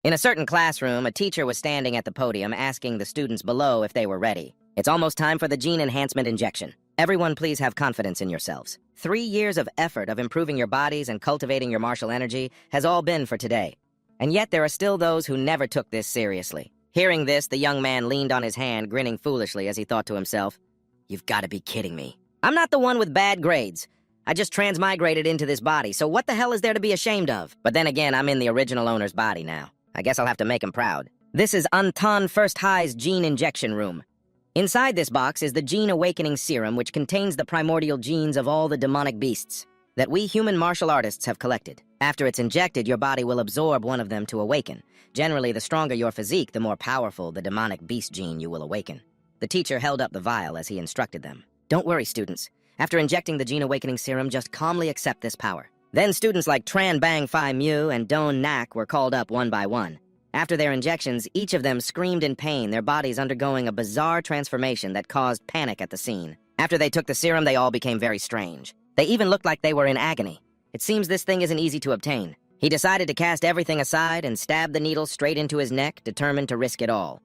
In a certain classroom, a teacher was standing at the podium asking the students below if they were ready. It's almost time for the gene enhancement injection. Everyone please have confidence in yourselves. 3 years of effort of improving your bodies and cultivating your martial energy has all been for today. And yet there are still those who never took this seriously. Hearing this, the young man leaned on his hand, grinning foolishly as he thought to himself, "You've got to be kidding me. I'm not the one with bad grades. I just transmigrated into this body, so what the hell is there to be ashamed of? But then again, I'm in the original owner's body now. I guess I'll have to make him proud." This is Anton First High's gene injection room. Inside this box is the Gene Awakening Serum, which contains the primordial genes of all the demonic beasts that we human martial artists have collected. After it's injected, your body will absorb one of them to awaken. Generally, the stronger your physique, the more powerful the demonic beast gene you will awaken. The teacher held up the vial as he instructed them. Don't worry, students. After injecting the Gene Awakening Serum, just calmly accept this power. Then students like Tran Bang Phi Mu and Don Nak were called up one by one. After their injections, each of them screamed in pain, their bodies undergoing a bizarre transformation that caused panic at the scene. After they took the serum, they all became very strange. They even looked like they were in agony. It seems this thing isn't easy to obtain. He decided to cast everything aside and stab the needle straight into his neck, determined to risk it all.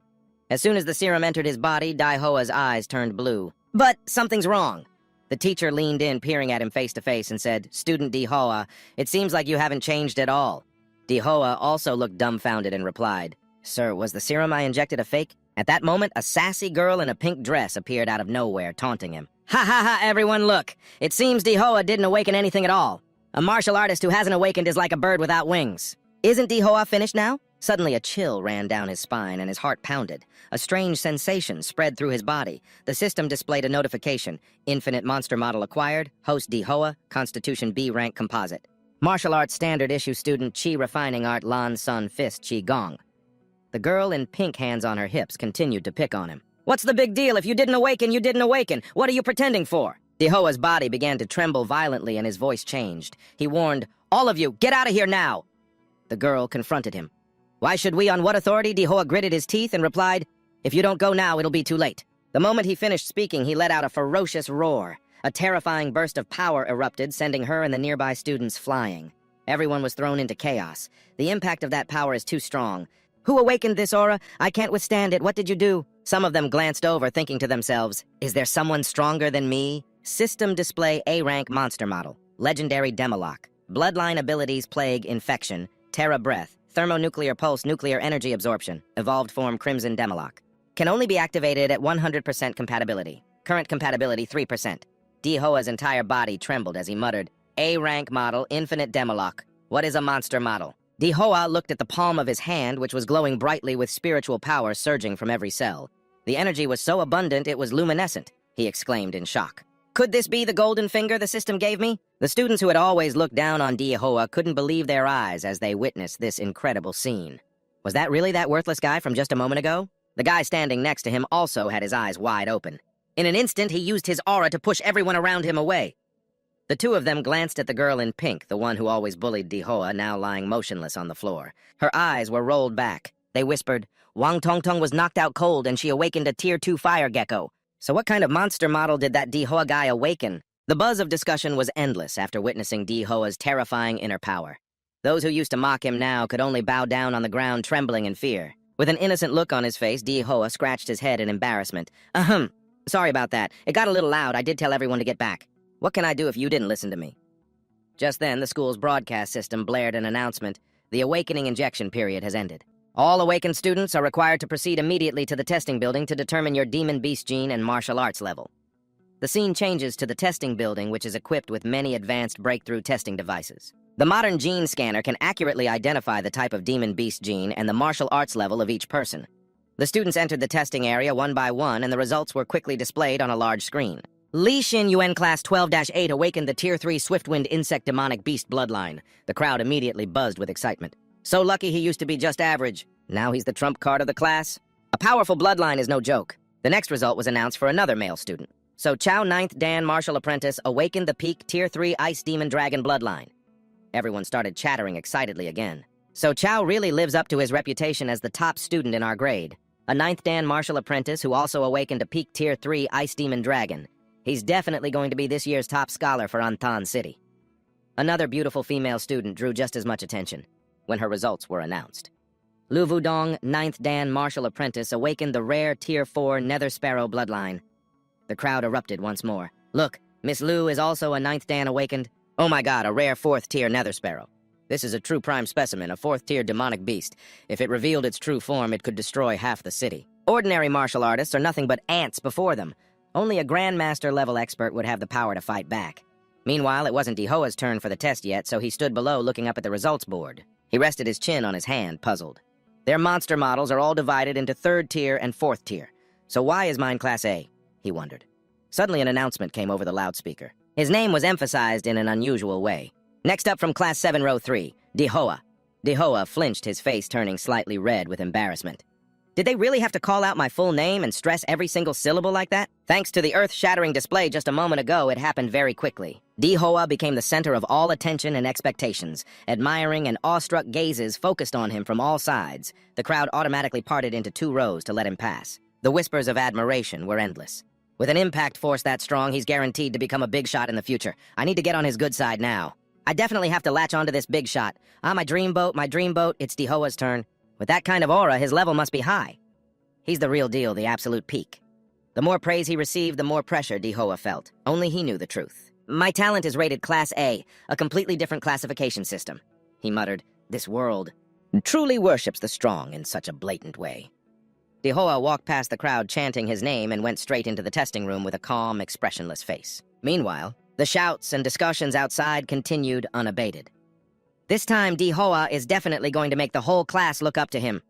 As soon as the serum entered his body, Dai Hoa's eyes turned blue. But something's wrong. The teacher leaned in, peering at him face to face, and said, "Student Di Hoa, it seems like you haven't changed at all." Di Hoa also looked dumbfounded and replied, "Sir, was the serum I injected a fake?" At that moment, a sassy girl in a pink dress appeared out of nowhere, taunting him. "Ha ha ha, everyone, look! It seems Di Hoa didn't awaken anything at all. A martial artist who hasn't awakened is like a bird without wings. Isn't Di Hoa finished now?" Suddenly a chill ran down his spine and his heart pounded. A strange sensation spread through his body. The system displayed a notification. Infinite monster model acquired. Host Di Hoa. Constitution B rank composite. Martial arts standard issue student Chi refining art Lan Sun Fist Chi Gong. The girl in pink, hands on her hips, continued to pick on him. "What's the big deal? If you didn't awaken, you didn't awaken. What are you pretending for?" Di Hoa's body began to tremble violently and his voice changed. He warned, "All of you, get out of here now!" The girl confronted him. "Why should we? On what authority?" Di Hoa gritted his teeth and replied, "If you don't go now, it'll be too late." The moment he finished speaking, he let out a ferocious roar. A terrifying burst of power erupted, sending her and the nearby students flying. Everyone was thrown into chaos. The impact of that power is too strong. "Who awakened this aura? I can't withstand it. What did you do?" Some of them glanced over, thinking to themselves, "Is there someone stronger than me?" System display A-rank monster model. Legendary Demolock. Bloodline abilities Plague, Infection, Terra Breath, Thermonuclear Pulse, Nuclear Energy Absorption, Evolved Form Crimson Demolock. Can only be activated at 100% compatibility. Current compatibility 3%. Di Hoa's entire body trembled as he muttered, "A-rank model, Infinite Demolock. What is a monster model?" Di Hoa looked at the palm of his hand, which was glowing brightly with spiritual power surging from every cell. The energy was so abundant it was luminescent, he exclaimed in shock. Could this be the golden finger the system gave me? The students who had always looked down on Di Hoa couldn't believe their eyes as they witnessed this incredible scene. Was that really that worthless guy from just a moment ago? The guy standing next to him also had his eyes wide open. In an instant, he used his aura to push everyone around him away. The two of them glanced at the girl in pink, the one who always bullied Di Hoa, now lying motionless on the floor. Her eyes were rolled back. They whispered, "Wang Tongtong was knocked out cold and she awakened a Tier 2 fire gecko. So what kind of monster model did that Di Hoa guy awaken?" The buzz of discussion was endless after witnessing Di Hoa's terrifying inner power. Those who used to mock him now could only bow down on the ground trembling in fear. With an innocent look on his face, Di Hoa scratched his head in embarrassment. Sorry about that. It got a little loud. I did tell everyone to get back. What can I do if you didn't listen to me?" Just then, the school's broadcast system blared an announcement. The awakening injection period has ended. All awakened students are required to proceed immediately to the testing building to determine your demon beast gene and martial arts level. The scene changes to the testing building, which is equipped with many advanced breakthrough testing devices. The modern gene scanner can accurately identify the type of demon beast gene and the martial arts level of each person. The students entered the testing area one by one, and the results were quickly displayed on a large screen. Li Xin UN Class 12-8 awakened the Tier 3 Swiftwind Insect Demonic Beast bloodline. The crowd immediately buzzed with excitement. So lucky he used to be just average. Now he's the trump card of the class. A powerful bloodline is no joke. The next result was announced for another male student. So Chow 9th Dan Martial Apprentice awakened the peak Tier 3 Ice Demon Dragon bloodline. Everyone started chattering excitedly again. So Chow really lives up to his reputation as the top student in our grade. A 9th Dan Martial Apprentice who also awakened a peak Tier 3 Ice Demon Dragon. He's definitely going to be this year's top scholar for Antan City. Another beautiful female student drew just as much attention when her results were announced. Lu Wudong, 9th Dan martial apprentice, awakened the rare Tier 4 Nether Sparrow bloodline. The crowd erupted once more. Look, Miss Lu is also a 9th Dan awakened. Oh my god, a rare 4th tier Nether Sparrow. This is a true prime specimen, a 4th tier demonic beast. If it revealed its true form, it could destroy half the city. Ordinary martial artists are nothing but ants before them. Only a Grandmaster level expert would have the power to fight back. Meanwhile, it wasn't Dihoa's turn for the test yet, so he stood below looking up at the results board. He rested his chin on his hand, puzzled. Their monster models are all divided into 3rd tier and 4th tier. So why is mine Class A? He wondered. Suddenly an announcement came over the loudspeaker. His name was emphasized in an unusual way. Next up from Class 7, Row 3, Dihoa. Dihoa flinched, his face turning slightly red with embarrassment. Did they really have to call out my full name and stress every single syllable like that? Thanks to the earth-shattering display just a moment ago, it happened very quickly. Dihoa became the center of all attention and expectations. Admiring and awestruck gazes focused on him from all sides. The crowd automatically parted into 2 rows to let him pass. The whispers of admiration were endless. With an impact force that strong, he's guaranteed to become a big shot in the future. I need to get on his good side now. I definitely have to latch onto this big shot. My dream boat, it's Dihoa's turn. With that kind of aura, his level must be high. He's the real deal, the absolute peak. The more praise he received, the more pressure Dihoa felt. Only he knew the truth. My talent is rated Class A, a completely different classification system. He muttered, this world truly worships the strong in such a blatant way. Dihoa walked past the crowd chanting his name and went straight into the testing room with a calm, expressionless face. Meanwhile, the shouts and discussions outside continued unabated. This time, Dihoa is definitely going to make the whole class look up to him.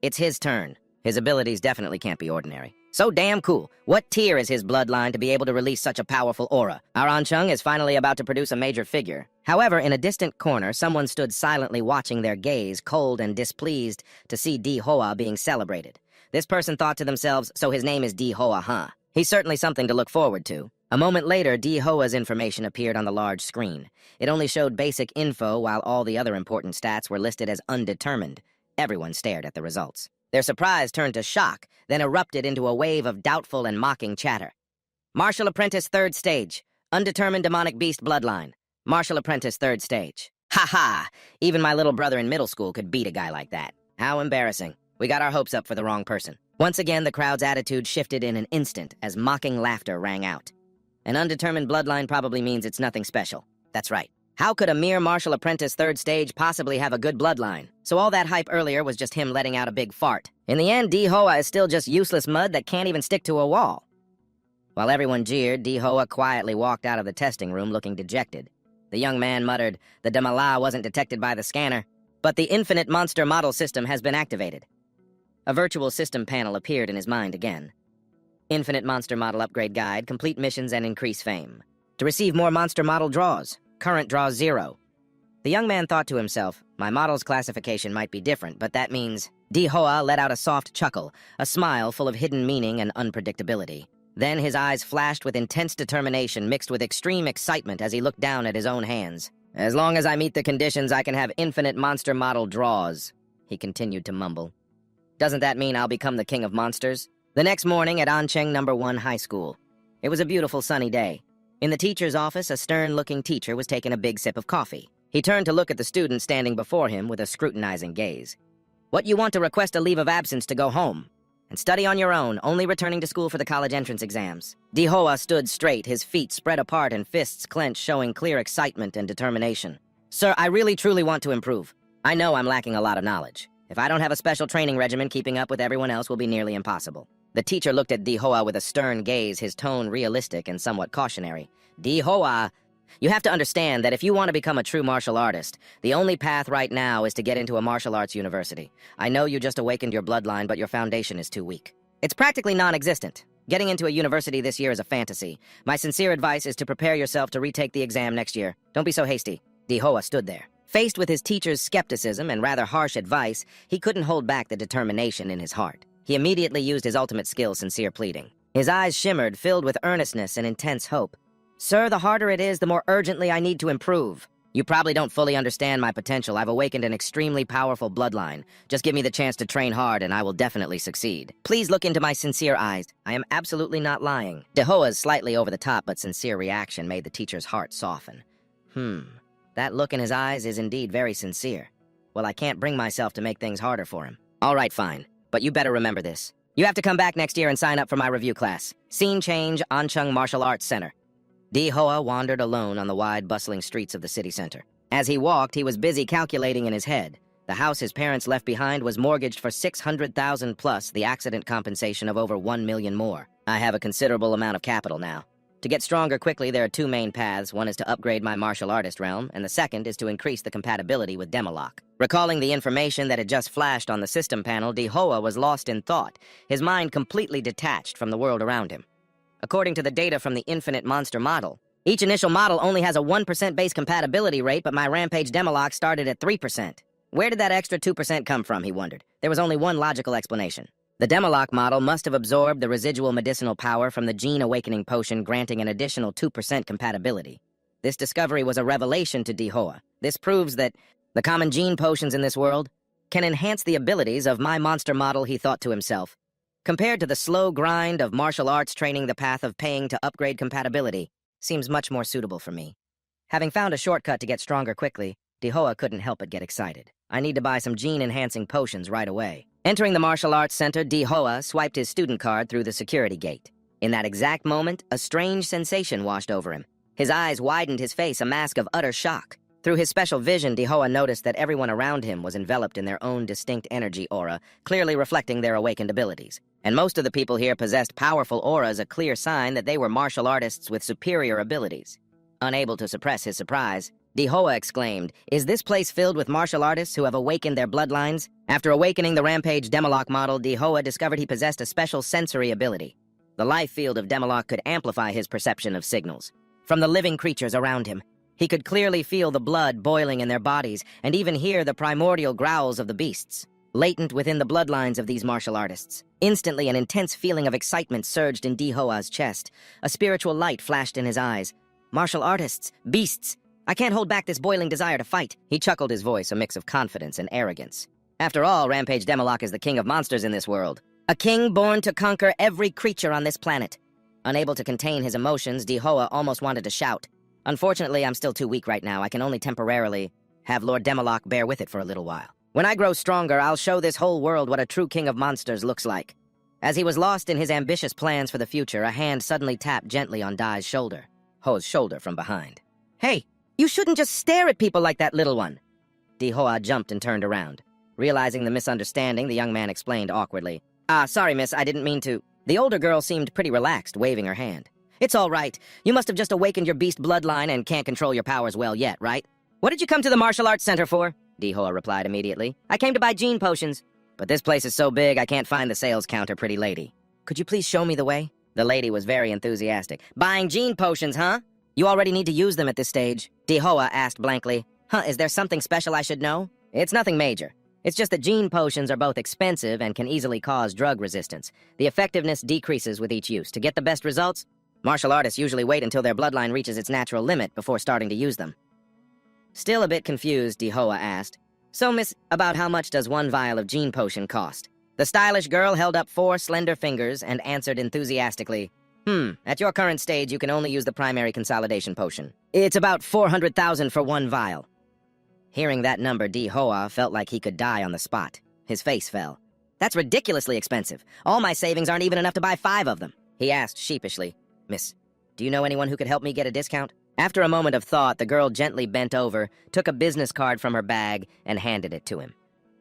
It's his turn. His abilities definitely can't be ordinary. So damn cool. What tier is his bloodline to be able to release such a powerful aura? Our Ancheng is finally about to produce a major figure. However, in a distant corner, someone stood silently watching their gaze, cold and displeased to see Dihoa being celebrated. This person thought to themselves, so his name is Dihoa, huh? He's certainly something to look forward to. A moment later, Dihoa's information appeared on the large screen. It only showed basic info while all the other important stats were listed as undetermined. Everyone stared at the results. Their surprise turned to shock, then erupted into a wave of doubtful and mocking chatter. Martial Apprentice 3rd Stage. Undetermined Demonic Beast Bloodline. Martial Apprentice 3rd Stage. Ha ha! Even my little brother in middle school could beat a guy like that. How embarrassing. We got our hopes up for the wrong person. Once again, the crowd's attitude shifted in an instant as mocking laughter rang out. An undetermined bloodline probably means it's nothing special. That's right. How could a mere martial apprentice 3rd stage possibly have a good bloodline? So all that hype earlier was just him letting out a big fart. In the end, Dihoa is still just useless mud that can't even stick to a wall. While everyone jeered, Dihoa quietly walked out of the testing room looking dejected. The young man muttered, the Damala wasn't detected by the scanner, but the infinite monster model system has been activated. A virtual system panel appeared in his mind again. Infinite Monster Model Upgrade Guide, complete missions and increase fame. To receive more monster model draws, current draws 0. The young man thought to himself, my model's classification might be different, but that means... Dihoa let out a soft chuckle, a smile full of hidden meaning and unpredictability. Then his eyes flashed with intense determination mixed with extreme excitement as he looked down at his own hands. As long as I meet the conditions, I can have infinite monster model draws, he continued to mumble. Doesn't that mean I'll become the king of monsters? The next morning at Ancheng No. 1 High School. It was a beautiful sunny day. In the teacher's office, a stern-looking teacher was taking a big sip of coffee. He turned to look at the student standing before him with a scrutinizing gaze. What you want to request a leave of absence to go home and study on your own, only returning to school for the college entrance exams. Dihoa stood straight, his feet spread apart and fists clenched, showing clear excitement and determination. Sir, I really truly want to improve. I know I'm lacking a lot of knowledge. If I don't have a special training regimen, keeping up with everyone else will be nearly impossible. The teacher looked at Dihoa with a stern gaze, his tone realistic and somewhat cautionary. Dihoa, you have to understand that if you want to become a true martial artist, the only path right now is to get into a martial arts university. I know you just awakened your bloodline, but your foundation is too weak. It's practically non-existent. Getting into a university this year is a fantasy. My sincere advice is to prepare yourself to retake the exam next year. Don't be so hasty. Dihoa stood there. Faced with his teacher's skepticism and rather harsh advice, he couldn't hold back the determination in his heart. He immediately used his ultimate skill, sincere pleading. His eyes shimmered, filled with earnestness and intense hope. Sir, the harder it is, the more urgently I need to improve. You probably don't fully understand my potential. I've awakened an extremely powerful bloodline. Just give me the chance to train hard and I will definitely succeed. Please look into my sincere eyes. I am absolutely not lying. Dihoa's slightly over the top but sincere reaction made the teacher's heart soften. That look in his eyes is indeed very sincere. Well, I can't bring myself to make things harder for him. All right, fine. But you better remember this. You have to come back next year and sign up for my review class. Scene change, Anchung Martial Arts Center. Di-Hoa wandered alone on the wide, bustling streets of the city center. As he walked, he was busy calculating in his head. The house his parents left behind was mortgaged for $600,000 plus the accident compensation of over $1 million more. I have a considerable amount of capital now. To get stronger quickly, there are two main paths. One is to upgrade my martial artist realm, and the second is to increase the compatibility with Demolock. Recalling the information that had just flashed on the system panel, Di-Hoa was lost in thought, his mind completely detached from the world around him. According to the data from the Infinite Monster model, each initial model only has a 1% base compatibility rate, but my Rampage Demolock started at 3%. Where did that extra 2% come from, he wondered. There was only one logical explanation. The Demolock model must have absorbed the residual medicinal power from the Gene Awakening Potion, granting an additional 2% compatibility. This discovery was a revelation to Di-Hoa. This proves that the common gene potions in this world can enhance the abilities of my monster model, he thought to himself. Compared to the slow grind of martial arts training, the path of paying to upgrade compatibility seems much more suitable for me. Having found a shortcut to get stronger quickly, Di-Hoa couldn't help but get excited. I need to buy some gene-enhancing potions right away. Entering the martial arts center, Di-Hoa swiped his student card through the security gate. In that exact moment, a strange sensation washed over him. His eyes widened, his face a mask of utter shock. Through his special vision, Di-Hoa noticed that everyone around him was enveloped in their own distinct energy aura, clearly reflecting their awakened abilities. And most of the people here possessed powerful auras, a clear sign that they were martial artists with superior abilities. Unable to suppress his surprise, Di-Hoa exclaimed, "Is this place filled with martial artists who have awakened their bloodlines?" After awakening the Rampage Demolock model, Di-Hoa discovered he possessed a special sensory ability. The life field of Demolock could amplify his perception of signals from the living creatures around him. He could clearly feel the blood boiling in their bodies and even hear the primordial growls of the beasts, latent within the bloodlines of these martial artists. Instantly, an intense feeling of excitement surged in Di-Hoa's chest. A spiritual light flashed in his eyes. Martial artists, beasts. I can't hold back this boiling desire to fight. He chuckled, his voice a mix of confidence and arrogance. After all, Rampage Demolock is the king of monsters in this world. A king born to conquer every creature on this planet. Unable to contain his emotions, Di-Hoa almost wanted to shout. Unfortunately, I'm still too weak right now. I can only temporarily have Lord Demolock bear with it for a little while. When I grow stronger, I'll show this whole world what a true king of monsters looks like. As he was lost in his ambitious plans for the future, a hand suddenly tapped gently on Dai's shoulder. Ho's shoulder from behind. "Hey, you shouldn't just stare at people like that, little one." Di-Hoa jumped and turned around. Realizing the misunderstanding, the young man explained awkwardly. Sorry, miss, I didn't mean to." The older girl seemed pretty relaxed, waving her hand. "It's all right. You must have just awakened your beast bloodline and can't control your powers well yet, right? What did you come to the martial arts center for?" Di-Hoa replied immediately. "I came to buy gene potions. But this place is so big, I can't find the sales counter, pretty lady. Could you please show me the way?" The lady was very enthusiastic. "Buying gene potions, huh? You already need to use them at this stage." Di-Hoa asked blankly. Is there something special I should know?" "It's nothing major. It's just that gene potions are both expensive and can easily cause drug resistance. The effectiveness decreases with each use. To get the best results, martial artists usually wait until their bloodline reaches its natural limit before starting to use them." Still a bit confused, Di-Hoa asked, "So, miss, about how much does one vial of gene potion cost?" The stylish girl held up 4 slender fingers and answered enthusiastically, At your current stage, you can only use the primary consolidation potion. It's about 400,000 for one vial." Hearing that number, Di-Hoa felt like he could die on the spot. His face fell. "That's ridiculously expensive. All my savings aren't even enough to buy 5 of them." He asked sheepishly, "Miss, do you know anyone who could help me get a discount?" After a moment of thought, the girl gently bent over, took a business card from her bag, and handed it to him.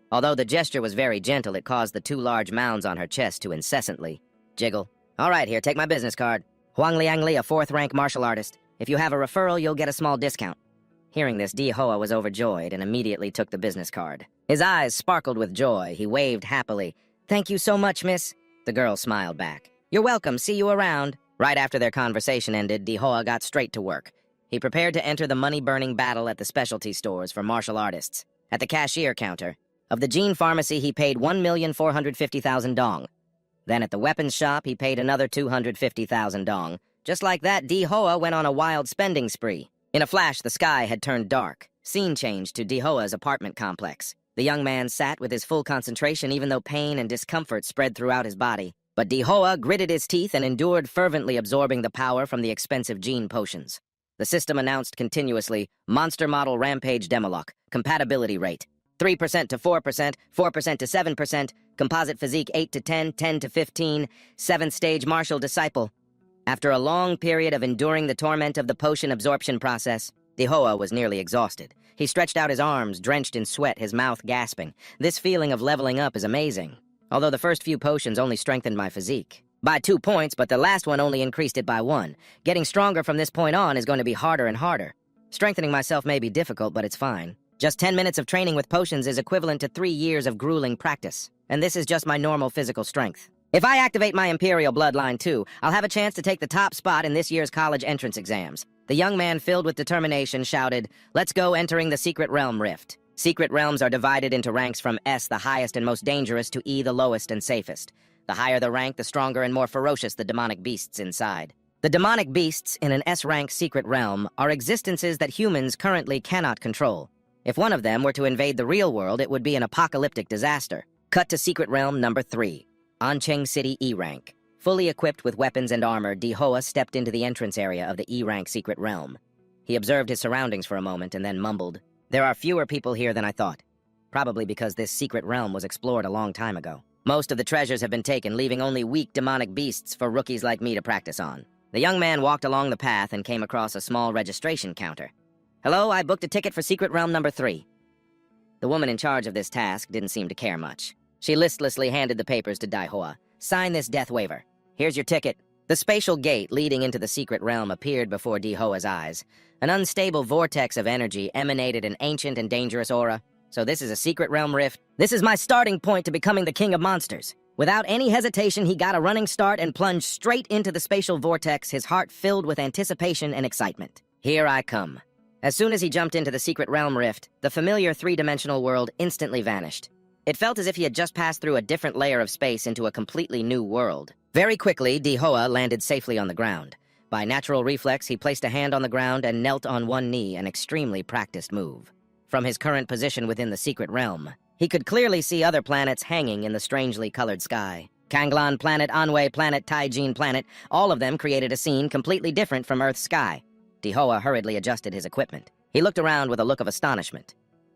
Although the gesture was very gentle, it caused the 2 large mounds on her chest to incessantly jiggle. "All right, here, take my business card. Huang Liang Li, a 4th-rank martial artist. If you have a referral, you'll get a small discount." Hearing this, Di-Hoa was overjoyed and immediately took the business card. His eyes sparkled with joy. He waved happily. "Thank you so much, miss." The girl smiled back. "You're welcome. See you around." Right after their conversation ended, Di-Hoa got straight to work. He prepared to enter the money-burning battle at the specialty stores for martial artists. At the cashier counter of the Gene Pharmacy, he paid 1,450,000 dong. Then at the weapons shop, he paid another 250,000 dong. Just like that, Di-Hoa went on a wild spending spree. In a flash, the sky had turned dark. Scene changed to Di-Hoa's apartment complex. The young man sat with his full concentration even though pain and discomfort spread throughout his body. But Di-Hoa gritted his teeth and endured, fervently absorbing the power from the expensive gene potions. The system announced continuously, Monster Model Rampage Demolock, compatibility rate, 3% to 4%, 4% to 7%, composite physique 8 to 10, 10 to 15, 7th-stage martial disciple. After a long period of enduring the torment of the potion absorption process, Dihoa was nearly exhausted. He stretched out his arms, drenched in sweat, his mouth gasping. This feeling of leveling up is amazing, although the first few potions only strengthened my physique. By 2 points, but the last one only increased it by 1. Getting stronger from this point on is going to be harder and harder. Strengthening myself may be difficult, but it's fine. Just 10 minutes of training with potions is equivalent to 3 years of grueling practice, and this is just my normal physical strength. If I activate my Imperial bloodline too, I'll have a chance to take the top spot in this year's college entrance exams. The young man, filled with determination, shouted, "Let's go entering the Secret Realm Rift." Secret realms are divided into ranks from S, the highest and most dangerous, to E, the lowest and safest. The higher the rank, the stronger and more ferocious the demonic beasts inside. The demonic beasts in an S-rank secret realm are existences that humans currently cannot control. If one of them were to invade the real world, it would be an apocalyptic disaster. Cut to Secret Realm number 3, Ancheng City E-rank. Fully equipped with weapons and armor, Dihoa stepped into the entrance area of the E-rank secret realm. He observed his surroundings for a moment and then mumbled, "There are fewer people here than I thought. Probably because this secret realm was explored a long time ago. Most of the treasures have been taken, leaving only weak demonic beasts for rookies like me to practice on." The young man walked along the path and came across a small registration counter. "Hello, I booked a ticket for Secret Realm number 3. The woman in charge of this task didn't seem to care much. She listlessly handed the papers to Dihoa. "Sign this death waiver. Here's your ticket." The spatial gate leading into the secret realm appeared before Dihoa's eyes. An unstable vortex of energy emanated an ancient and dangerous aura. So this is a secret realm rift? This is my starting point to becoming the king of monsters. Without any hesitation, he got a running start and plunged straight into the spatial vortex, his heart filled with anticipation and excitement. Here I come. As soon as he jumped into the secret realm rift, the familiar three-dimensional world instantly vanished. It felt as if he had just passed through a different layer of space into a completely new world. Very quickly, Dihoa landed safely on the ground. By natural reflex, he placed a hand on the ground and knelt on one knee, an extremely practiced move. From his current position within the secret realm, he could clearly see other planets hanging in the strangely colored sky. Kanglan planet, Anhui planet, Taijin planet, all of them created a scene completely different from Earth's sky. Dihoa hurriedly adjusted his equipment. He looked around with a look of astonishment.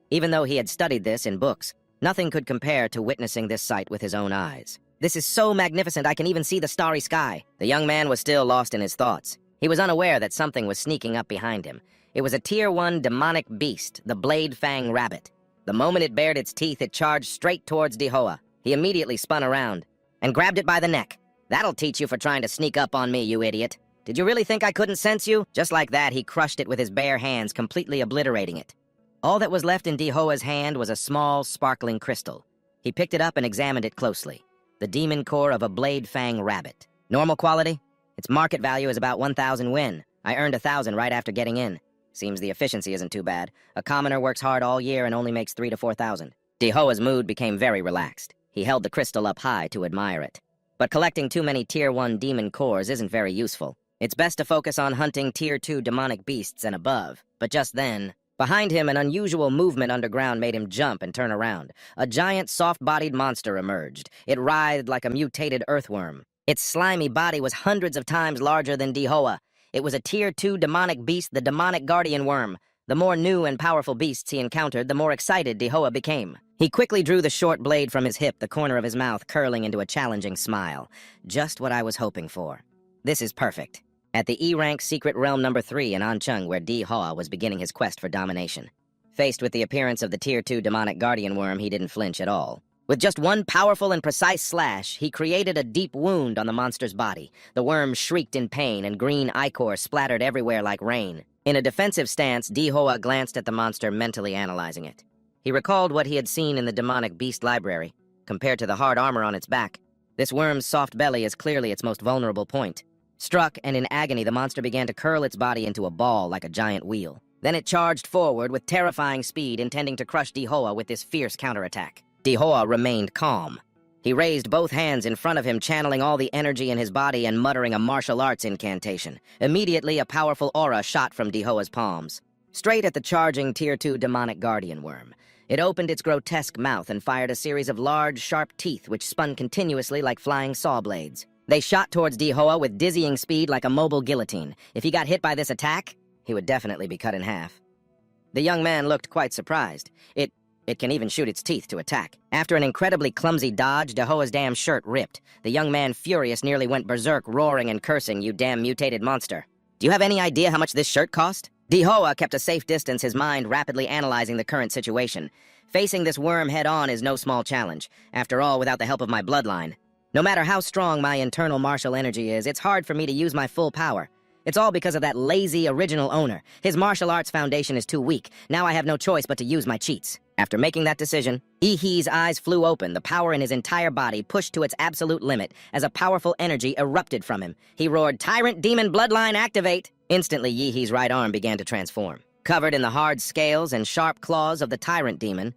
Even though he had studied this in books, nothing could compare to witnessing this sight with his own eyes. "This is so magnificent, I can even see the starry sky." The young man was still lost in his thoughts. He was unaware that something was sneaking up behind him. It was a Tier 1 demonic beast, the Blade Fang Rabbit. The moment it bared its teeth, it charged straight towards Dihoa. He immediately spun around and grabbed it by the neck. "That'll teach you for trying to sneak up on me, you idiot. Did you really think I couldn't sense you?" Just like that, he crushed it with his bare hands, completely obliterating it. All that was left in Dihoa's hand was a small, sparkling crystal. He picked it up and examined it closely. The demon core of a Blade Fang Rabbit. Normal quality? Its market value is about 1,000 win. I earned 1,000 right after getting in. Seems the efficiency isn't too bad. A commoner works hard all year and only makes 3,000 to 4,000. Dihoa's mood became very relaxed. He held the crystal up high to admire it. But collecting too many Tier 1 demon cores isn't very useful. It's best to focus on hunting Tier 2 demonic beasts and above. But just then, behind him, an unusual movement underground made him jump and turn around. A giant, soft-bodied monster emerged. It writhed like a mutated earthworm. Its slimy body was hundreds of times larger than Dihoa. It was a Tier 2 demonic beast, the demonic guardian worm. The more new and powerful beasts he encountered, the more excited Dihoa became. He quickly drew the short blade from his hip, the corner of his mouth curling into a challenging smile. Just what I was hoping for. This is perfect. At the E-rank Secret Realm number 3 in Ancheng, where Dihoa was beginning his quest for domination. Faced with the appearance of the Tier 2 demonic guardian worm, he didn't flinch at all. With just one powerful and precise slash, he created a deep wound on the monster's body. The worm shrieked in pain, and green ichor splattered everywhere like rain. In a defensive stance, Dihoa glanced at the monster, mentally analyzing it. He recalled what he had seen in the demonic beast library. Compared to the hard armor on its back, this worm's soft belly is clearly its most vulnerable point. Struck, and in agony, the monster began to curl its body into a ball like a giant wheel. Then it charged forward with terrifying speed, intending to crush Dihoa with this fierce counterattack. Dihoa remained calm. He raised both hands in front of him, channeling all the energy in his body and muttering a martial arts incantation. Immediately, a powerful aura shot from Dihoa's palms, straight at the charging Tier 2 demonic guardian worm. It opened its grotesque mouth and fired a series of large, sharp teeth which spun continuously like flying saw blades. They shot towards Dihoa with dizzying speed like a mobile guillotine. If he got hit by this attack, he would definitely be cut in half. The young man looked quite surprised. It can even shoot its teeth to attack. After an incredibly clumsy dodge, Dehoa's damn shirt ripped. The young man, furious, nearly went berserk, roaring and cursing, "You damn mutated monster." Do you have any idea how much this shirt cost? Dehoa kept a safe distance, his mind rapidly analyzing the current situation. Facing this worm head-on is no small challenge. After all, without the help of my bloodline. No matter how strong my internal martial energy is, it's hard for me to use my full power. It's all because of that lazy original owner. His martial arts foundation is too weak. Now I have no choice but to use my cheats. After making that decision, Yi-Hee's eyes flew open, the power in his entire body pushed to its absolute limit as a powerful energy erupted from him. He roared, "Tyrant Demon Bloodline, activate!" Instantly, Yi-Hee's right arm began to transform. Covered in the hard scales and sharp claws of the Tyrant Demon,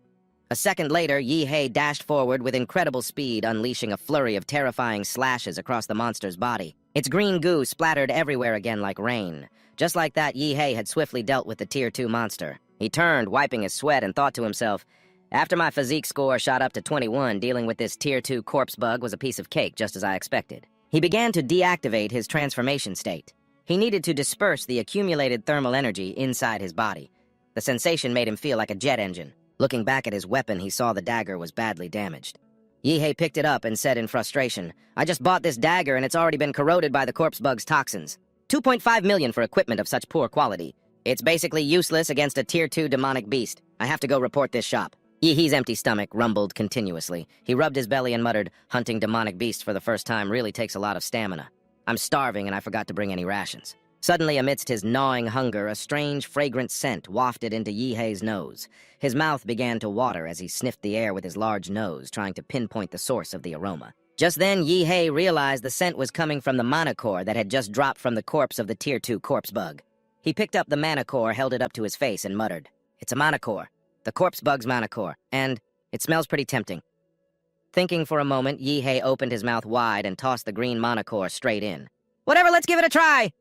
a second later, Yi-Hei dashed forward with incredible speed, unleashing a flurry of terrifying slashes across the monster's body. Its green goo splattered everywhere again like rain. Just like that, Yi-Hei had swiftly dealt with the Tier 2 monster. He turned, wiping his sweat, and thought to himself, after my physique score shot up to 21, dealing with this Tier 2 corpse bug was a piece of cake, just as I expected. He began to deactivate his transformation state. He needed to disperse the accumulated thermal energy inside his body. The sensation made him feel like a jet engine. Looking back at his weapon, he saw the dagger was badly damaged. Yi-Hei picked it up and said in frustration, "I just bought this dagger and it's already been corroded by the corpse bug's toxins. 2.5 million for equipment of such poor quality. It's basically useless against a Tier 2 demonic beast. I have to go report this shop." Yi-Hei's empty stomach rumbled continuously. He rubbed his belly and muttered, "Hunting demonic beasts for the first time really takes a lot of stamina. I'm starving and I forgot to bring any rations." Suddenly, amidst his gnawing hunger, a strange, fragrant scent wafted into Yi-Hei's nose. His mouth began to water as he sniffed the air with his large nose, trying to pinpoint the source of the aroma. Just then, Yi-Hei realized the scent was coming from the mana core that had just dropped from the corpse of the Tier 2 corpse bug. He picked up the mana core, held it up to his face, and muttered, "It's a mana core. The corpse bug's mana core. And it smells pretty tempting." Thinking for a moment, Yi-Hei opened his mouth wide and tossed the green mana core straight in. "Whatever, let's give it a try!"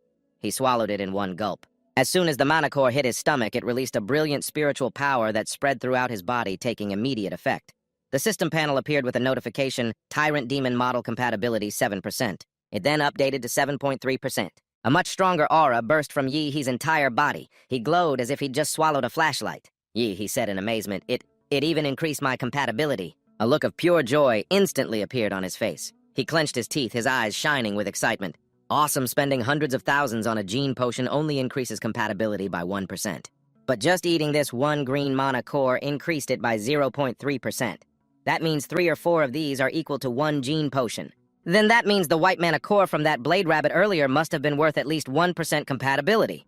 He swallowed it in one gulp. As soon as the mana core hit his stomach, it released a brilliant spiritual power that spread throughout his body, taking immediate effect. The system panel appeared with a notification, Tyrant Demon Model Compatibility 7%. It then updated to 7.3%. A much stronger aura burst from Yi-Hee's entire body. He glowed as if he'd just swallowed a flashlight. Yi-Hee said in amazement, It even increased my compatibility." A look of pure joy instantly appeared on his face. He clenched his teeth, his eyes shining with excitement. Awesome, spending hundreds of thousands on a gene potion only increases compatibility by 1%. But just eating this one green mana core increased it by 0.3%. That means 3 or 4 of these are equal to 1 gene potion. Then that means the white mana core from that blade rabbit earlier must have been worth at least 1% compatibility.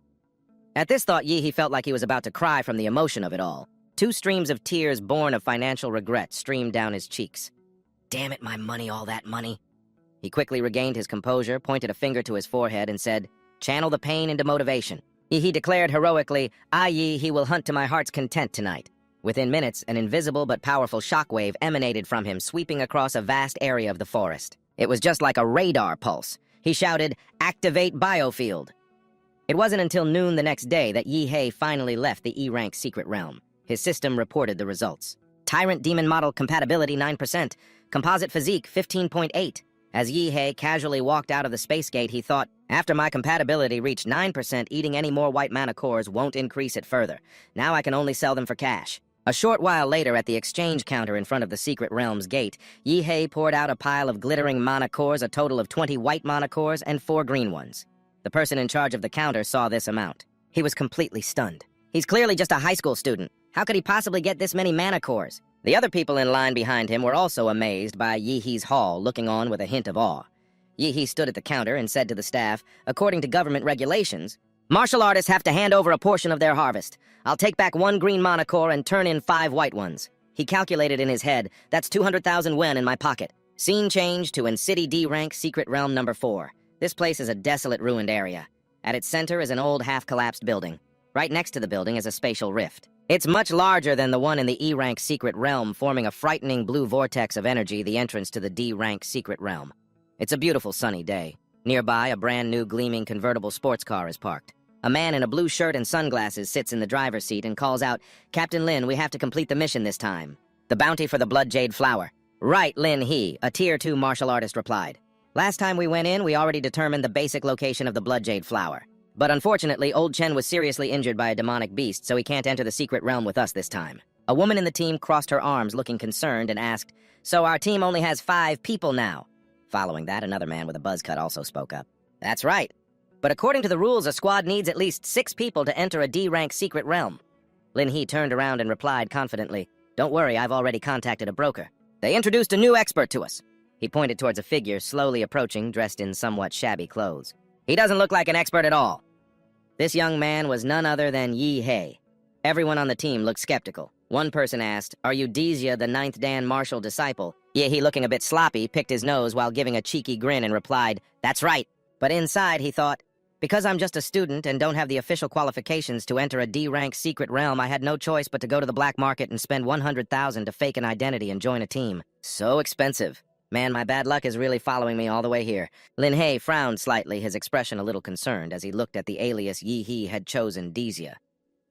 At this thought, Yi-Hei felt like he was about to cry from the emotion of it all. 2 streams of tears born of financial regret streamed down his cheeks. Damn it, my money, all that money. He quickly regained his composure, pointed a finger to his forehead, and said, "Channel the pain into motivation." He declared heroically, Yi will hunt to my heart's content tonight." Within minutes, an invisible but powerful shockwave emanated from him, sweeping across a vast area of the forest. It was just like a radar pulse. He shouted, "Activate biofield." It wasn't until noon the next day that Yi-Hei finally left the E-rank secret realm. His system reported the results. Tyrant Demon Model Compatibility 9%, Composite Physique 15.8. As Yi-Hei casually walked out of the space gate, he thought, after my compatibility reached 9%, eating any more white mana cores won't increase it further. Now I can only sell them for cash. A short while later, at the exchange counter in front of the secret realm's gate, Yi-Hei poured out a pile of glittering mana cores, a total of 20 white mana cores and 4 green ones. The person in charge of the counter saw this amount. He was completely stunned. He's clearly just a high school student. How could he possibly get this many mana cores? The other people in line behind him were also amazed by Yi-Hei's haul, looking on with a hint of awe. Yi-Hei stood at the counter and said to the staff, according to government regulations, martial artists have to hand over a portion of their harvest. I'll take back 1 green mana core and turn in 5 white ones. He calculated in his head, that's 200,000 yen in my pocket. Scene change to City D rank secret realm number 4. This place is a desolate, ruined area. At its center is an old, half-collapsed building. Right next to the building is a spatial rift. It's much larger than the one in the E-rank secret realm, forming a frightening blue vortex of energy, the entrance to the D-rank secret realm. It's a beautiful sunny day. Nearby, a brand-new gleaming convertible sports car is parked. A man in a blue shirt and sunglasses sits in the driver's seat and calls out, "Captain Lin, we have to complete the mission this time. The bounty for the Blood Jade Flower." "Right, Lin He," a Tier 2 martial artist replied. "Last time we went in, we already determined the basic location of the Blood Jade Flower. But unfortunately, Old Chen was seriously injured by a demonic beast, so he can't enter the secret realm with us this time." A woman in the team crossed her arms looking concerned and asked, "So our team only has 5 people now?" Following that, another man with a buzz cut also spoke up. "That's right. But according to the rules, a squad needs at least 6 people to enter a D-rank secret realm." Lin He turned around and replied confidently, "Don't worry, I've already contacted a broker. They introduced a new expert to us." He pointed towards a figure slowly approaching, dressed in somewhat shabby clothes. "He doesn't look like an expert at all." This young man was none other than Yi Hei. Everyone on the team looked skeptical. One person asked, "Are you Dizia, the 9th Dan Marshal disciple?" Yi Hei, looking a bit sloppy, picked his nose while giving a cheeky grin and replied, "That's right." But inside, he thought, "Because I'm just a student and don't have the official qualifications to enter a D-rank secret realm, I had no choice but to go to the black market and spend 100,000 to fake an identity and join a team. So expensive. Man, my bad luck is really following me all the way here." Lin He frowned slightly, his expression a little concerned, as he looked at the alias Yi He had chosen, Dizia.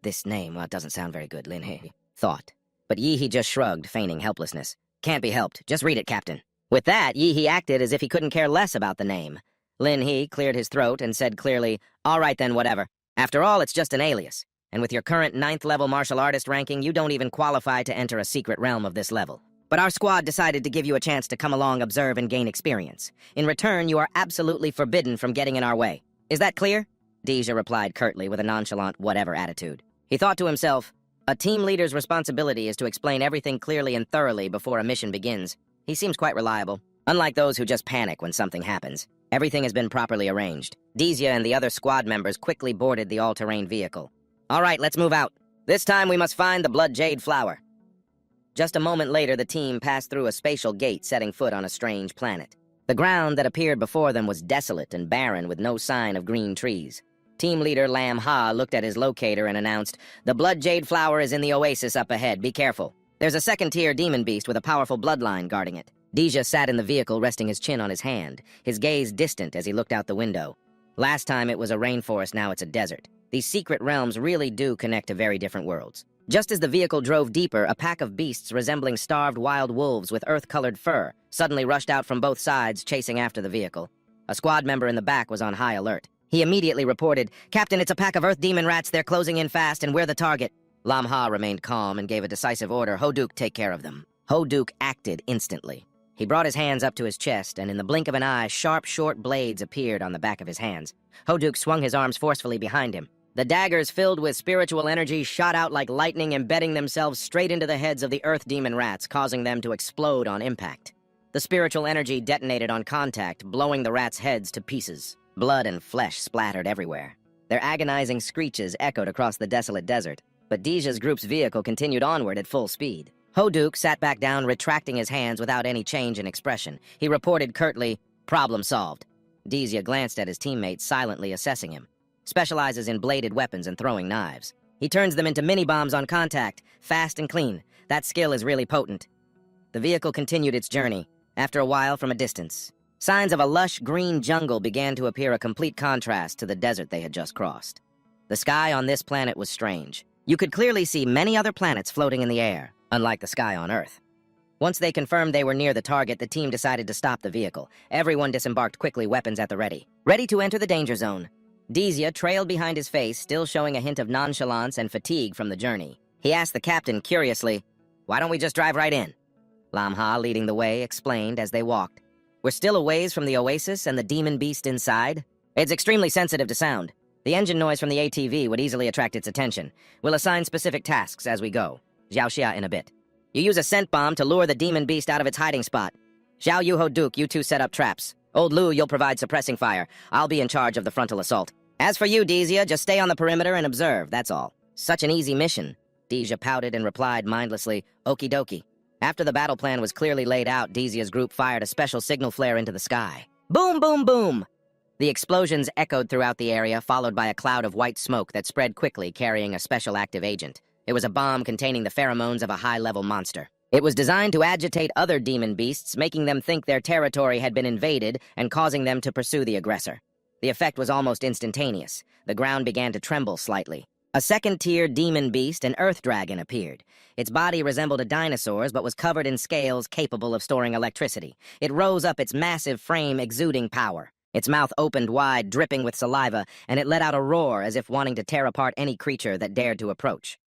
This name, well, doesn't sound very good, Lin He thought. But Yi He just shrugged, feigning helplessness. "Can't be helped. Just read it, Captain." With that, Yi He acted as if he couldn't care less about the name. Lin He cleared his throat and said clearly, "All right then, whatever. After all, it's just an alias. And with your current 9th-level martial artist ranking, you don't even qualify to enter a secret realm of this level. But our squad decided to give you a chance to come along, observe, and gain experience. In return, you are absolutely forbidden from getting in our way. Is that clear?" Dizia replied curtly with a nonchalant whatever attitude. He thought to himself, a team leader's responsibility is to explain everything clearly and thoroughly before a mission begins. He seems quite reliable. Unlike those who just panic when something happens, everything has been properly arranged. Dizia and the other squad members quickly boarded the all-terrain vehicle. "All right, let's move out. This time we must find the Blood Jade Flower." Just a moment later, the team passed through a spatial gate, setting foot on a strange planet. The ground that appeared before them was desolate and barren with no sign of green trees. Team leader Lam Ha looked at his locator and announced, "The Blood Jade Flower is in the oasis up ahead. Be careful. There's a second-tier demon beast with a powerful bloodline guarding it." Dizia sat in the vehicle, resting his chin on his hand, his gaze distant as he looked out the window. Last time it was a rainforest, now it's a desert. These secret realms really do connect to very different worlds. Just as the vehicle drove deeper, a pack of beasts resembling starved wild wolves with earth-colored fur suddenly rushed out from both sides, chasing after the vehicle. A squad member in the back was on high alert. He immediately reported, "Captain, it's a pack of earth demon rats. They're closing in fast, and we're the target." Lam Ha remained calm and gave a decisive order, "Hoduk, take care of them." Hoduk acted instantly. He brought his hands up to his chest, and in the blink of an eye, sharp, short blades appeared on the back of his hands. Hoduk swung his arms forcefully behind him. The daggers, filled with spiritual energy, shot out like lightning, embedding themselves straight into the heads of the earth demon rats, causing them to explode on impact. The spiritual energy detonated on contact, blowing the rats' heads to pieces. Blood and flesh splattered everywhere. Their agonizing screeches echoed across the desolate desert, but Dizia's group's vehicle continued onward at full speed. Hoduk sat back down, retracting his hands without any change in expression. He reported curtly, "Problem solved." Dizia glanced at his teammates, silently assessing him. Specializes in bladed weapons and throwing knives. He turns them into mini-bombs on contact, fast and clean. That skill is really potent. The vehicle continued its journey, after a while from a distance. Signs of a lush green jungle began to appear, a complete contrast to the desert they had just crossed. The sky on this planet was strange. You could clearly see many other planets floating in the air, unlike the sky on Earth. Once they confirmed they were near the target, the team decided to stop the vehicle. Everyone disembarked quickly, weapons at the ready. Ready to enter the danger zone. Dizia trailed behind his face, still showing a hint of nonchalance and fatigue from the journey. He asked the captain curiously, "Why don't we just drive right in?" Lam Ha, leading the way, explained as they walked. "We're still a ways from the oasis and the demon beast inside. It's extremely sensitive to sound. The engine noise from the ATV would easily attract its attention. We'll assign specific tasks as we go. Xiaoxia in a bit. You use a scent bomb to lure the demon beast out of its hiding spot. Xiao Yu Hoduk, you two set up traps. Old Lu, you'll provide suppressing fire. I'll be in charge of the frontal assault. As for you, Dizia, just stay on the perimeter and observe, that's all." "Such an easy mission." Dizia pouted and replied mindlessly, "Okie dokie." After the battle plan was clearly laid out, Dizia's group fired a special signal flare into the sky. Boom, boom, boom! The explosions echoed throughout the area, followed by a cloud of white smoke that spread quickly, carrying a special active agent. It was a bomb containing the pheromones of a high-level monster. It was designed to agitate other demon beasts, making them think their territory had been invaded and causing them to pursue the aggressor. The effect was almost instantaneous. The ground began to tremble slightly. A second-tier demon beast, an earth dragon, appeared. Its body resembled a dinosaur's but was covered in scales capable of storing electricity. It rose up, its massive frame exuding power. Its mouth opened wide, dripping with saliva, and it let out a roar as if wanting to tear apart any creature that dared to approach.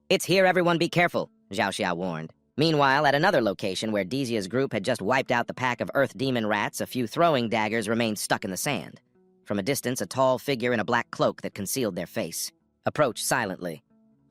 "It's here, everyone, be careful," Zhao Xia warned. Meanwhile, at another location where Dezia's group had just wiped out the pack of earth demon rats, a few throwing daggers remained stuck in the sand. From a distance, a tall figure in a black cloak that concealed their face approached silently.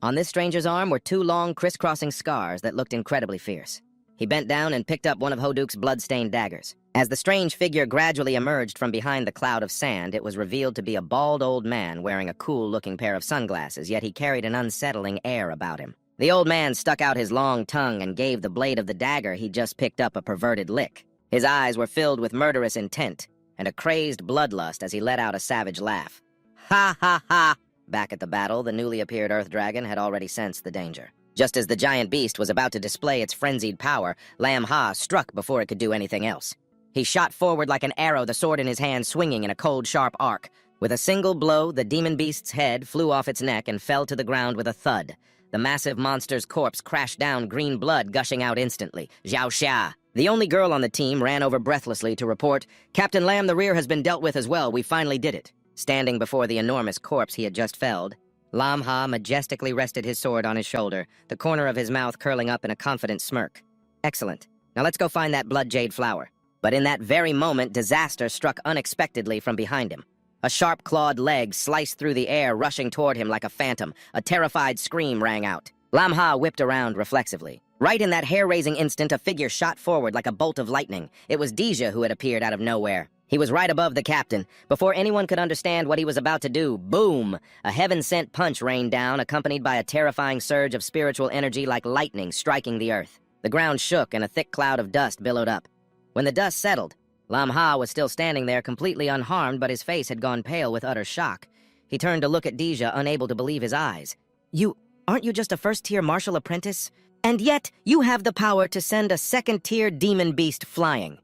On this stranger's arm were two long, crisscrossing scars that looked incredibly fierce. He bent down and picked up one of Hoduk's blood-stained daggers. As the strange figure gradually emerged from behind the cloud of sand, it was revealed to be a bald old man wearing a cool-looking pair of sunglasses, yet he carried an unsettling air about him. The old man stuck out his long tongue and gave the blade of the dagger he'd just picked up a perverted lick. His eyes were filled with murderous intent and a crazed bloodlust as he let out a savage laugh. Ha ha ha! Back at the battle, the newly appeared Earth Dragon had already sensed the danger. Just as the giant beast was about to display its frenzied power, Lam Ha struck before it could do anything else. He shot forward like an arrow, the sword in his hand swinging in a cold, sharp arc. With a single blow, the demon beast's head flew off its neck and fell to the ground with a thud. The massive monster's corpse crashed down, green blood gushing out instantly. Zhao Xia, the only girl on the team, ran over breathlessly to report, "Captain Lam, the rear has been dealt with as well. We finally did it." Standing before the enormous corpse he had just felled, Lam Ha majestically rested his sword on his shoulder, the corner of his mouth curling up in a confident smirk. "Excellent. Now let's go find that blood jade flower." But in that very moment, disaster struck unexpectedly from behind him. A sharp-clawed leg sliced through the air, rushing toward him like a phantom. A terrified scream rang out. Lam Ha whipped around reflexively. Right in that hair-raising instant, a figure shot forward like a bolt of lightning. It was Dejia who had appeared out of nowhere. He was right above the captain. Before anyone could understand what he was about to do, boom! A heaven-sent punch rained down, accompanied by a terrifying surge of spiritual energy like lightning striking the earth. The ground shook and a thick cloud of dust billowed up. When the dust settled, Lam Ha was still standing there completely unharmed, but his face had gone pale with utter shock. He turned to look at Dejia, unable to believe his eyes. Aren't you just a first-tier martial apprentice? And yet, you have the power to send a second-tier demon beast flying."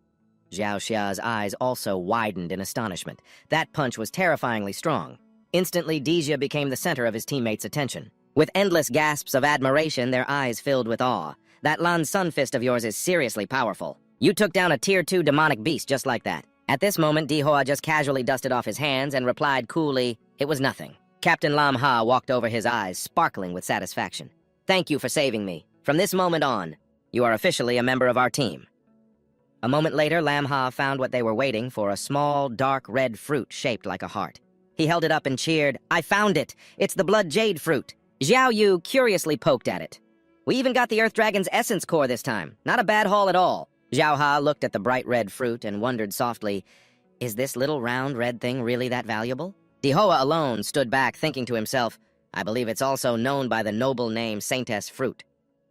Zhao Xia's eyes also widened in astonishment. That punch was terrifyingly strong. Instantly, Dejia became the center of his teammates' attention. With endless gasps of admiration, their eyes filled with awe. "That Lan Sun fist of yours is seriously powerful. You took down a Tier 2 demonic beast just like that." At this moment, Dihua just casually dusted off his hands and replied coolly, "It was nothing." Captain Lam Ha walked over his eyes, sparkling with satisfaction. "Thank you for saving me. From this moment on, you are officially a member of our team." A moment later, Lam Ha found what they were waiting for, a small, dark red fruit shaped like a heart. He held it up and cheered, "I found it! It's the blood jade fruit." Xiao Yu curiously poked at it. "We even got the Earth Dragon's essence core this time. Not a bad haul at all." Zhao Ha looked at the bright red fruit and wondered softly, "Is this little round red thing really that valuable?" Dihua alone stood back, thinking to himself, "I believe it's also known by the noble name Saintess Fruit."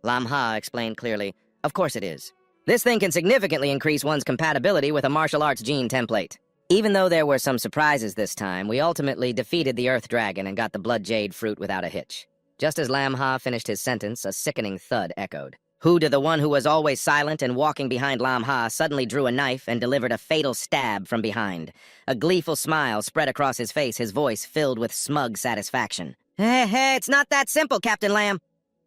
Lam Ha explained clearly, "Of course it is. This thing can significantly increase one's compatibility with a martial arts gene template." Even though there were some surprises this time, we ultimately defeated the Earth Dragon and got the blood jade fruit without a hitch. Just as Lam Ha finished his sentence, a sickening thud echoed. Huda, the one who was always silent and walking behind Lam Ha, suddenly drew a knife and delivered a fatal stab from behind. A gleeful smile spread across his face, his voice filled with smug satisfaction. Hey, it's not that simple, Captain Lam."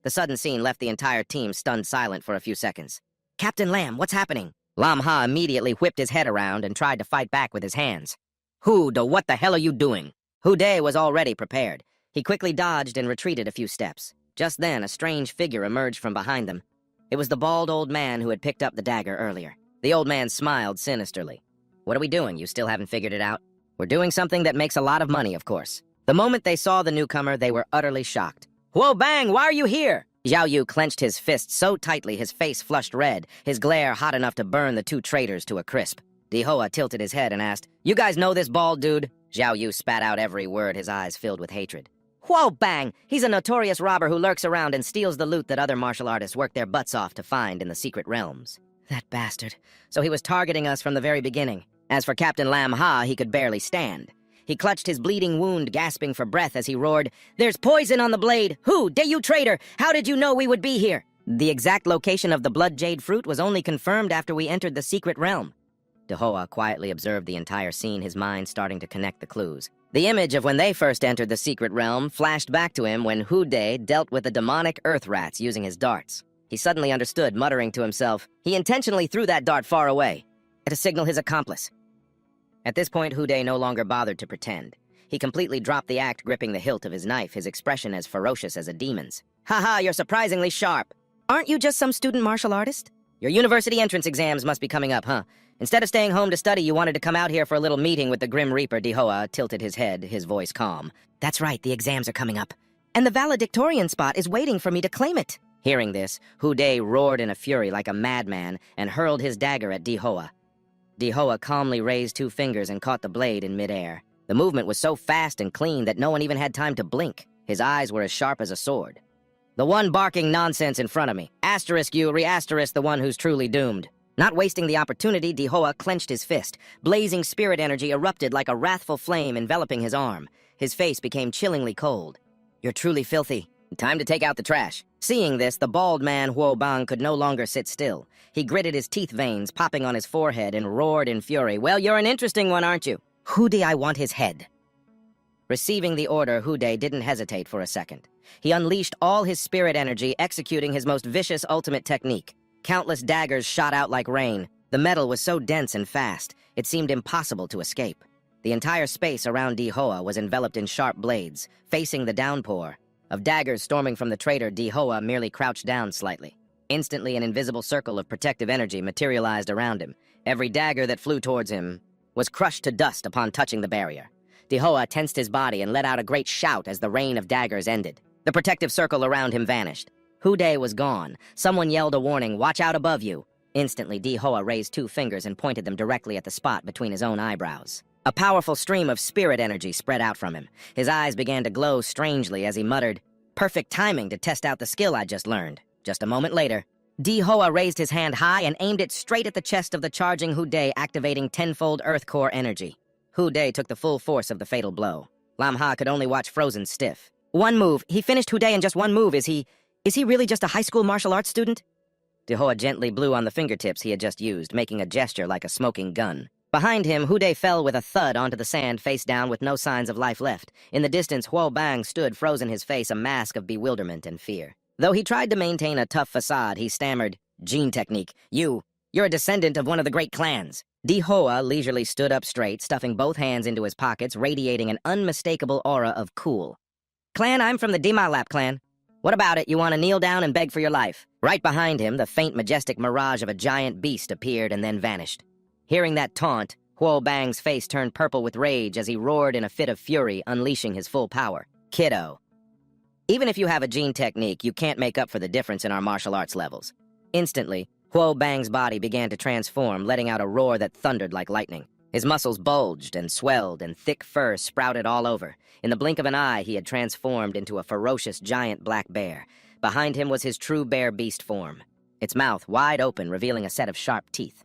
The sudden scene left the entire team stunned silent for a few seconds. "Captain Lam, what's happening?" Lam Ha immediately whipped his head around and tried to fight back with his hands. "Huda, what the hell are you doing?" Huda was already prepared. He quickly dodged and retreated a few steps. Just then, a strange figure emerged from behind them. It was the bald old man who had picked up the dagger earlier. The old man smiled sinisterly. "What are we doing? You still haven't figured it out?" "We're doing something that makes a lot of money, of course." The moment they saw the newcomer, they were utterly shocked. "Whoa, Bang, why are you here?" Xiao Yu clenched his fist so tightly his face flushed red, his glare hot enough to burn the two traitors to a crisp. Dihua tilted his head and asked, "You guys know this bald dude?" Xiao Yu spat out every word, his eyes filled with hatred. "Whoa, Bang! He's a notorious robber who lurks around and steals the loot that other martial artists work their butts off to find in the secret realms." "That bastard. So he was targeting us from the very beginning." As for Captain Lam Ha, he could barely stand. He clutched his bleeding wound, gasping for breath as he roared, "There's poison on the blade! Who? You traitor! How did you know we would be here?" The exact location of the blood jade fruit was only confirmed after we entered the secret realm. Dihua quietly observed the entire scene, his mind starting to connect the clues. The image of when they first entered the secret realm flashed back to him when Hude dealt with the demonic earth rats using his darts. He suddenly understood, muttering to himself, he intentionally threw that dart far away, to signal his accomplice. At this point, Hude no longer bothered to pretend. He completely dropped the act, gripping the hilt of his knife, his expression as ferocious as a demon's. "Ha ha, you're surprisingly sharp. Aren't you just some student martial artist? Your university entrance exams must be coming up, huh? Instead of staying home to study, you wanted to come out here for a little meeting with the Grim Reaper. Dehoa tilted his head, his voice calm. That's right, the exams are coming up. And the valedictorian spot is waiting for me to claim it. Hearing this, Huday roared in a fury like a madman and hurled his dagger at Dehoa. Dehoa calmly raised 2 fingers and caught the blade in midair. The movement was so fast and clean that no one even had time to blink. His eyes were as sharp as a sword. The one barking nonsense in front of me. Asterisk you, re-asterisk the one who's truly doomed. Not wasting the opportunity, Dehoa clenched his fist. Blazing spirit energy erupted like a wrathful flame enveloping his arm. His face became chillingly cold. You're truly filthy. Time to take out the trash. Seeing this, the bald man Huo Bang could no longer sit still. He gritted his teeth veins, popping on his forehead, and roared in fury. Well, you're an interesting one, aren't you? Huday, I want his head. Receiving the order, Huday didn't hesitate for a second. He unleashed all his spirit energy, executing his most vicious ultimate technique. Countless daggers shot out like rain. The metal was so dense and fast, it seemed impossible to escape. The entire space around Dehoa was enveloped in sharp blades, facing the downpour. Of daggers storming from the traitor, Dehoa merely crouched down slightly. Instantly, an invisible circle of protective energy materialized around him. Every dagger that flew towards him was crushed to dust upon touching the barrier. Dehoa tensed his body and let out a great shout as the rain of daggers ended. The protective circle around him vanished. Huday was gone. Someone yelled a warning, "Watch out above you." Instantly, Dehoa raised 2 fingers and pointed them directly at the spot between his own eyebrows. A powerful stream of spirit energy spread out from him. His eyes began to glow strangely as he muttered, "Perfect timing to test out the skill I just learned." Just a moment later, Dehoa raised his hand high and aimed it straight at the chest of the charging Huday, activating tenfold Earth Core energy. Huday took the full force of the fatal blow. Lam Ha could only watch frozen stiff. One move. He finished Huday in just one move. Is he really just a high school martial arts student? Dehoa gently blew on the fingertips he had just used, making a gesture like a smoking gun. Behind him, Huday fell with a thud onto the sand, face down with no signs of life left. In the distance, Huo Bang stood, frozen, his face a mask of bewilderment and fear. Though he tried to maintain a tough facade, he stammered, "Gene technique. You're a descendant of one of the great clans." Dehoa leisurely stood up straight, stuffing both hands into his pockets, radiating an unmistakable aura of cool. "Clan, I'm from the Dimalap clan. What about it? You want to kneel down and beg for your life?" Right behind him, the faint, majestic mirage of a giant beast appeared and then vanished. Hearing that taunt, Huo Bang's face turned purple with rage as he roared in a fit of fury, unleashing his full power. "Kiddo, even if you have a gene technique, you can't make up for the difference in our martial arts levels." Instantly, Huo Bang's body began to transform, letting out a roar that thundered like lightning. His muscles bulged and swelled, and thick fur sprouted all over. In the blink of an eye, he had transformed into a ferocious giant black bear. Behind him was his true bear beast form, its mouth wide open, revealing a set of sharp teeth.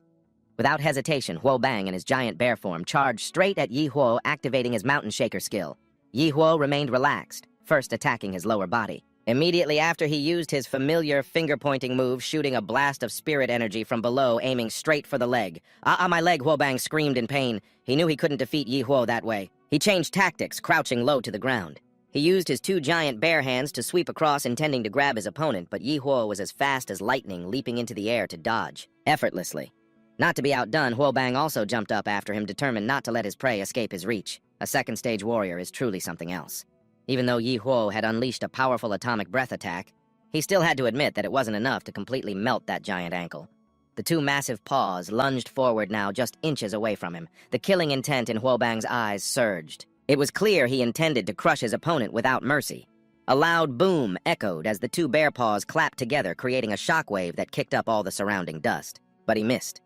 Without hesitation, Huo Bang in his giant bear form charged straight at Yi Huo, activating his mountain shaker skill. Yi Huo remained relaxed, first attacking his lower body. Immediately after, he used his familiar finger-pointing move, shooting a blast of spirit energy from below, aiming straight for the leg. My leg," Huo Bang screamed in pain. He knew he couldn't defeat Yi Huo that way. He changed tactics, crouching low to the ground. He used his 2 giant bear hands to sweep across, intending to grab his opponent, but Yi Huo was as fast as lightning, leaping into the air to dodge, effortlessly. Not to be outdone, Huo Bang also jumped up after him, determined not to let his prey escape his reach. A second-stage warrior is truly something else. Even though Yi Huo had unleashed a powerful atomic breath attack, he still had to admit that it wasn't enough to completely melt that giant ankle. The 2 massive paws lunged forward now, just inches away from him. The killing intent in Huo Bang's eyes surged. It was clear he intended to crush his opponent without mercy. A loud boom echoed as the 2 bear paws clapped together, creating a shockwave that kicked up all the surrounding dust. But he missed.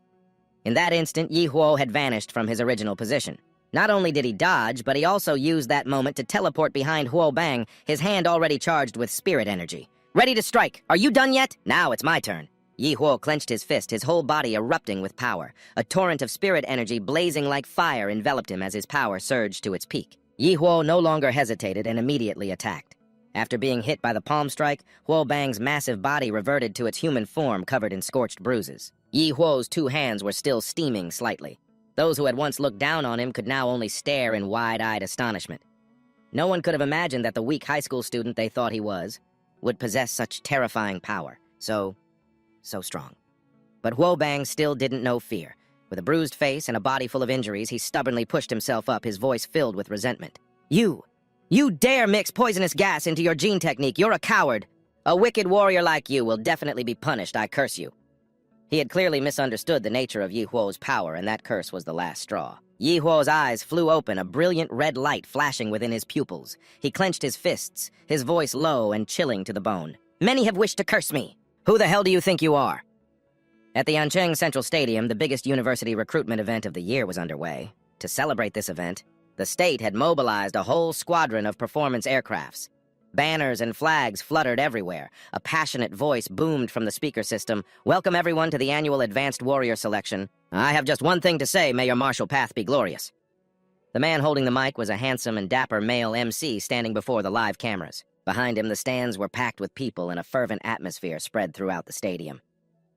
In that instant, Yi Huo had vanished from his original position. Not only did he dodge, but he also used that moment to teleport behind Huo Bang, his hand already charged with spirit energy. "Ready to strike. Are you done yet? Now it's my turn." Yi Huo clenched his fist, his whole body erupting with power. A torrent of spirit energy blazing like fire enveloped him as his power surged to its peak. Yi Huo no longer hesitated and immediately attacked. After being hit by the palm strike, Huo Bang's massive body reverted to its human form, covered in scorched bruises. Yi Huo's 2 hands were still steaming slightly. Those who had once looked down on him could now only stare in wide-eyed astonishment. No one could have imagined that the weak high school student they thought he was would possess such terrifying power. So strong. But Huo Bang still didn't know fear. With a bruised face and a body full of injuries, he stubbornly pushed himself up, his voice filled with resentment. You dare mix poisonous gas into your gene technique. You're a coward. A wicked warrior like you will definitely be punished, I curse you. He had clearly misunderstood the nature of Yi Huo's power, and that curse was the last straw. Yi Huo's eyes flew open, a brilliant red light flashing within his pupils. He clenched his fists, his voice low and chilling to the bone. Many have wished to curse me. Who the hell do you think you are? At the Ancheng Central Stadium, the biggest university recruitment event of the year was underway. To celebrate this event, the state had mobilized a whole squadron of performance aircrafts. Banners and flags fluttered everywhere. A passionate voice boomed from the speaker system. Welcome everyone to the annual Advanced Warrior Selection. I have just one thing to say, may your martial path be glorious. The man holding the mic was a handsome and dapper male MC standing before the live cameras. Behind him, the stands were packed with people and a fervent atmosphere spread throughout the stadium.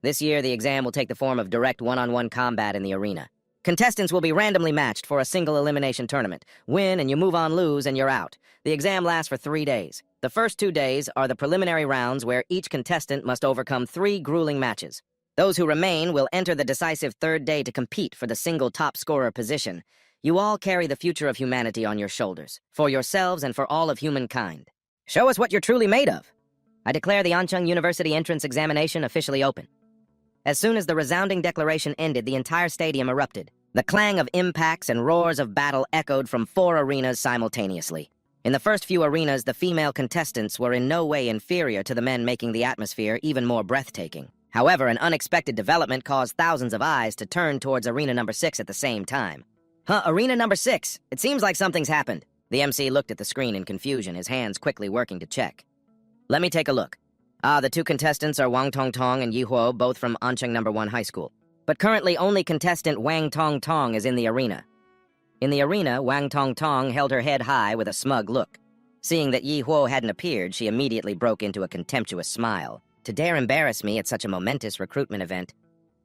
This year, the exam will take the form of direct one-on-one combat in the arena. Contestants will be randomly matched for a single elimination tournament. Win and you move on, lose and you're out. The exam lasts for 3 days. The first 2 days are the preliminary rounds where each contestant must overcome 3 grueling matches. Those who remain will enter the decisive third day to compete for the single top scorer position. You all carry the future of humanity on your shoulders, for yourselves and for all of humankind. Show us what you're truly made of. I declare the Ancheng University entrance examination officially open. As soon as the resounding declaration ended, the entire stadium erupted. The clang of impacts and roars of battle echoed from 4 arenas simultaneously. In the first few arenas, the female contestants were in no way inferior to the men, making the atmosphere even more breathtaking. However, an unexpected development caused thousands of eyes to turn towards arena number 6 at the same time. Arena number 6? It seems like something's happened. The MC looked at the screen in confusion, his hands quickly working to check. Let me take a look. The 2 contestants are Wang Tongtong and Yi Huo, both from Ancheng No. 1 High School. But currently only contestant Wang Tongtong is in the arena. In the arena, Wang Tongtong held her head high with a smug look. Seeing that Yi Huo hadn't appeared, she immediately broke into a contemptuous smile. To dare embarrass me at such a momentous recruitment event.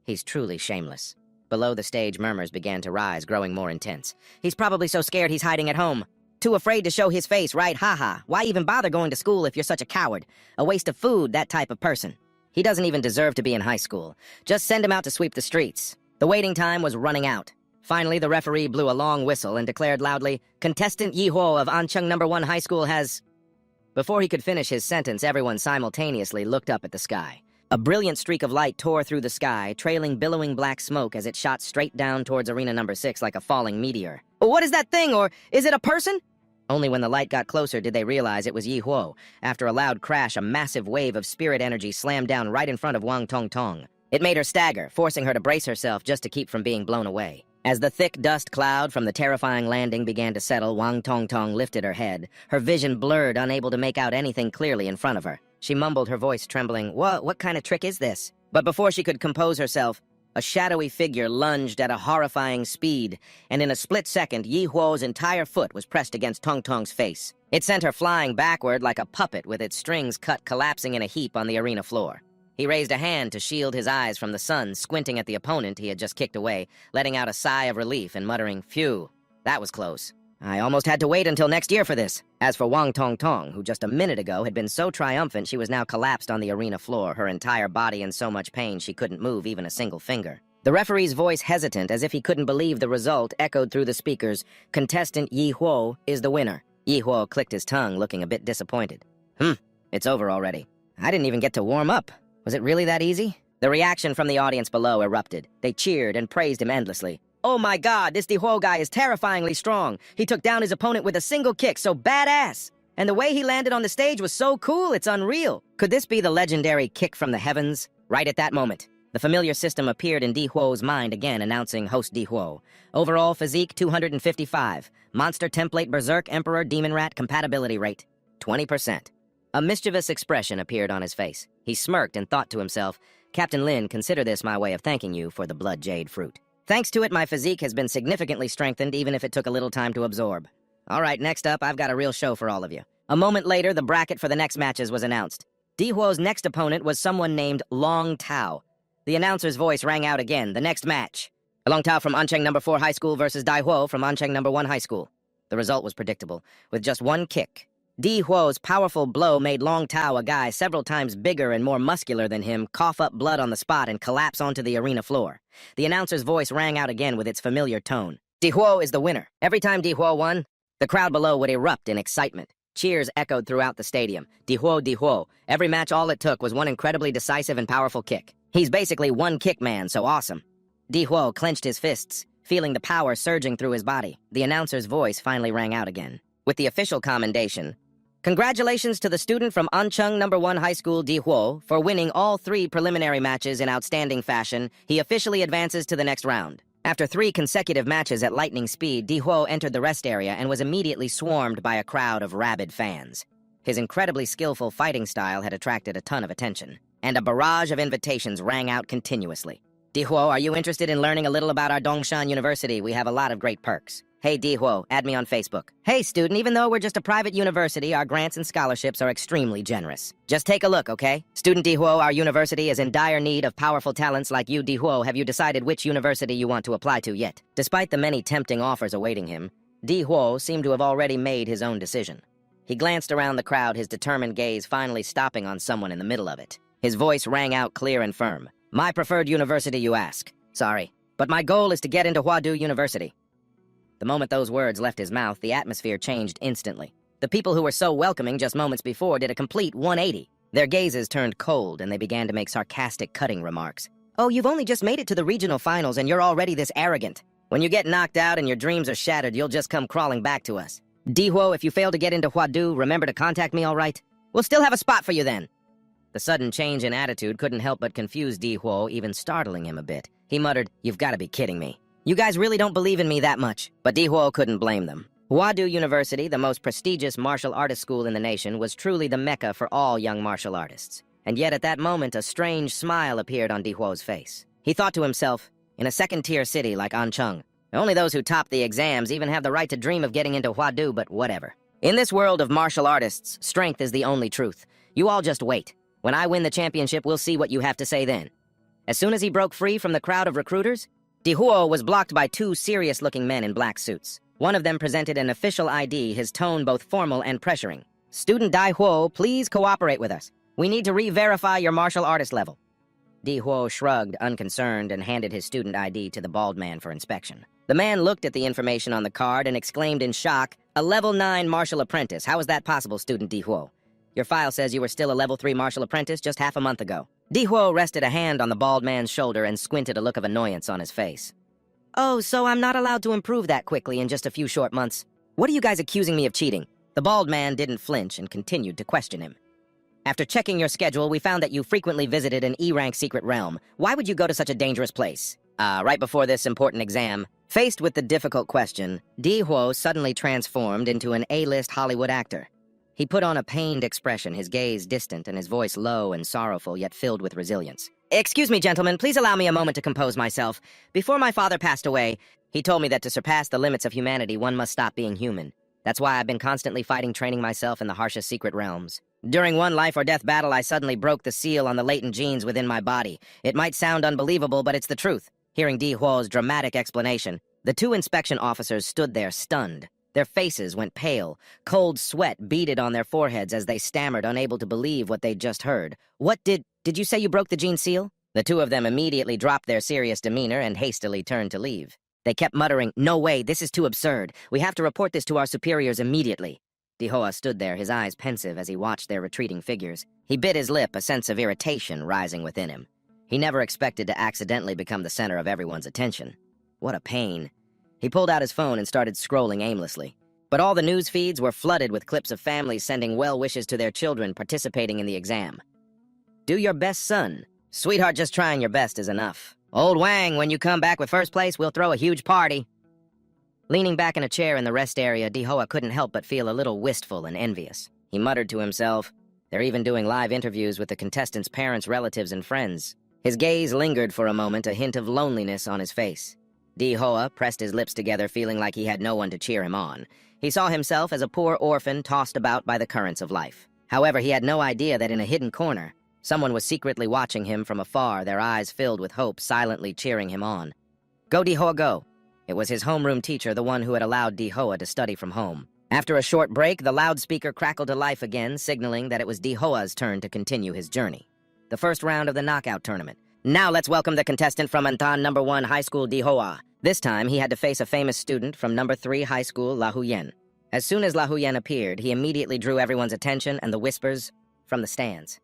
He's truly shameless. Below the stage, murmurs began to rise, growing more intense. He's probably so scared he's hiding at home. Too afraid to show his face, right? Haha. Why even bother going to school if you're such a coward? A waste of food, that type of person. He doesn't even deserve to be in high school. Just send him out to sweep the streets. The waiting time was running out. Finally, the referee blew a long whistle and declared loudly, Contestant Yi Huo of Ancheng No. 1 High School has... Before he could finish his sentence, everyone simultaneously looked up at the sky. A brilliant streak of light tore through the sky, trailing billowing black smoke as it shot straight down towards arena number 6 like a falling meteor. What is that thing, or is it a person? Only when the light got closer did they realize it was Yi Huo. After a loud crash, a massive wave of spirit energy slammed down right in front of Wang Tongtong. It made her stagger, forcing her to brace herself just to keep from being blown away. As the thick dust cloud from the terrifying landing began to settle, Wang Tongtong lifted her head, her vision blurred, unable to make out anything clearly in front of her. She mumbled, her voice trembling, What kind of trick is this? But before she could compose herself, a shadowy figure lunged at a horrifying speed, and in a split second, Yi Huo's entire foot was pressed against Tongtong's face. It sent her flying backward like a puppet with its strings cut, collapsing in a heap on the arena floor. He raised a hand to shield his eyes from the sun, squinting at the opponent he had just kicked away, letting out a sigh of relief and muttering, Phew, that was close. I almost had to wait until next year for this. As for Wang Tongtong, who just a minute ago had been so triumphant she was now collapsed on the arena floor, her entire body in so much pain she couldn't move even a single finger. The referee's voice, hesitant, as if he couldn't believe the result, echoed through the speakers, Contestant Yi Huo is the winner. Yi Huo clicked his tongue, looking a bit disappointed. It's over already. I didn't even get to warm up. Was it really that easy? The reaction from the audience below erupted. They cheered and praised him endlessly. Oh my god, this Di Huo guy is terrifyingly strong. He took down his opponent with a single kick, so badass. And the way he landed on the stage was so cool, it's unreal. Could this be the legendary kick from the heavens? Right at that moment, the familiar system appeared in Di Huo's mind again, announcing host Di Huo. Overall physique 255. Monster template berserk emperor demon rat compatibility rate 20%. A mischievous expression appeared on his face. He smirked and thought to himself, Captain Lin, consider this my way of thanking you for the blood jade fruit. Thanks to it, my physique has been significantly strengthened, even if it took a little time to absorb. All right, next up, I've got a real show for all of you. A moment later, the bracket for the next matches was announced. Di Huo's next opponent was someone named Long Tao. The announcer's voice rang out again, the next match. Long Tao from Ancheng No. 4 High School versus Di Huo from Ancheng No. 1 High School. The result was predictable. With just one kick, Di Huo's powerful blow made Long Tao, a guy several times bigger and more muscular than him, cough up blood on the spot and collapse onto the arena floor. The announcer's voice rang out again with its familiar tone. Di Huo is the winner. Every time Di Huo won, the crowd below would erupt in excitement. Cheers echoed throughout the stadium. Dihuo, Dihuo. Every match, all it took was one incredibly decisive and powerful kick. He's basically one kick man, so awesome. Dihuo clenched his fists, feeling the power surging through his body. The announcer's voice finally rang out again. With the official commendation, "Congratulations to the student from Anchung No. 1 High School, Dihuo, for winning all 3 preliminary matches in outstanding fashion. He officially advances to the next round." After 3 consecutive matches at lightning speed, Dihuo entered the rest area and was immediately swarmed by a crowd of rabid fans. His incredibly skillful fighting style had attracted a ton of attention, and a barrage of invitations rang out continuously. "Dihuo, are you interested in learning a little about our Dongshan University? We have a lot of great perks. Hey, Dihuo, add me on Facebook. Hey, student, even though we're just a private university, our grants and scholarships are extremely generous. Just take a look, okay? Student Dihuo, our university is in dire need of powerful talents like you, Dihuo. Have you decided which university you want to apply to yet?" Despite the many tempting offers awaiting him, Dihuo seemed to have already made his own decision. He glanced around the crowd, his determined gaze finally stopping on someone in the middle of it. His voice rang out clear and firm. "My preferred university, you ask? Sorry, but my goal is to get into Huadu University." The moment those words left his mouth, the atmosphere changed instantly. The people who were so welcoming just moments before did a complete 180. Their gazes turned cold, and they began to make sarcastic, cutting remarks. "Oh, you've only just made it to the regional finals, and you're already this arrogant. When you get knocked out and your dreams are shattered, you'll just come crawling back to us. Dihuo, if you fail to get into Huadu, remember to contact me, all right? We'll still have a spot for you then." The sudden change in attitude couldn't help but confuse Dihuo, even startling him a bit. He muttered, "You've got to be kidding me. You guys really don't believe in me that much." But Dihuo couldn't blame them. Huadu University, the most prestigious martial artist school in the nation, was truly the mecca for all young martial artists. And yet at that moment, a strange smile appeared on Dihuo's face. He thought to himself, in a second-tier city like Anchung, only those who top the exams even have the right to dream of getting into Huadu, but whatever. In this world of martial artists, strength is the only truth. You all just wait. When I win the championship, we'll see what you have to say then. As soon as he broke free from the crowd of recruiters, Dihuo was blocked by 2 serious-looking men in black suits. One of them presented an official ID, his tone both formal and pressuring. "Student Dihuo, please cooperate with us. We need to re-verify your martial artist level." Dihuo shrugged, unconcerned, and handed his student ID to the bald man for inspection. The man looked at the information on the card and exclaimed in shock, "A level 9 martial apprentice. How is that possible, student Dihuo? Your file says you were still a level 3 martial apprentice just half a month ago." Dihuo rested a hand on the bald man's shoulder and squinted a look of annoyance on his face. "Oh, so I'm not allowed to improve that quickly in just a few short months? What are you guys accusing me of cheating?" The bald man didn't flinch and continued to question him. "After checking your schedule, we found that you frequently visited an E-rank secret realm. Why would you go to such a dangerous place? Right before this important exam." Faced with the difficult question, Dihuo suddenly transformed into an A-list Hollywood actor. He put on a pained expression, his gaze distant and his voice low and sorrowful, yet filled with resilience. "Excuse me, gentlemen, please allow me a moment to compose myself. Before my father passed away, he told me that to surpass the limits of humanity, one must stop being human. That's why I've been constantly fighting, training myself in the harshest secret realms. During one life-or-death battle, I suddenly broke the seal on the latent genes within my body. It might sound unbelievable, but it's the truth." Hearing Dihuo's dramatic explanation, the 2 inspection officers stood there stunned. Their faces went pale. Cold sweat beaded on their foreheads as they stammered, unable to believe what they'd just heard. "What did you say you broke the gene seal?" The 2 of them immediately dropped their serious demeanor and hastily turned to leave. They kept muttering, "No way, this is too absurd. We have to report this to our superiors immediately." Dihuo stood there, his eyes pensive as he watched their retreating figures. He bit his lip, a sense of irritation rising within him. He never expected to accidentally become the center of everyone's attention. What a pain. He pulled out his phone and started scrolling aimlessly. But all the news feeds were flooded with clips of families sending well wishes to their children participating in the exam. "Do your best, son. Sweetheart, just trying your best is enough. Old Wang, when you come back with first place, we'll throw a huge party." Leaning back in a chair in the rest area, Dihuo couldn't help but feel a little wistful and envious. He muttered to himself, "They're even doing live interviews with the contestants' parents, relatives, and friends." His gaze lingered for a moment, a hint of loneliness on his face. Dihuo pressed his lips together, feeling like he had no one to cheer him on. He saw himself as a poor orphan tossed about by the currents of life. However, he had no idea that in a hidden corner, someone was secretly watching him from afar, their eyes filled with hope, silently cheering him on. "Go, Dihuo, go." It was his homeroom teacher, the one who had allowed Dihuo to study from home. After a short break, the loudspeaker crackled to life again, signaling that it was Dihuo's turn to continue his journey. The first round of the knockout tournament. Now let's welcome the contestant from Antan No. 1 High School, Dihuo. This time, he had to face a famous student from No. 3 High School, La Huyen. As soon as La Huyen appeared, he immediately drew everyone's attention and the whispers from the stands.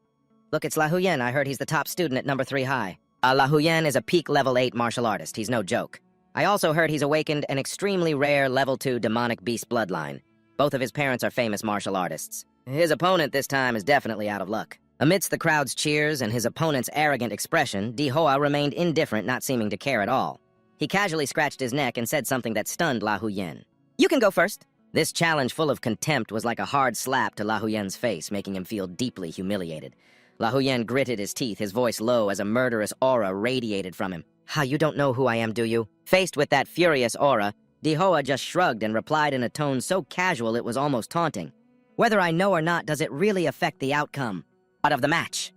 Look, it's La Huyen. I heard he's the top student at number 3 high. La Huyen is a peak level 8 martial artist. He's no joke. I also heard he's awakened an extremely rare level 2 demonic beast bloodline. Both of his parents are famous martial artists. His opponent this time is definitely out of luck. Amidst the crowd's cheers and his opponent's arrogant expression, Dihoa remained indifferent, not seeming to care at all. He casually scratched his neck and said something that stunned La Huyen. You can go first. This challenge full of contempt was like a hard slap to La Huyen's face, making him feel deeply humiliated. La Huyen gritted his teeth, his voice low as a murderous aura radiated from him. Ha, you don't know who I am, do you? Faced with that furious aura, Dihoa just shrugged and replied in a tone so casual it was almost taunting. Whether I know or not, does it really affect the outcome of the match?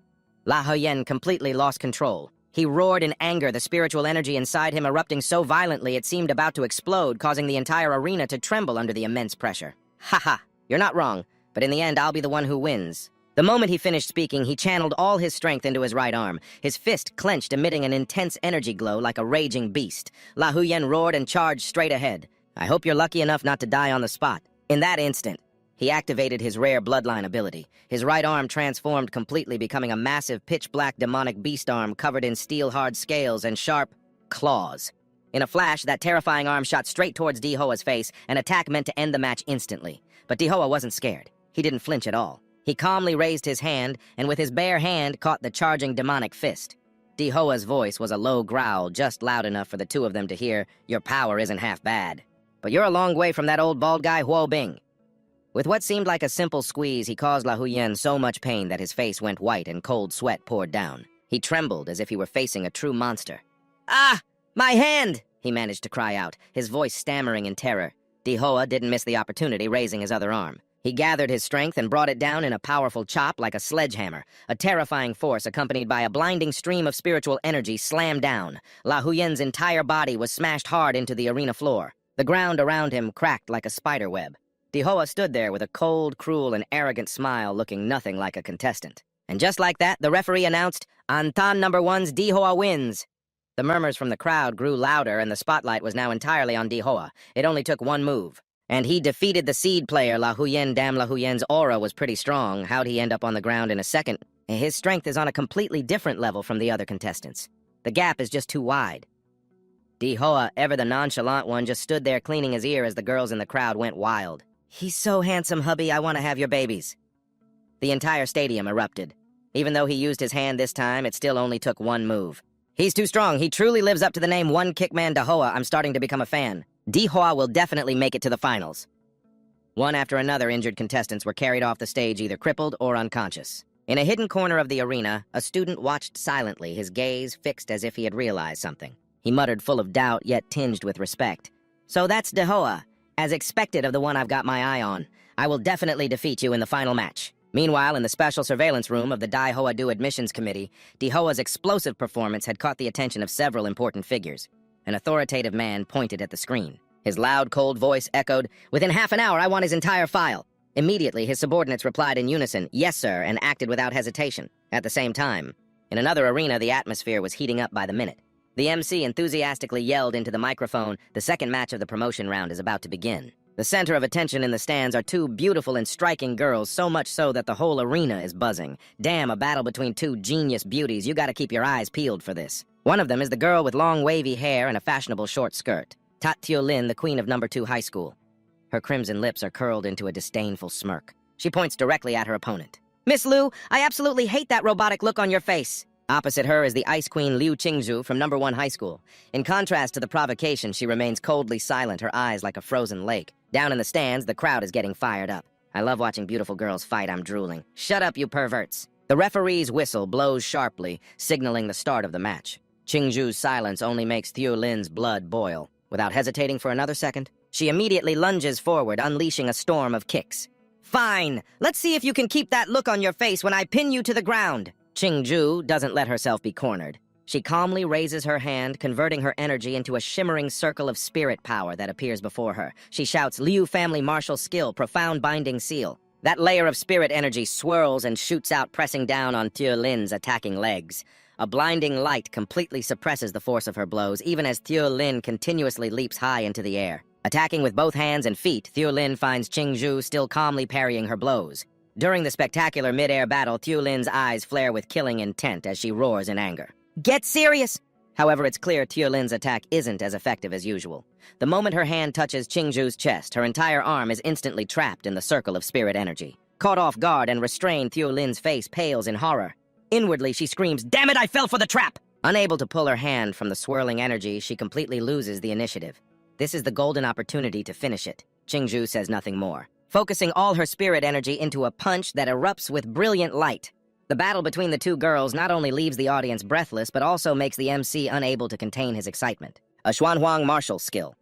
La Huyen completely lost control. He roared in anger, the spiritual energy inside him erupting so violently it seemed about to explode, causing the entire arena to tremble under the immense pressure. Ha ha, you're not wrong, but in the end I'll be the one who wins. The moment he finished speaking, he channeled all his strength into his right arm, his fist clenched, emitting an intense energy glow like a raging beast. La Huyen roared and charged straight ahead. I hope you're lucky enough not to die on the spot. In that instant, he activated his rare bloodline ability. His right arm transformed completely, becoming a massive pitch-black demonic beast arm covered in steel-hard scales and sharp claws. In a flash, that terrifying arm shot straight towards Dihoa's face, an attack meant to end the match instantly. But Dihoa wasn't scared. He didn't flinch at all. He calmly raised his hand, and with his bare hand caught the charging demonic fist. Dihoa's voice was a low growl, just loud enough for the two of them to hear, "Your power isn't half bad. But you're a long way from that old bald guy Huo Bing." With what seemed like a simple squeeze, he caused La Huyen so much pain that his face went white and cold sweat poured down. He trembled as if he were facing a true monster. "Ah! My hand!" he managed to cry out, his voice stammering in terror. Dihoa didn't miss the opportunity, raising his other arm. He gathered his strength and brought it down in a powerful chop like a sledgehammer. A terrifying force accompanied by a blinding stream of spiritual energy slammed down. La Huyen's entire body was smashed hard into the arena floor. The ground around him cracked like a spider web. Dihoa stood there with a cold, cruel, and arrogant smile, looking nothing like a contestant. And just like that, the referee announced, "Antan number 1's Dihoa wins." The murmurs from the crowd grew louder, and the spotlight was now entirely on Dihoa. It only took one move. And he defeated the seed player, La Huyen. Damn, La Huyen's aura was pretty strong. How'd he end up on the ground in a second? His strength is on a completely different level from the other contestants. The gap is just too wide. Dihoa, ever the nonchalant one, just stood there cleaning his ear as the girls in the crowd went wild. "He's so handsome, hubby, I want to have your babies." The entire stadium erupted. Even though he used his hand this time, it still only took one move. "He's too strong. He truly lives up to the name One Kick Man Dihoa. I'm starting to become a fan. Dihoa will definitely make it to the finals." One after another, injured contestants were carried off the stage either crippled or unconscious. In a hidden corner of the arena, a student watched silently, his gaze fixed as if he had realized something. He muttered, full of doubt yet tinged with respect. "So that's Dihoa. As expected of the one I've got my eye on. I will definitely defeat you in the final match." Meanwhile, in the special surveillance room of the Dihoa Do Admissions Committee, Dihoa's explosive performance had caught the attention of several important figures. An authoritative man pointed at the screen. His loud, cold voice echoed, "Within half an hour, I want his entire file." Immediately, his subordinates replied in unison, "Yes, sir," and acted without hesitation. At the same time, in another arena, the atmosphere was heating up by the minute. The MC enthusiastically yelled into the microphone, "The second match of the promotion round is about to begin." The center of attention in the stands are two beautiful and striking girls, so much so that the whole arena is buzzing. Damn, a battle between two genius beauties. You gotta keep your eyes peeled for this. One of them is the girl with long wavy hair and a fashionable short skirt. Tat Tio Lin, the queen of number 2 high school. Her crimson lips are curled into a disdainful smirk. She points directly at her opponent. "Miss Liu, I absolutely hate that robotic look on your face." Opposite her is the ice queen Liu Qingzhu from number 1 high school. In contrast to the provocation, she remains coldly silent, her eyes like a frozen lake. Down in the stands, the crowd is getting fired up. I love watching beautiful girls fight, I'm drooling. "Shut up, you perverts." The referee's whistle blows sharply, signaling the start of the match. Qingzhu's silence only makes Thieu Lin's blood boil. Without hesitating for another second, she immediately lunges forward, unleashing a storm of kicks. "Fine! Let's see if you can keep that look on your face when I pin you to the ground." Qingzhu doesn't let herself be cornered. She calmly raises her hand, converting her energy into a shimmering circle of spirit power that appears before her. She shouts, "Liu family martial skill, profound binding seal." That layer of spirit energy swirls and shoots out, pressing down on Thieu Lin's attacking legs. A blinding light completely suppresses the force of her blows, even as Thieu Lin continuously leaps high into the air. Attacking with both hands and feet, Thieu-Lin finds Qingzhu still calmly parrying her blows. During the spectacular mid-air battle, Thieu-Lin's eyes flare with killing intent as she roars in anger. Get serious! However, it's clear Thieu-Lin's attack isn't as effective as usual. The moment her hand touches Qingzhu's chest, her entire arm is instantly trapped in the circle of spirit energy. Caught off guard and restrained, Thieu-Lin's face pales in horror. Inwardly, she screams, "Damn it, I fell for the trap!" Unable to pull her hand from the swirling energy, she completely loses the initiative. This is the golden opportunity to finish it. Qingzhu says nothing more, focusing all her spirit energy into a punch that erupts with brilliant light. The battle between the two girls not only leaves the audience breathless, but also makes the MC unable to contain his excitement. A Xuanhuang martial skill.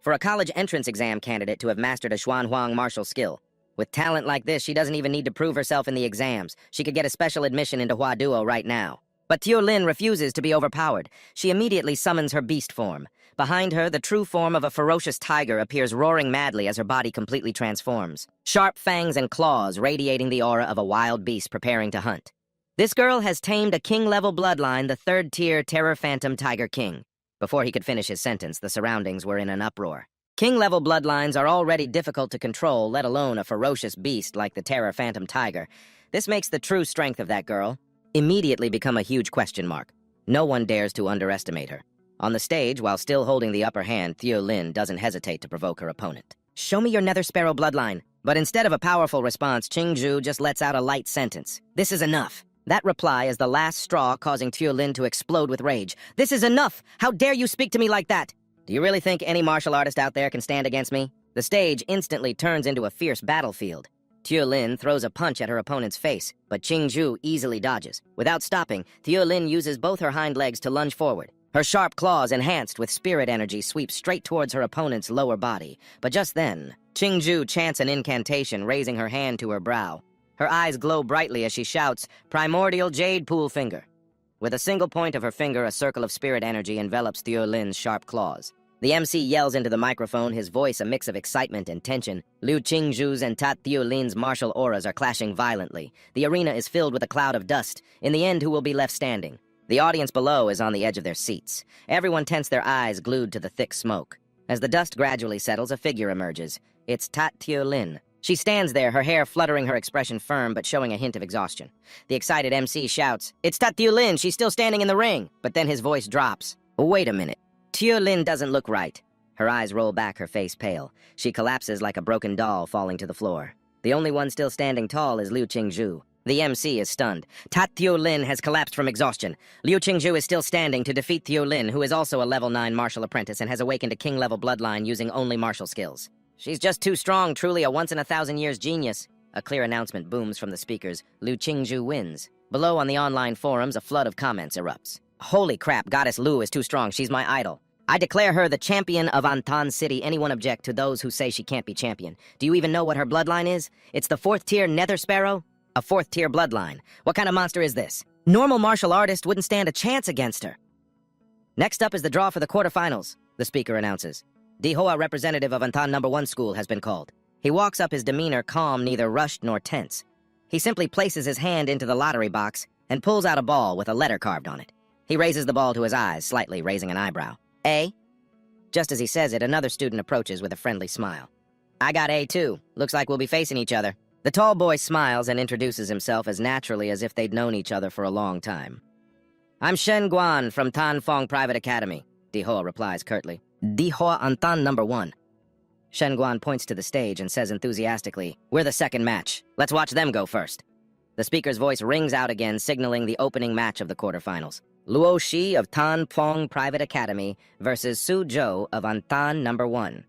For a college entrance exam candidate to have mastered a Xuanhuang martial skill, with talent like this, she doesn't even need to prove herself in the exams. She could get a special admission into Hua Duo right now. But Thieu-Lin refuses to be overpowered. She immediately summons her beast form. Behind her, the true form of a ferocious tiger appears roaring madly as her body completely transforms. Sharp fangs and claws radiating the aura of a wild beast preparing to hunt. This girl has tamed a king-level bloodline, the third-tier Terror Phantom Tiger King. Before he could finish his sentence, the surroundings were in an uproar. King-level bloodlines are already difficult to control, let alone a ferocious beast like the Terror Phantom Tiger. This makes the true strength of that girl immediately become a huge question mark. No one dares to underestimate her. On the stage, while still holding the upper hand, Thieu-Lin doesn't hesitate to provoke her opponent. "Show me your Nether Sparrow bloodline." But instead of a powerful response, Qingzhu just lets out a light sentence. "This is enough." That reply is the last straw, causing Thieu-Lin to explode with rage. "This is enough! How dare you speak to me like that? Do you really think any martial artist out there can stand against me?" The stage instantly turns into a fierce battlefield. Thieu-Lin throws a punch at her opponent's face, but Qingzhu easily dodges. Without stopping, Thieu-Lin uses both her hind legs to lunge forward. Her sharp claws, enhanced with spirit energy, sweep straight towards her opponent's lower body. But just then, Qingzhu chants an incantation, raising her hand to her brow. Her eyes glow brightly as she shouts, "Primordial Jade Pool Finger." With a single point of her finger, a circle of spirit energy envelops Thieu-Lin's sharp claws. The MC yells into the microphone, his voice a mix of excitement and tension. Liu Qingzhu's and Tat Thieu-Lin's martial auras are clashing violently. The arena is filled with a cloud of dust. In the end, who will be left standing? The audience below is on the edge of their seats. Everyone tense their eyes glued to the thick smoke. As the dust gradually settles, a figure emerges. It's Tat Thieu-Lin. She stands there, her hair fluttering, her expression firm, but showing a hint of exhaustion. The excited MC shouts, "It's Tat Thieu-Lin, she's still standing in the ring!" But then his voice drops. Wait a minute. Thieu-Lin doesn't look right. Her eyes roll back, her face pale. She collapses like a broken doll falling to the floor. The only one still standing tall is Liu Qingzhu. The MC is stunned. Tat Thieu-Lin has collapsed from exhaustion. Liu Qingzhu is still standing to defeat Thieu-Lin, who is also a level 9 martial apprentice and has awakened a king-level bloodline using only martial skills. "She's just too strong, truly a once-in-a-thousand-years genius." A clear announcement booms from the speakers. Liu Qingzhu wins. Below on the online forums, a flood of comments erupts. "Holy crap, Goddess Liu is too strong, she's my idol. I declare her the champion of Antan City." Anyone object to those who say she can't be champion? Do you even know what her bloodline is? It's the 4th-tier Nether Sparrow? A 4th-tier bloodline. What kind of monster is this? Normal martial artist wouldn't stand a chance against her. Next up is the draw for the quarterfinals, the speaker announces. Dihoa representative of Antan No. 1 school has been called. He walks up, his demeanor calm, neither rushed nor tense. He simply places his hand into the lottery box and pulls out a ball with a letter carved on it. He raises the ball to his eyes, slightly raising an eyebrow. "A?" Just as he says it, another student approaches with a friendly smile. "I got A too. Looks like we'll be facing each other." The tall boy smiles and introduces himself as naturally as if they'd known each other for a long time. "I'm Shen Guan from Tan Fong Private Academy," Dihoa replies curtly. "Dihoa Antan No. 1. Shen Guan points to the stage and says enthusiastically, "We're the second match. Let's watch them go first." The speaker's voice rings out again, signaling the opening match of the quarterfinals. Luo Shi of Tan Fong Private Academy versus Su Zhou of Antan No. 1.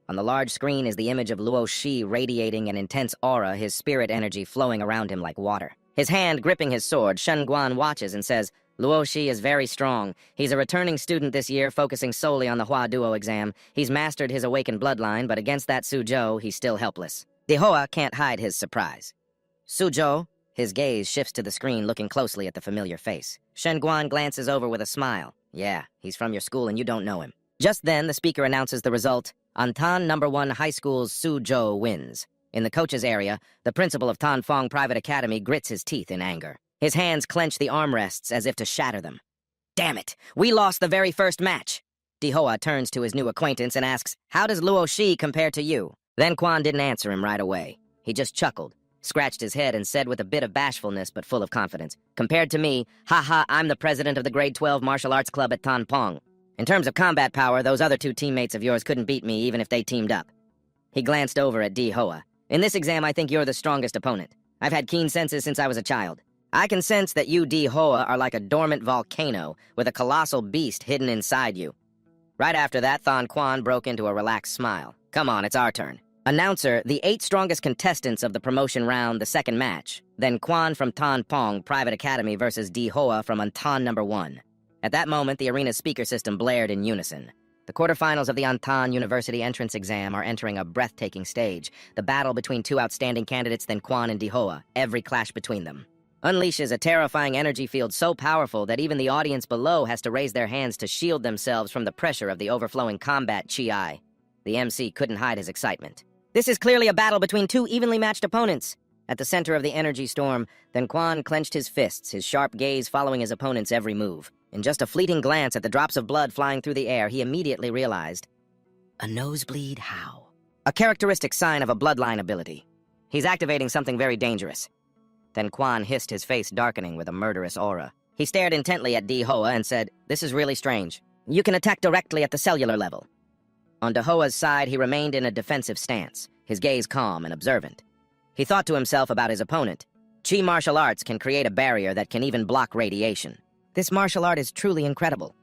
On the large screen is the image of Luo Shi radiating an intense aura, his spirit energy flowing around him like water. His hand gripping his sword, Shen Guan watches and says, "Luo Shi is very strong. He's a returning student this year, focusing solely on the Hua Duo exam. He's mastered his awakened bloodline, but against that Su Zhou, he's still helpless." Dihoa can't hide his surprise. "Su Zhou?" His gaze shifts to the screen, looking closely at the familiar face. Shen Guan glances over with a smile. "Yeah, he's from your school and you don't know him." Just then, the speaker announces the result. Antan No. 1 High School's Su Zhou wins. In the coach's area, the principal of Tan Fong Private Academy grits his teeth in anger. His hands clench the armrests as if to shatter them. "Damn it! We lost the very first match!" Hoa turns to his new acquaintance and asks, "How does Luo Shi compare to you?" Then Quan didn't answer him right away. He just chuckled, scratched his head, and said with a bit of bashfulness but full of confidence, "Compared to me, haha, I'm the president of the grade 12 martial arts club at Tanpong. In terms of combat power, those other two teammates of yours couldn't beat me even if they teamed up." He glanced over at Hoa. "In this exam, I think you're the strongest opponent. I've had keen senses since I was a child. I can sense that you, Hoa, are like a dormant volcano with a colossal beast hidden inside you." Right after that, Thon Quan broke into a relaxed smile. "Come on, it's our turn. Announcer, the 8 strongest contestants of the promotion round, the second match. Then Quan from Tan Pong Private Academy versus Hoa from Antan number 1. At that moment, the arena's speaker system blared in unison. The quarterfinals of the Antan University entrance exam are entering a breathtaking stage. The battle between 2 outstanding candidates, then Quan and Hoa, every clash between them unleashes a terrifying energy field so powerful that even the audience below has to raise their hands to shield themselves from the pressure of the overflowing combat chi. The MC couldn't hide his excitement. "This is clearly a battle between 2 evenly matched opponents." At the center of the energy storm, then Quan clenched his fists, his sharp gaze following his opponent's every move. In just a fleeting glance at the drops of blood flying through the air, he immediately realized, a nosebleed how? A characteristic sign of a bloodline ability. He's activating something very dangerous. Then Quan hissed, his face darkening with a murderous aura. He stared intently at Hoa and said, "This is really strange. You can attack directly at the cellular level." On Hoa's side, he remained in a defensive stance, his gaze calm and observant. He thought to himself about his opponent. Chi martial arts can create a barrier that can even block radiation. This martial art is truly incredible.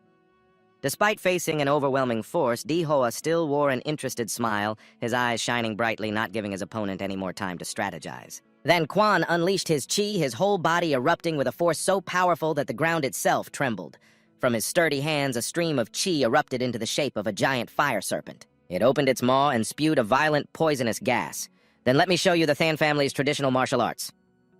Despite facing an overwhelming force, Hoa still wore an interested smile, his eyes shining brightly, not giving his opponent any more time to strategize. Then Quan unleashed his chi, his whole body erupting with a force so powerful that the ground itself trembled. From his sturdy hands, a stream of chi erupted into the shape of a giant fire serpent. It opened its maw and spewed a violent, poisonous gas. "Then let me show you the Than family's traditional martial arts."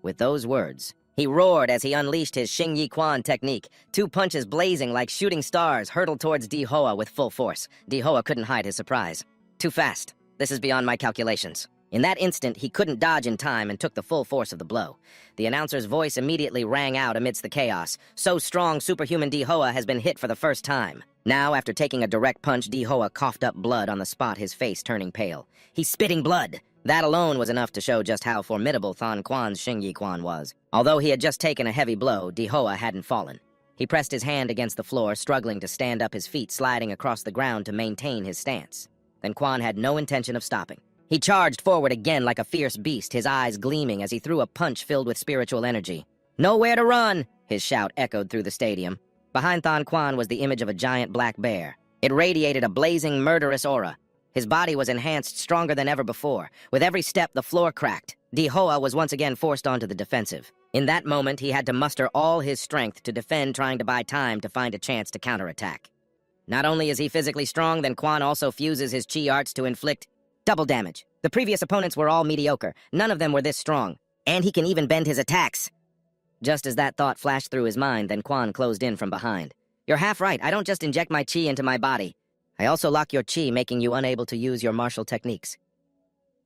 With those words, he roared as he unleashed his Xing Yi Quan technique. 2 punches blazing like shooting stars hurtled towards Hoa with full force. Hoa couldn't hide his surprise. "Too fast. This is beyond my calculations." In that instant, he couldn't dodge in time and took the full force of the blow. The announcer's voice immediately rang out amidst the chaos. "So strong, superhuman Hoa has been hit for the first time." Now, after taking a direct punch, Hoa coughed up blood on the spot, his face turning pale. "He's spitting blood." That alone was enough to show just how formidable Thon Quan's Xing Yi Quan was. Although he had just taken a heavy blow, Hoa hadn't fallen. He pressed his hand against the floor, struggling to stand up, his feet sliding across the ground to maintain his stance. Then Quan had no intention of stopping. He charged forward again like a fierce beast, his eyes gleaming as he threw a punch filled with spiritual energy. "Nowhere to run!" his shout echoed through the stadium. Behind Thon Quan was the image of a giant black bear. It radiated a blazing, murderous aura. His body was enhanced, stronger than ever before. With every step, the floor cracked. Hoa was once again forced onto the defensive. In that moment, he had to muster all his strength to defend, trying to buy time to find a chance to counterattack. Not only is he physically strong, then Quan also fuses his chi arts to inflict double damage. The previous opponents were all mediocre. None of them were this strong. And he can even bend his attacks. Just as that thought flashed through his mind, then Quan closed in from behind. "You're half right. I don't just inject my chi into my body. I also lock your chi, making you unable to use your martial techniques."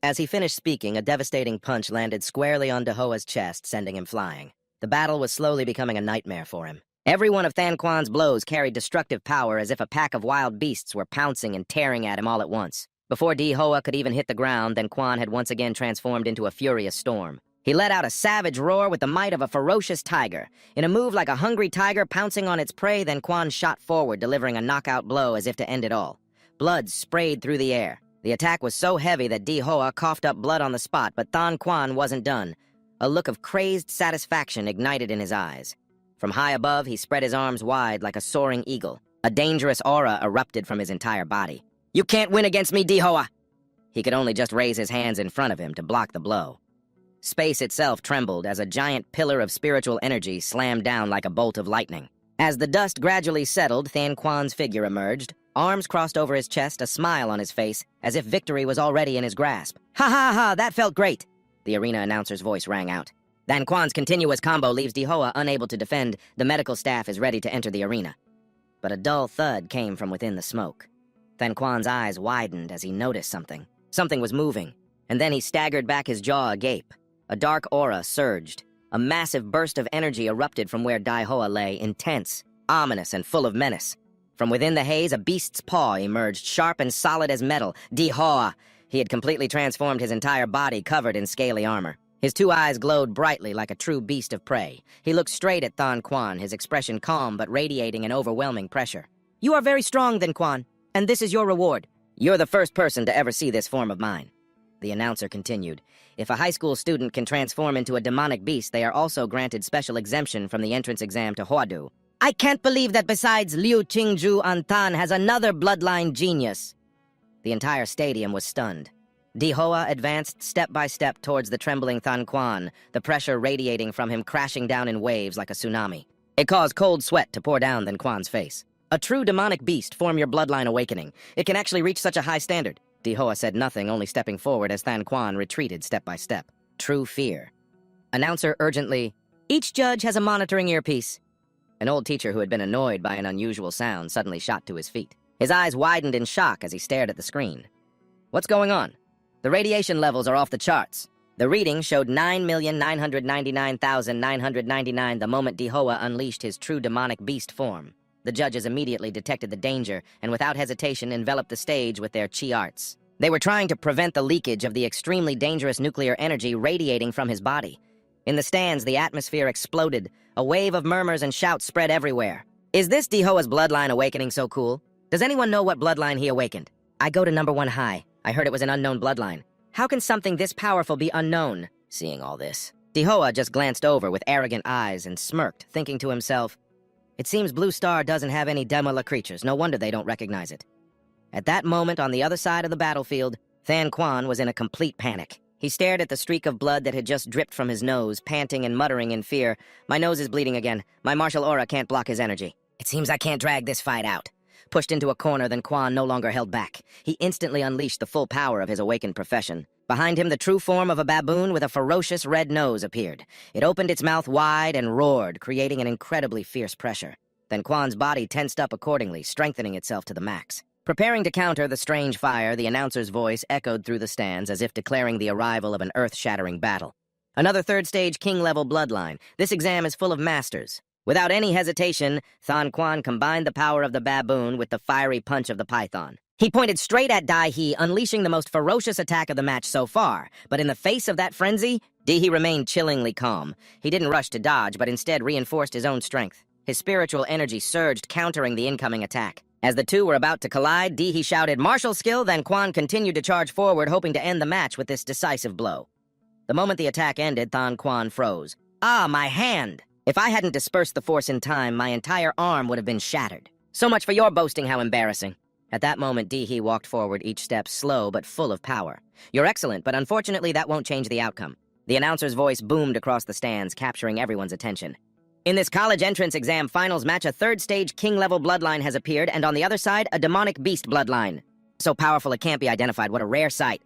As he finished speaking, a devastating punch landed squarely on Hoa's chest, sending him flying. The battle was slowly becoming a nightmare for him. Every one of Than Quan's blows carried destructive power, as if a pack of wild beasts were pouncing and tearing at him all at once. Before Hoa could even hit the ground, then Quan had once again transformed into a furious storm. He let out a savage roar with the might of a ferocious tiger. In a move like a hungry tiger pouncing on its prey, then Quan shot forward, delivering a knockout blow as if to end it all. Blood sprayed through the air. The attack was so heavy that Hoa coughed up blood on the spot, but Thon Quan wasn't done. A look of crazed satisfaction ignited in his eyes. From high above, he spread his arms wide like a soaring eagle. A dangerous aura erupted from his entire body. "You can't win against me, Hoa!" He could only just raise his hands in front of him to block the blow. Space itself trembled as a giant pillar of spiritual energy slammed down like a bolt of lightning. As the dust gradually settled, Than Quan's figure emerged, arms crossed over his chest, a smile on his face, as if victory was already in his grasp. "Ha ha ha, that felt great!" The arena announcer's voice rang out. Than Quan's continuous combo leaves Hoa unable to defend. The medical staff is ready to enter the arena. But a dull thud came from within the smoke. Than Quan's eyes widened as he noticed something. Something was moving, and then he staggered back, his jaw agape. A dark aura surged. A massive burst of energy erupted from where Hoa lay, intense, ominous, and full of menace. From within the haze, a beast's paw emerged, sharp and solid as metal. Di-hoa! He had completely transformed his entire body, covered in scaly armor. His two eyes glowed brightly like a true beast of prey. He looked straight at Than Quan, his expression calm but radiating an overwhelming pressure. "You are very strong, Than Quan, and this is your reward. You're the first person to ever see this form of mine." The announcer continued. If a high school student can transform into a demonic beast, they are also granted special exemption from the entrance exam to Huadu. "I can't believe that besides Liu Qingzhu, Antan has another bloodline genius." The entire stadium was stunned. Di-hoa advanced step by step towards the trembling Than Quan, the pressure radiating from him crashing down in waves like a tsunami. It caused cold sweat to pour down Than Quan's face. "A true demonic beast form your bloodline awakening. It can actually reach such a high standard." Di-hoa said nothing, only stepping forward as Than Quan retreated step by step. True fear. Announcer urgently, "Each judge has a monitoring earpiece." An old teacher who had been annoyed by an unusual sound suddenly shot to his feet. His eyes widened in shock as he stared at the screen. "What's going on?" "The radiation levels are off the charts." The reading showed 9,999,999 the moment Di-hoa unleashed his true demonic beast form. The judges immediately detected the danger and without hesitation enveloped the stage with their chi arts. They were trying to prevent the leakage of the extremely dangerous nuclear energy radiating from his body. In the stands, the atmosphere exploded. A wave of murmurs and shouts spread everywhere. "Is this Di-hoa's bloodline awakening so cool? Does anyone know what bloodline he awakened?" "I go to number 1 high. I heard it was an unknown bloodline." "How can something this powerful be unknown?" Seeing all this, Di-hoa just glanced over with arrogant eyes and smirked, thinking to himself, "It seems Blue Star doesn't have any Demala creatures. No wonder they don't recognize it." At that moment, on the other side of the battlefield, Than Quan was in a complete panic. He stared at the streak of blood that had just dripped from his nose, panting and muttering in fear. "My nose is bleeding again. My martial aura can't block his energy. It seems I can't drag this fight out." Pushed into a corner, Than Quan no longer held back. He instantly unleashed the full power of his awakened profession. Behind him, the true form of a baboon with a ferocious red nose appeared. It opened its mouth wide and roared, creating an incredibly fierce pressure. Than Quan's body tensed up accordingly, strengthening itself to the max. Preparing to counter the strange fire, the announcer's voice echoed through the stands as if declaring the arrival of an earth-shattering battle. "Another third-stage king-level bloodline. This exam is full of masters." Without any hesitation, Than Quan combined the power of the baboon with the fiery punch of the python. He pointed straight at Dai-he, unleashing the most ferocious attack of the match so far. But in the face of that frenzy, Di-he remained chillingly calm. He didn't rush to dodge, but instead reinforced his own strength. His spiritual energy surged, countering the incoming attack. As the two were about to collide, Di-he shouted martial skill, then Quan continued to charge forward, hoping to end the match with this decisive blow. The moment the attack ended, Than Quan froze. "Ah, my hand! If I hadn't dispersed the force in time, my entire arm would have been shattered. So much for your boasting, how embarrassing." At that moment, Di-he walked forward, each step slow but full of power. "You're excellent, but unfortunately that won't change the outcome." The announcer's voice boomed across the stands, capturing everyone's attention. "In this college entrance exam finals match, a third-stage king-level bloodline has appeared, and on the other side, a demonic beast bloodline. So powerful it can't be identified. What a rare sight."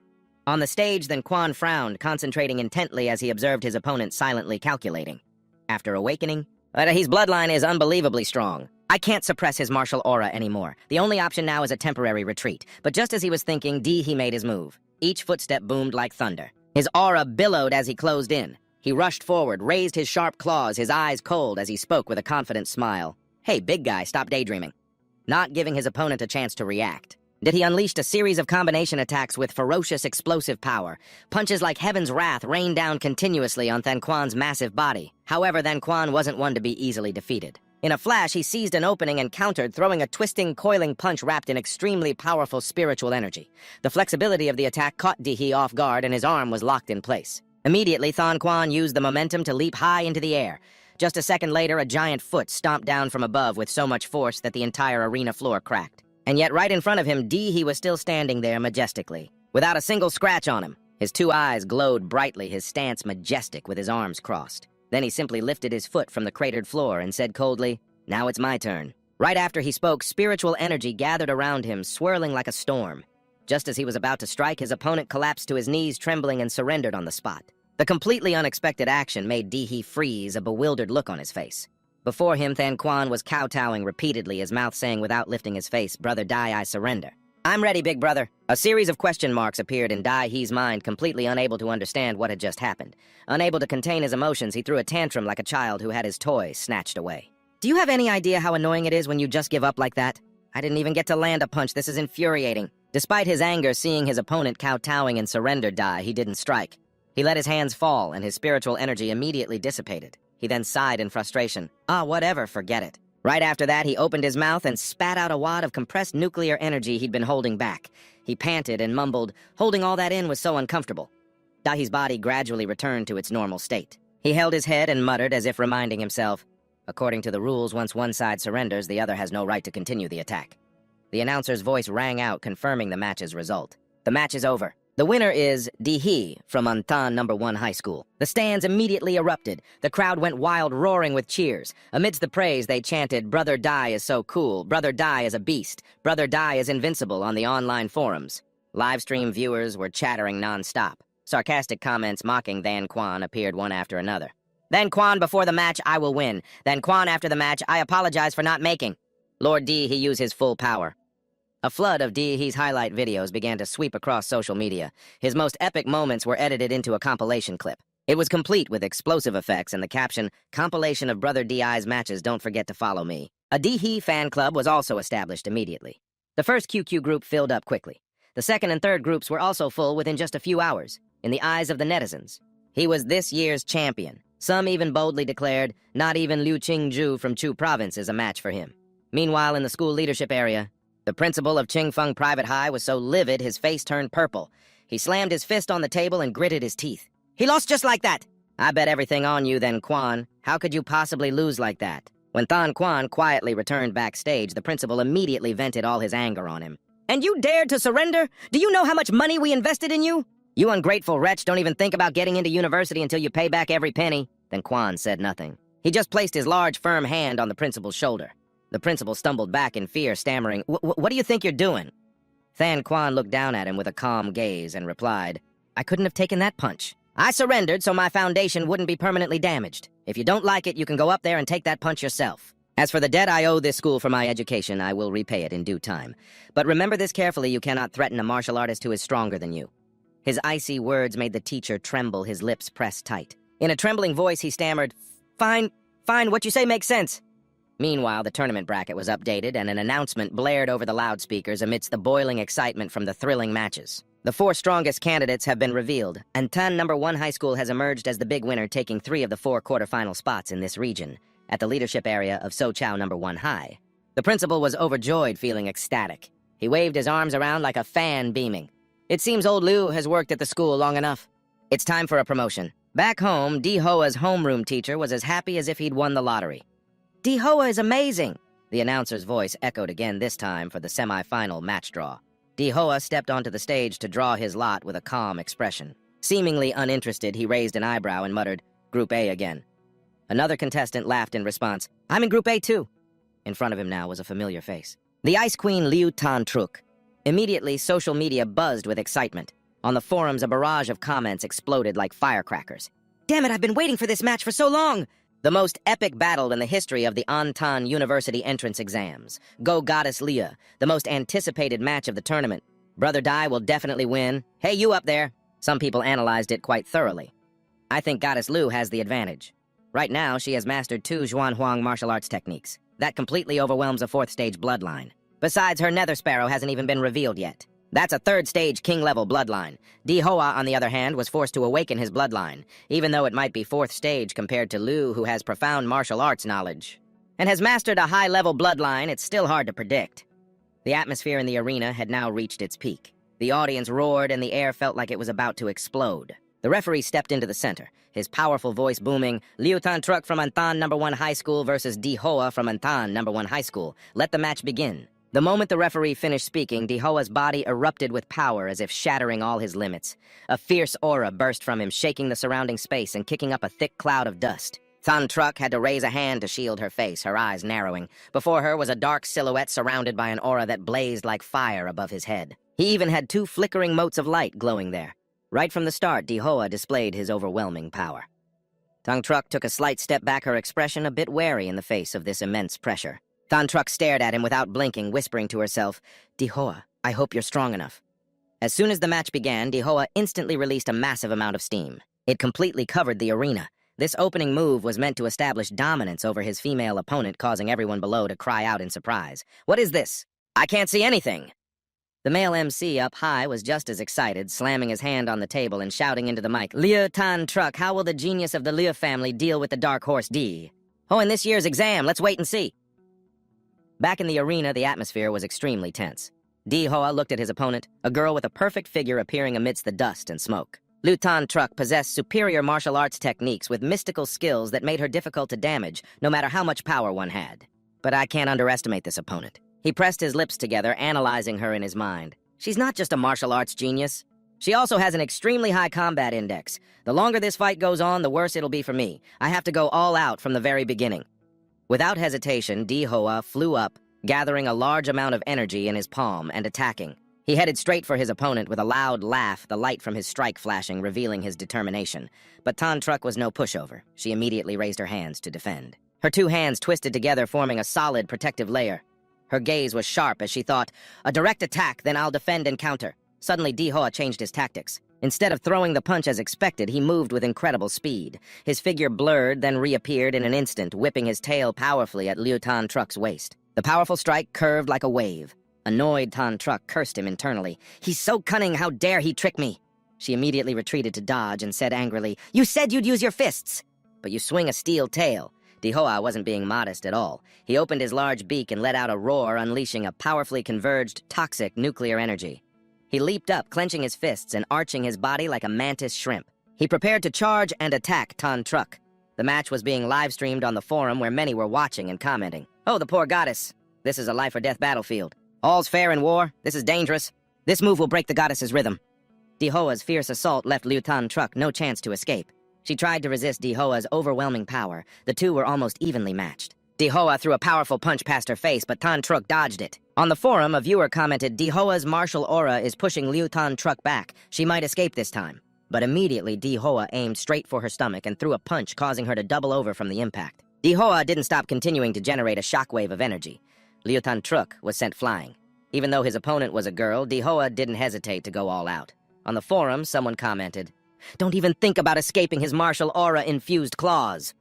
On the stage, then Quan frowned, concentrating intently as he observed his opponent silently calculating. After awakening, his bloodline is unbelievably strong. I can't suppress his martial aura anymore. The only option now is a temporary retreat. But just as he was thinking, Di-he made his move. Each footstep boomed like thunder. His aura billowed as he closed in. He rushed forward, raised his sharp claws, his eyes cold as he spoke with a confident smile. "Hey, big guy, stop daydreaming." Not giving his opponent a chance to react, he unleashed a series of combination attacks with ferocious explosive power. Punches like heaven's wrath rained down continuously on Than Quan's massive body. However, Than Quan wasn't one to be easily defeated. In a flash, he seized an opening and countered, throwing a twisting, coiling punch wrapped in extremely powerful spiritual energy. The flexibility of the attack caught Di-he off guard, and his arm was locked in place. Immediately, Than Quan used the momentum to leap high into the air. Just a second later, a giant foot stomped down from above with so much force that the entire arena floor cracked. And yet right in front of him, Di-he was still standing there majestically, without a single scratch on him. His two eyes glowed brightly, his stance majestic with his arms crossed. Then he simply lifted his foot from the cratered floor and said coldly, "Now it's my turn." Right after he spoke, spiritual energy gathered around him, swirling like a storm. Just as he was about to strike, his opponent collapsed to his knees, trembling, and surrendered on the spot. The completely unexpected action made Di-he freeze, a bewildered look on his face. Before him, Than Quan was kowtowing repeatedly, his mouth saying without lifting his face, "Brother Dai, I surrender." "I'm ready, big brother." A series of question marks appeared in Dai-he's mind, completely unable to understand what had just happened. Unable to contain his emotions, he threw a tantrum like a child who had his toy snatched away. "Do you have any idea how annoying it is when you just give up like that?" I didn't even get to land a punch. This is infuriating. Despite his anger seeing his opponent kowtowing and surrender die, he didn't strike. He let his hands fall, and his spiritual energy immediately dissipated. He then sighed in frustration. Whatever, forget it. Right after that, he opened his mouth and spat out a wad of compressed nuclear energy he'd been holding back. He panted and mumbled, holding all that in was so uncomfortable. Dahi's body gradually returned to its normal state. He held his head and muttered as if reminding himself, according to the rules, once one side surrenders, the other has no right to continue the attack. The announcer's voice rang out, confirming the match's result. The match is over. The winner is Di from Antan No. 1 High School. The stands immediately erupted. The crowd went wild, roaring with cheers. Amidst the praise, they chanted, "Brother Dai is so cool. Brother Dai is a beast. Brother Dai is invincible" on the online forums. Livestream viewers were chattering non-stop. Sarcastic comments mocking Than Quan appeared one after another. "Than Quan, before the match, I will win. Than Quan, after the match, I apologize for not making. Lord D, he used his full power." A flood of Dihi's highlight videos began to sweep across social media. His most epic moments were edited into a compilation clip. It was complete with explosive effects and the caption, "Compilation of Brother Di's matches, don't forget to follow me." A Dihi fan club was also established immediately. The first QQ group filled up quickly. The second and third groups were also full within just a few hours. In the eyes of the netizens, he was this year's champion. Some even boldly declared, not even Liu Qingju from Chu Province is a match for him. Meanwhile, in the school leadership area, the principal of Qingfeng Private High was so livid his face turned purple. He slammed his fist on the table and gritted his teeth. "He lost just like that! I bet everything on you then, Quan. How could you possibly lose like that?" When Than Quan quietly returned backstage, the principal immediately vented all his anger on him. "And you dared to surrender? Do you know how much money we invested in you? You ungrateful wretch don't even think about getting into university until you pay back every penny." Then Quan said nothing. He just placed his large, firm hand on the principal's shoulder. The principal stumbled back in fear, stammering, What do you think you're doing?" Than Quan looked down at him with a calm gaze and replied, "I couldn't have taken that punch. I surrendered so my foundation wouldn't be permanently damaged. If you don't like it, you can go up there and take that punch yourself. As for the debt I owe this school for my education, I will repay it in due time. But remember this carefully, you cannot threaten a martial artist who is stronger than you." His icy words made the teacher tremble, his lips pressed tight. In a trembling voice, he stammered, Fine, what you say makes sense." Meanwhile, the tournament bracket was updated, and an announcement blared over the loudspeakers amidst the boiling excitement from the thrilling matches. The 4 strongest candidates have been revealed, and Tan No. 1 High School has emerged as the big winner, taking 3 of the 4 quarterfinal spots in this region, at the leadership area of Sochao No. 1 High. The principal was overjoyed, feeling ecstatic. He waved his arms around like a fan, beaming. "It seems old Liu has worked at the school long enough. It's time for a promotion." Back home, Di Hoa's homeroom teacher was as happy as if he'd won the lottery. "Di Hoa is amazing!" The announcer's voice echoed again, this time for the semi-final match draw. Di Hoa stepped onto the stage to draw his lot with a calm expression. Seemingly uninterested, he raised an eyebrow and muttered, "Group A again." Another contestant laughed in response. "I'm in Group A too." In front of him now was a familiar face. The Ice Queen Liu Tan Truk. Immediately, social media buzzed with excitement. On the forums, a barrage of comments exploded like firecrackers. "Damn it, I've been waiting for this match for so long!" The most epic battle in the history of the Antan University entrance exams. Go Goddess Leah, the most anticipated match of the tournament. Brother Dai will definitely win. Hey, you up there. Some people analyzed it quite thoroughly. I think Goddess Liu has the advantage. Right now, she has mastered 2 Zhuanhuang martial arts techniques. That completely overwhelms a 4th stage bloodline. Besides, her Nether Sparrow hasn't even been revealed yet. That's a 3rd stage king-level bloodline. Di Hoa, on the other hand, was forced to awaken his bloodline, even though it might be 4th stage compared to Liu, who has profound martial arts knowledge. And has mastered a high-level bloodline, it's still hard to predict. The atmosphere in the arena had now reached its peak. The audience roared and the air felt like it was about to explode. The referee stepped into the center, his powerful voice booming, "Liu Tan Truk from Antan No. 1 High School versus Di Hoa from Antan No. 1 High School. Let the match begin." The moment the referee finished speaking, Di Hoa's body erupted with power as if shattering all his limits. A fierce aura burst from him, shaking the surrounding space and kicking up a thick cloud of dust. Tan Truk had to raise a hand to shield her face, her eyes narrowing. Before her was a dark silhouette surrounded by an aura that blazed like fire above his head. He even had 2 flickering motes of light glowing there. Right from the start, Di Hoa displayed his overwhelming power. Tan Truk took a slight step back, her expression a bit wary in the face of this immense pressure. Tan Truk stared at him without blinking, whispering to herself, "Di Hoa, I hope you're strong enough." As soon as the match began, Di Hoa instantly released a massive amount of steam. It completely covered the arena. This opening move was meant to establish dominance over his female opponent, causing everyone below to cry out in surprise. "What is this?" I can't see anything. The male MC up high was just as excited, slamming his hand on the table and shouting into the mic, Liu Tan Truck, how will the genius of the Liu family deal with the Dark Horse D? Oh, in this year's exam, let's wait and see. Back in the arena, the atmosphere was extremely tense. D Hoa looked at his opponent, a girl with a perfect figure appearing amidst the dust and smoke. Liu Tan Truck possessed superior martial arts techniques with mystical skills that made her difficult to damage, no matter how much power one had. But I can't underestimate this opponent. He pressed his lips together, analyzing her in his mind. She's not just a martial arts genius. She also has an extremely high combat index. The longer this fight goes on, the worse it'll be for me. I have to go all out from the very beginning. Without hesitation, D Hoa flew up, gathering a large amount of energy in his palm and attacking. He headed straight for his opponent with a loud laugh, the light from his strike flashing, revealing his determination. But Tan Truck was no pushover. She immediately raised her hands to defend. Her two hands twisted together, forming a solid protective layer. Her gaze was sharp as she thought, a direct attack, then I'll defend and counter. Suddenly, D Hoa changed his tactics. Instead of throwing the punch as expected, he moved with incredible speed. His figure blurred, then reappeared in an instant, whipping his tail powerfully at Liu Tan Truck's waist. The powerful strike curved like a wave. Annoyed, Tan Truck cursed him internally. He's so cunning, how dare he trick me? She immediately retreated to dodge and said angrily, You said you'd use your fists, but you swing a steel tail. D Hoa wasn't being modest at all. He opened his large beak and let out a roar, unleashing a powerfully converged, toxic nuclear energy. He leaped up, clenching his fists and arching his body like a mantis shrimp. He prepared to charge and attack Tan Truck. The match was being live-streamed on the forum where many were watching and commenting. Oh, the poor goddess. This is a life-or-death battlefield. All's fair in war. This is dangerous. This move will break the goddess's rhythm. D Hoa's fierce assault left Liu Tan Truck no chance to escape. She tried to resist D Hoa's overwhelming power. The two were almost evenly matched. D Hoa threw a powerful punch past her face, but Tan Truck dodged it. On the forum, a viewer commented, D Hoa's martial aura is pushing Liu Tan Truck back. She might escape this time. But immediately, D Hoa aimed straight for her stomach and threw a punch, causing her to double over from the impact. D Hoa didn't stop continuing to generate a shockwave of energy. Liu Tan Truck was sent flying. Even though his opponent was a girl, D Hoa didn't hesitate to go all out. On the forum, someone commented, Don't even think about escaping his martial aura-infused claws.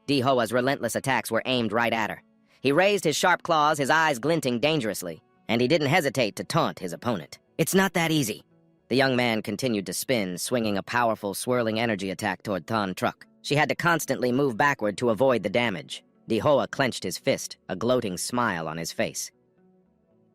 D Hoa's relentless attacks were aimed right at her. He raised his sharp claws, his eyes glinting dangerously, and he didn't hesitate to taunt his opponent. It's not that easy. The young man continued to spin, swinging a powerful, swirling energy attack toward Tan Truck. She had to constantly move backward to avoid the damage. D Hoa clenched his fist, a gloating smile on his face.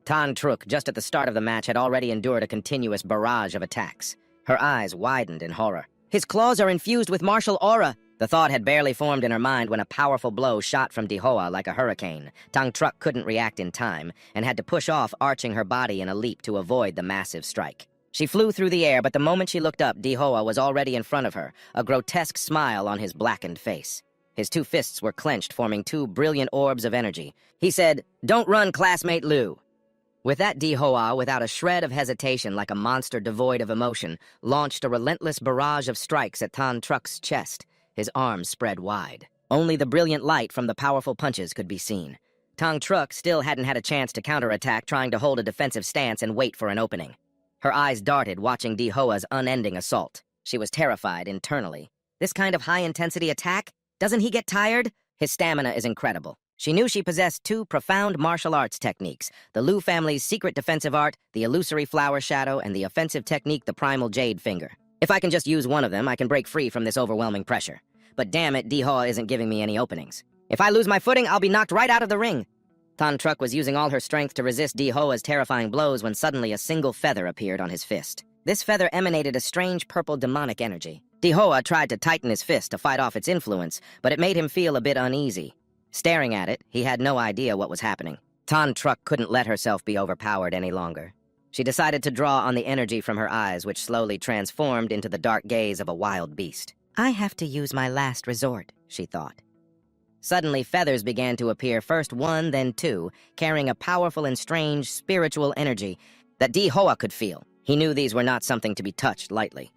Tan Truck, just at the start of the match, had already endured a continuous barrage of attacks. Her eyes widened in horror. His claws are infused with martial aura! The thought had barely formed in her mind when a powerful blow shot from D Hoa like a hurricane. Tan Truck couldn't react in time, and had to push off, arching her body in a leap to avoid the massive strike. She flew through the air, but the moment she looked up, D Hoa was already in front of her, a grotesque smile on his blackened face. His two fists were clenched, forming two brilliant orbs of energy. He said, Don't run, classmate Liu. With that, D Hoa, without a shred of hesitation like a monster devoid of emotion, launched a relentless barrage of strikes at Tan Truck's chest, his arms spread wide. Only the brilliant light from the powerful punches could be seen. Tan Truck still hadn't had a chance to counterattack, trying to hold a defensive stance and wait for an opening. Her eyes darted, watching D Hoa's unending assault. She was terrified internally. This kind of high-intensity attack? Doesn't he get tired? His stamina is incredible. She knew she possessed two profound martial arts techniques, the Liu family's secret defensive art, the illusory flower shadow, and the offensive technique, the primal jade finger. If I can just use one of them, I can break free from this overwhelming pressure. But damn it, D Hoa isn't giving me any openings. If I lose my footing, I'll be knocked right out of the ring. Tan Truck was using all her strength to resist D Hoa's terrifying blows when suddenly a single feather appeared on his fist. This feather emanated a strange purple demonic energy. D Hoa tried to tighten his fist to fight off its influence, but it made him feel a bit uneasy. Staring at it, he had no idea what was happening. Tan Truck couldn't let herself be overpowered any longer. She decided to draw on the energy from her eyes, which slowly transformed into the dark gaze of a wild beast. I have to use my last resort, she thought. Suddenly, feathers began to appear, first one, then two, carrying a powerful and strange spiritual energy that D Hoa could feel. He knew these were not something to be touched lightly.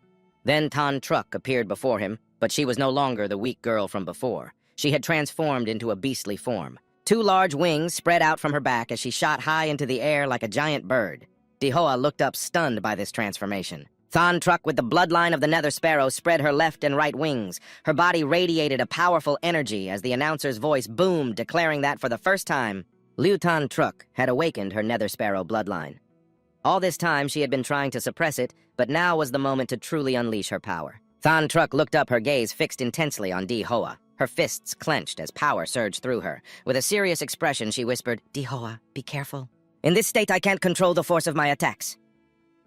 Then Tan Truck appeared before him, but she was no longer the weak girl from before. She had transformed into a beastly form. Two large wings spread out from her back as she shot high into the air like a giant bird. D Hoa looked up, stunned by this transformation. Tan Truck, with the bloodline of the Nether Sparrow, spread her left and right wings. Her body radiated a powerful energy as the announcer's voice boomed, declaring that, for the first time, Liu Tan Truk had awakened her Nether Sparrow bloodline. All this time she had been trying to suppress it, but now was the moment to truly unleash her power. Tan Truk looked up, her gaze fixed intensely on Di Hoa. Her fists clenched as power surged through her. With a serious expression, she whispered, "Di Hoa, be careful. In this state, I can't control the force of my attacks."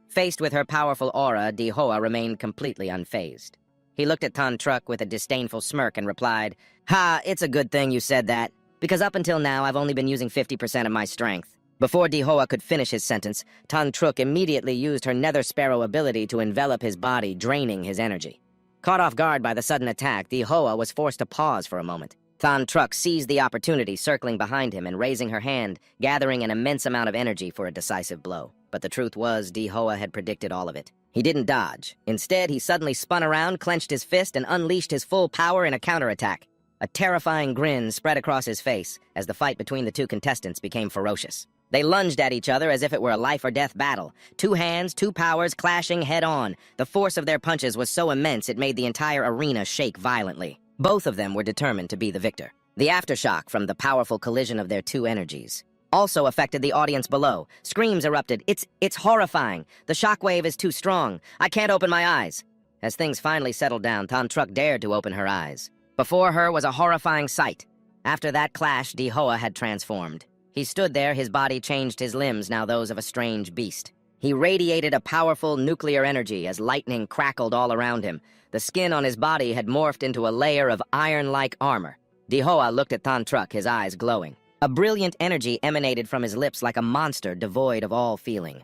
Faced with her powerful aura, Di Hoa remained completely unfazed. He looked at Tan Truk with a disdainful smirk and replied, "Ha, it's a good thing you said that, because up until now I've only been using 50% of my strength." Before Di Hoa could finish his sentence, Tan Truk immediately used her Nether Sparrow ability to envelop his body, draining his energy. Caught off guard by the sudden attack, Di Hoa was forced to pause for a moment. Tan Truk seized the opportunity, circling behind him and raising her hand, gathering an immense amount of energy for a decisive blow. But the truth was, Di Hoa had predicted all of it. He didn't dodge. Instead, he suddenly spun around, clenched his fist, and unleashed his full power in a counterattack. A terrifying grin spread across his face as the fight between the two contestants became ferocious. They lunged at each other as if it were a life-or-death battle. Two hands, two powers clashing head-on. The force of their punches was so immense it made the entire arena shake violently. Both of them were determined to be the victor. The aftershock from the powerful collision of their two energies also affected the audience below. Screams erupted. It's horrifying. The shockwave is too strong. I can't open my eyes." As things finally settled down, Tan Truk dared to open her eyes. Before her was a horrifying sight. After that clash, Di Hoa had transformed. He stood there, his body changed, his limbs now those of a strange beast. He radiated a powerful nuclear energy as lightning crackled all around him. The skin on his body had morphed into a layer of iron-like armor. Di Hoa looked at Tan Truk, his eyes glowing. A brilliant energy emanated from his lips like a monster devoid of all feeling.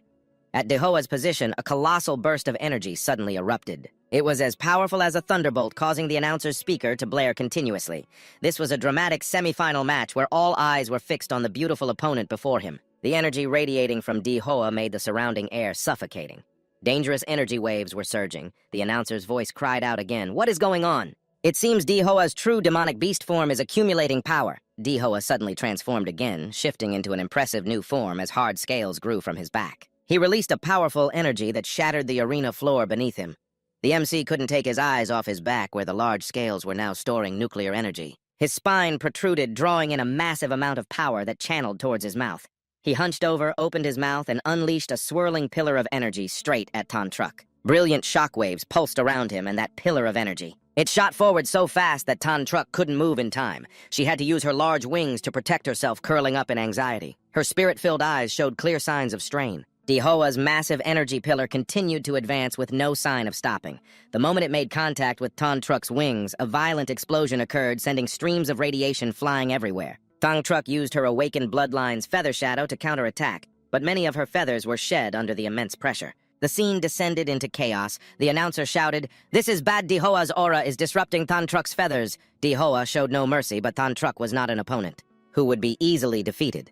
At Di Hoa's position, a colossal burst of energy suddenly erupted. It was as powerful as a thunderbolt, causing the announcer's speaker to blare continuously. This was a dramatic semi-final match where all eyes were fixed on the beautiful opponent before him. The energy radiating from Di Hoa made the surrounding air suffocating. Dangerous energy waves were surging. The announcer's voice cried out again, "What is going on?" "It seems Di Hoa's true demonic beast form is accumulating power." Di Hoa suddenly transformed again, shifting into an impressive new form as hard scales grew from his back. He released a powerful energy that shattered the arena floor beneath him. The MC couldn't take his eyes off his back, where the large scales were now storing nuclear energy. His spine protruded, drawing in a massive amount of power that channeled towards his mouth. He hunched over, opened his mouth, and unleashed a swirling pillar of energy straight at Tan Truk. Brilliant shockwaves pulsed around him and that pillar of energy. It shot forward so fast that Tan Truk couldn't move in time. She had to use her large wings to protect herself, curling up in anxiety. Her spirit-filled eyes showed clear signs of strain. Di Hoa's massive energy pillar continued to advance with no sign of stopping. The moment it made contact with Tan Truk's wings, a violent explosion occurred, sending streams of radiation flying everywhere. Tan Truk used her awakened bloodline's feather shadow to counterattack, but many of her feathers were shed under the immense pressure. The scene descended into chaos. The announcer shouted, "This is bad. Di Hoa's aura is disrupting Tan Truk's feathers." Di Hoa showed no mercy, but Tan Truk was not an opponent who would be easily defeated.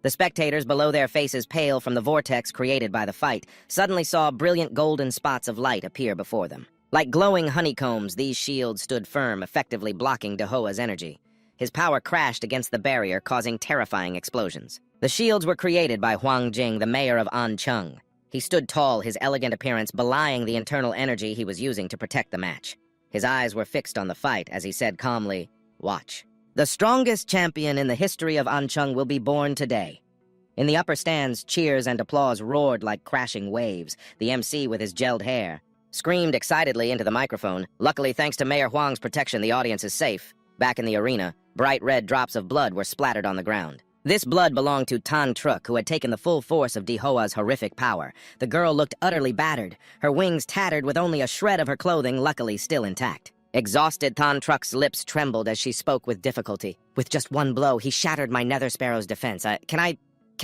The spectators, below their faces pale from the vortex created by the fight, suddenly saw brilliant golden spots of light appear before them. Like glowing honeycombs, these shields stood firm, effectively blocking Di Hoa's energy. His power crashed against the barrier, causing terrifying explosions. The shields were created by Huang Jing, the mayor of Ancheng. He stood tall, his elegant appearance belying the internal energy he was using to protect the match. His eyes were fixed on the fight as he said calmly, "Watch. The strongest champion in the history of Ancheng will be born today." In the upper stands, cheers and applause roared like crashing waves. The MC, with his gelled hair, screamed excitedly into the microphone. Luckily, thanks to Mayor Huang's protection, the audience is safe. Back in the arena, bright red drops of blood were splattered on the ground. This blood belonged to Tan Truk, who had taken the full force of Di Hoa's horrific power. The girl looked utterly battered, her wings tattered with only a shred of her clothing luckily still intact. Exhausted, Tan Truk's lips trembled as she spoke with difficulty. "With just one blow, he shattered my Nether Sparrow's defense. Can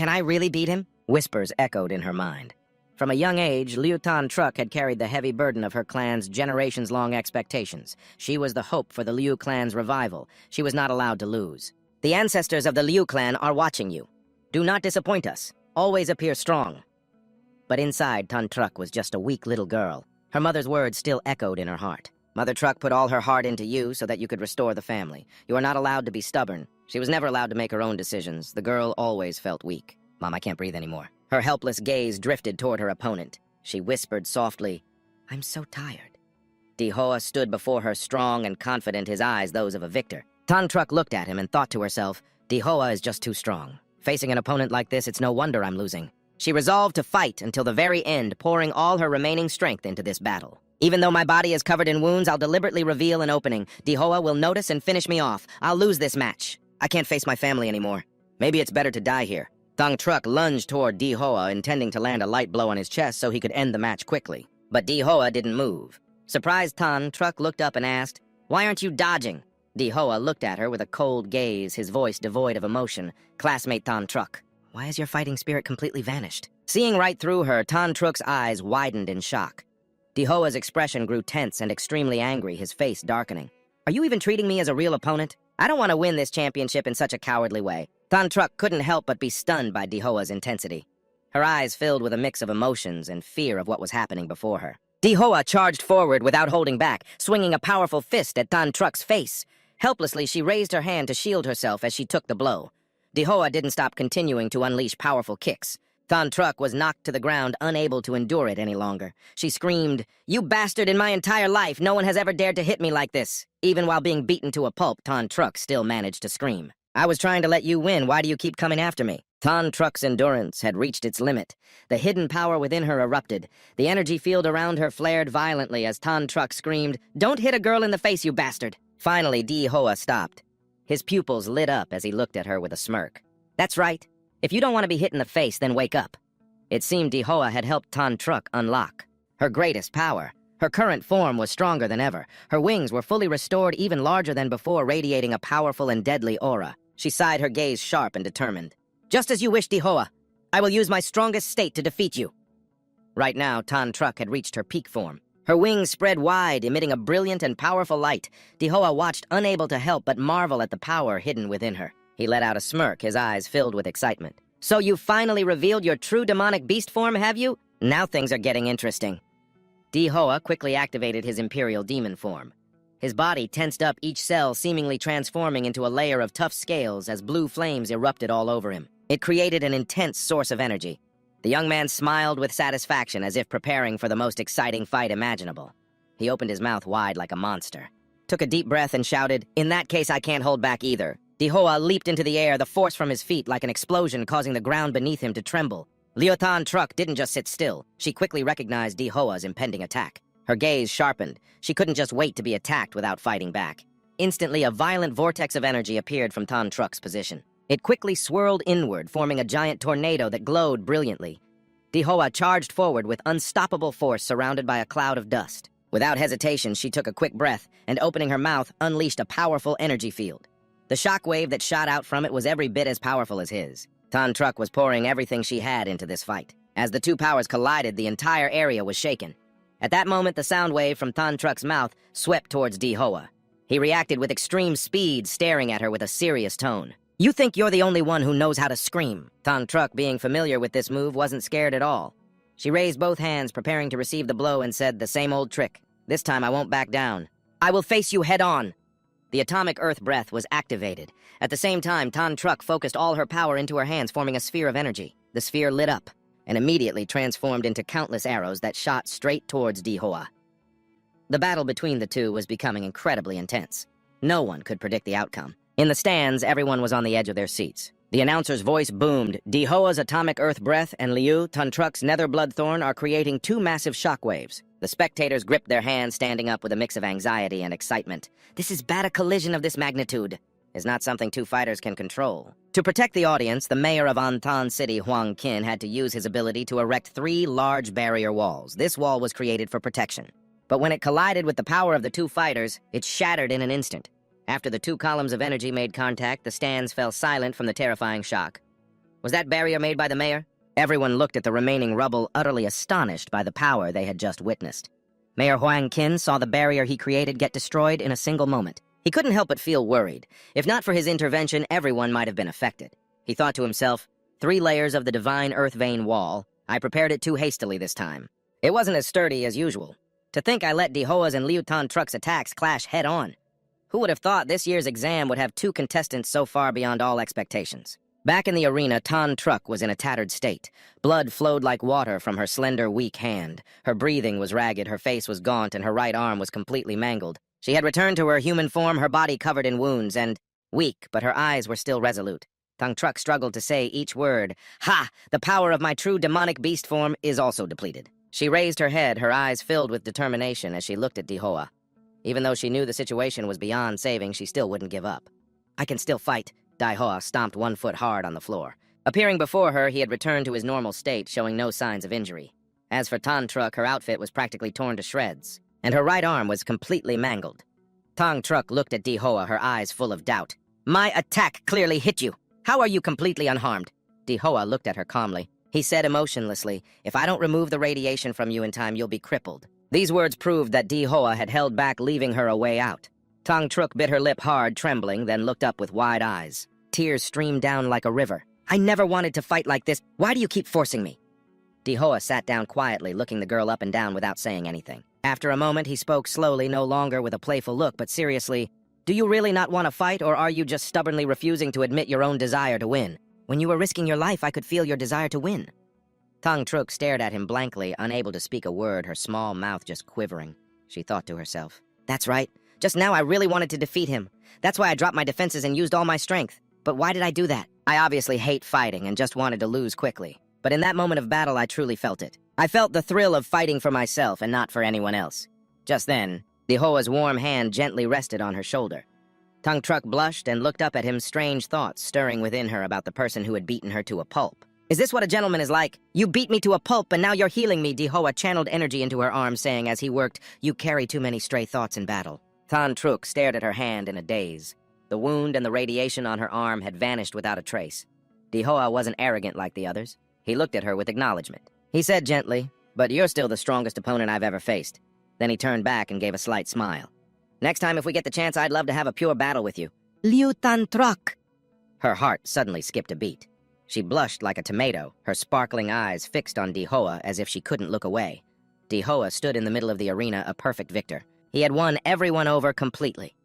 I really beat him?" Whispers echoed in her mind. From a young age, Liu Tan Truk had carried the heavy burden of her clan's generations-long expectations. She was the hope for the Liu clan's revival. She was not allowed to lose. "The ancestors of the Liu clan are watching you. Do not disappoint us. Always appear strong." But inside, Tan Truk was just a weak little girl. Her mother's words still echoed in her heart. "Mother Truk put all her heart into you so that you could restore the family. You are not allowed to be stubborn." She was never allowed to make her own decisions. The girl always felt weak. "Mom, I can't breathe anymore." Her helpless gaze drifted toward her opponent. She whispered softly, "I'm so tired." Di Hoa stood before her, strong and confident, his eyes those of a victor. Tan Truk looked at him and thought to herself, "Di Hoa is just too strong." Facing an opponent like this, it's no wonder I'm losing. She resolved to fight until the very end, pouring all her remaining strength into this battle. Even though my body is covered in wounds, I'll deliberately reveal an opening. Dihoa will notice and finish me off. I'll lose this match. I can't face my family anymore. Maybe it's better to die here. Thang Truck lunged toward Dihoa, intending to land a light blow on his chest so he could end the match quickly. But Dihoa didn't move. Surprised Thang Truck looked up and asked, "Why aren't you dodging?" Dihoa looked at her with a cold gaze, his voice devoid of emotion. Classmate Thang Truck, why has your fighting spirit completely vanished? Seeing right through her, Thang Truck's eyes widened in shock. Dihoa's expression grew tense and extremely angry, his face darkening. Are you even treating me as a real opponent? I don't want to win this championship in such a cowardly way. Thang Truck couldn't help but be stunned by Dihoa's intensity. Her eyes filled with a mix of emotions and fear of what was happening before her. Dihoa charged forward without holding back, swinging a powerful fist at Thang Truck's face. Helplessly, she raised her hand to shield herself as she took the blow. Dihoa didn't stop continuing to unleash powerful kicks. Thang Truck was knocked to the ground, unable to endure it any longer. She screamed, "You bastard, in my entire life, no one has ever dared to hit me like this." Even while being beaten to a pulp, Thang Truck still managed to scream. "I was trying to let you win, why do you keep coming after me?" Thang Truck's endurance had reached its limit. The hidden power within her erupted. The energy field around her flared violently as Thang Truck screamed, "Don't hit a girl in the face, you bastard!" Finally, Dihoa stopped. His pupils lit up as he looked at her with a smirk. "That's right. If you don't want to be hit in the face, then wake up." It seemed Dihoa had helped Thang Truck unlock her greatest power. Her current form was stronger than ever. Her wings were fully restored, even larger than before, radiating a powerful and deadly aura. She sighed, her gaze sharp and determined. "Just as you wish, Dihoa. I will use my strongest state to defeat you." Right now, Thang Truck had reached her peak form. Her wings spread wide, emitting a brilliant and powerful light. Dihoa watched, unable to help but marvel at the power hidden within her. He let out a smirk, his eyes filled with excitement. "So you finally revealed your true demonic beast form, have you? Now things are getting interesting." Dihoa quickly activated his imperial demon form. His body tensed up, each cell seemingly transforming into a layer of tough scales as blue flames erupted all over him. It created an intense source of energy. The young man smiled with satisfaction as if preparing for the most exciting fight imaginable. He opened his mouth wide like a monster, took a deep breath and shouted, "In that case, I can't hold back either." Dihoa leaped into the air, the force from his feet like an explosion causing the ground beneath him to tremble. Thang Truck didn't just sit still. She quickly recognized Dihoa's impending attack. Her gaze sharpened. She couldn't just wait to be attacked without fighting back. Instantly, a violent vortex of energy appeared from Thang Truck's position. It quickly swirled inward, forming a giant tornado that glowed brilliantly. Dihoa charged forward with unstoppable force, surrounded by a cloud of dust. Without hesitation, she took a quick breath and, opening her mouth, unleashed a powerful energy field. The shockwave that shot out from it was every bit as powerful as his. Thang Truck was pouring everything she had into this fight. As the two powers collided, the entire area was shaken. At that moment, the sound wave from Thang Truck's mouth swept towards Dihoa. He reacted with extreme speed, staring at her with a serious tone. "You think you're the only one who knows how to scream." Thang Truck, being familiar with this move, wasn't scared at all. She raised both hands, preparing to receive the blow, and said the same old trick. "This time I won't back down. I will face you head-on." The atomic earth breath was activated. At the same time, Thang Truck focused all her power into her hands, forming a sphere of energy. The sphere lit up and immediately transformed into countless arrows that shot straight towards Dihoa. The battle between the two was becoming incredibly intense. No one could predict the outcome. In the stands, everyone was on the edge of their seats. The announcer's voice boomed. Dihoa's atomic earth breath and Thang Truck's nether bloodthorn are creating two massive shockwaves. The spectators gripped their hands, standing up with a mix of anxiety and excitement. This is bad. A collision of this magnitude is not something two fighters can control. To protect the audience, the mayor of Antan City, Huang Qin, had to use his ability to erect 3 large barrier walls. This wall was created for protection. But when it collided with the power of the two fighters, it shattered in an instant. After the two columns of energy made contact, the stands fell silent from the terrifying shock. Was that barrier made by the mayor? Everyone looked at the remaining rubble, utterly astonished by the power they had just witnessed. Mayor Huang Qin saw the barrier he created get destroyed in a single moment. He couldn't help but feel worried. If not for his intervention, everyone might have been affected. He thought to himself, 3 layers of the divine earth vein wall. I prepared it too hastily this time. It wasn't as sturdy as usual. To think I let Dihoa's and Thang Truck's attacks clash head-on. Who would have thought this year's exam would have 2 contestants so far beyond all expectations? Back in the arena, Thang Truck was in a tattered state. Blood flowed like water from her slender, weak hand. Her breathing was ragged, her face was gaunt, and her right arm was completely mangled. She had returned to her human form, her body covered in wounds, and weak, but her eyes were still resolute. Thang Truck struggled to say each word. Ha! The power of my true demonic beast form is also depleted. She raised her head, her eyes filled with determination as she looked at Dihoa. Even though she knew the situation was beyond saving, she still wouldn't give up. I can still fight. Dihoa stomped one foot hard on the floor. Appearing before her, he had returned to his normal state, showing no signs of injury. As for Thang Truck, her outfit was practically torn to shreds, and her right arm was completely mangled. Thang Truck looked at Dihoa, her eyes full of doubt. My attack clearly hit you. How are you completely unharmed? Dihoa looked at her calmly. He said emotionlessly, if I don't remove the radiation from you in time, you'll be crippled. These words proved that Dihoa had held back, leaving her a way out. Thang Truck bit her lip hard, trembling, then looked up with wide eyes. Tears streamed down like a river. I never wanted to fight like this. Why do you keep forcing me? Dihoa sat down quietly, looking the girl up and down without saying anything. After a moment, he spoke slowly, no longer with a playful look, but seriously. Do you really not want to fight, or are you just stubbornly refusing to admit your own desire to win? When you were risking your life, I could feel your desire to win. Thang Truck stared at him blankly, unable to speak a word, her small mouth just quivering. She thought to herself, that's right. Just now I really wanted to defeat him. That's why I dropped my defenses and used all my strength. But why did I do that? I obviously hate fighting and just wanted to lose quickly. But in that moment of battle, I truly felt it. I felt the thrill of fighting for myself and not for anyone else. Just then, Dihoa's warm hand gently rested on her shoulder. Thang Truck blushed and looked up at him, strange thoughts stirring within her about the person who had beaten her to a pulp. Is this what a gentleman is like? You beat me to a pulp and now you're healing me, Dihoa channeled energy into her arm, saying as he worked, you carry too many stray thoughts in battle. Thang Truck stared at her hand in a daze. The wound and the radiation on her arm had vanished without a trace. Dihoa wasn't arrogant like the others. He looked at her with acknowledgement. He said gently, but you're still the strongest opponent I've ever faced. Then he turned back and gave a slight smile. Next time, if we get the chance, I'd love to have a pure battle with you. Liu Thang Truck. Her heart suddenly skipped a beat. She blushed like a tomato, her sparkling eyes fixed on Dihoa as if she couldn't look away. Dihoa stood in the middle of the arena, a perfect victor. He had won everyone over completely.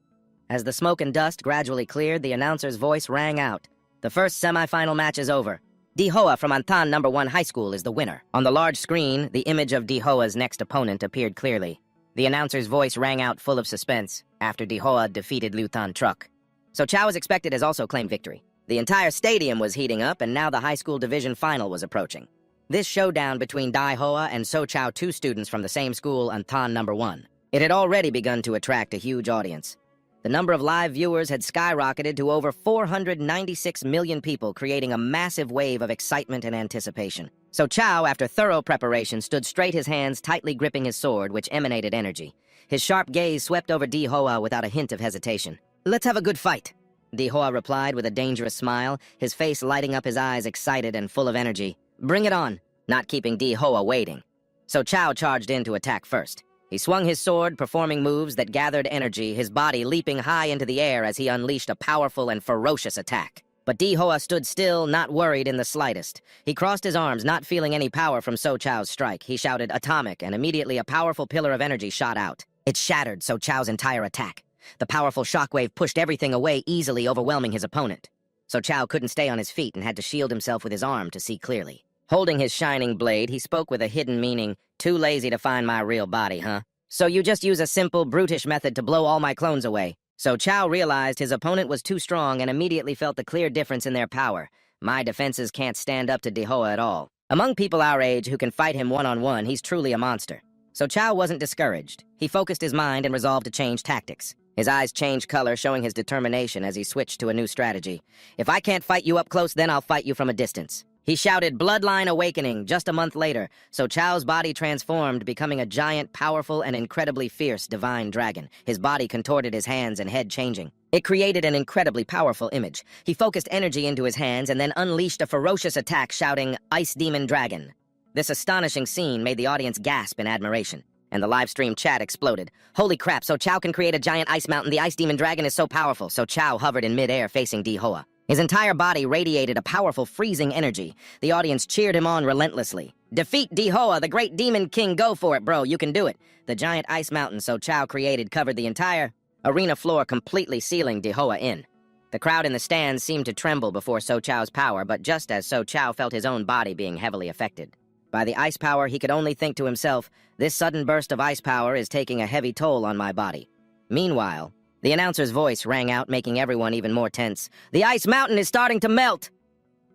As the smoke and dust gradually cleared, the announcer's voice rang out. The first semifinal match is over. Dihoa from Antan No. 1 High School is the winner. On the large screen, the image of Dihoa's next opponent appeared clearly. The announcer's voice rang out full of suspense after Dihoa defeated Liu Thang Truck. So Chow, as expected, has also claimed victory. The entire stadium was heating up, and now the high school division final was approaching. This showdown between Dihoa and So Chow, two students from the same school, Antan No. 1. It had already begun to attract a huge audience. The number of live viewers had skyrocketed to over 496 million people, creating a massive wave of excitement and anticipation. So Chow, after thorough preparation, stood straight, his hands tightly gripping his sword, which emanated energy. His sharp gaze swept over Dihoa without a hint of hesitation. Let's have a good fight, Dihoa replied with a dangerous smile, his face lighting up, his eyes excited and full of energy. Bring it on, not keeping Dihoa waiting. So Chow charged in to attack first. He swung his sword, performing moves that gathered energy, his body leaping high into the air as he unleashed a powerful and ferocious attack. But Dihoa stood still, not worried in the slightest. He crossed his arms, not feeling any power from So Chow's strike. He shouted, "Atomic," and immediately a powerful pillar of energy shot out. It shattered So Chow's entire attack. The powerful shockwave pushed everything away, easily overwhelming his opponent. So Chow couldn't stay on his feet and had to shield himself with his arm to see clearly. Holding his shining blade, he spoke with a hidden meaning. Too lazy to find my real body, huh? So you just use a simple, brutish method to blow all my clones away. So Chow realized his opponent was too strong and immediately felt the clear difference in their power. My defenses can't stand up to Dihoa at all. Among people our age who can fight him one-on-one, he's truly a monster. So Chow wasn't discouraged. He focused his mind and resolved to change tactics. His eyes changed color, showing his determination as he switched to a new strategy. If I can't fight you up close, then I'll fight you from a distance. He shouted, "Bloodline Awakening," just a month later, so Chow's body transformed, becoming a giant, powerful, and incredibly fierce divine dragon. His body contorted, his hands and head changing. It created an incredibly powerful image. He focused energy into his hands and then unleashed a ferocious attack, shouting, "Ice Demon Dragon." This astonishing scene made the audience gasp in admiration, and the live stream chat exploded. Holy crap, so Chow can create a giant ice mountain. The Ice Demon Dragon is so powerful. So Chow hovered in midair facing Dihoa. His entire body radiated a powerful, freezing energy. The audience cheered him on relentlessly. Defeat Dihoa, the great demon king. Go for it, bro. You can do it. The giant ice mountain So Chow created covered the entire arena floor, completely sealing Dihoa in. The crowd in the stands seemed to tremble before So Chow's power, but just as So Chow felt his own body being heavily affected by the ice power, he could only think to himself, this sudden burst of ice power is taking a heavy toll on my body. Meanwhile, The announcer's voice rang out, making everyone even more tense. "The ice mountain is starting to melt!"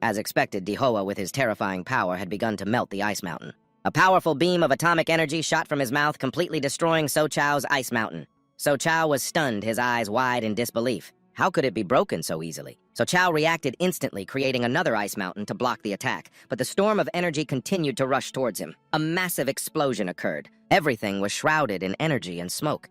As expected, Dehoa, with his terrifying power, had begun to melt the ice mountain. A powerful beam of atomic energy shot from his mouth, completely destroying So Chow's ice mountain. So Chow was stunned, his eyes wide in disbelief. How could it be broken so easily? So Chow reacted instantly, creating another ice mountain to block the attack, but the storm of energy continued to rush towards him. A massive explosion occurred. Everything was shrouded in energy and smoke.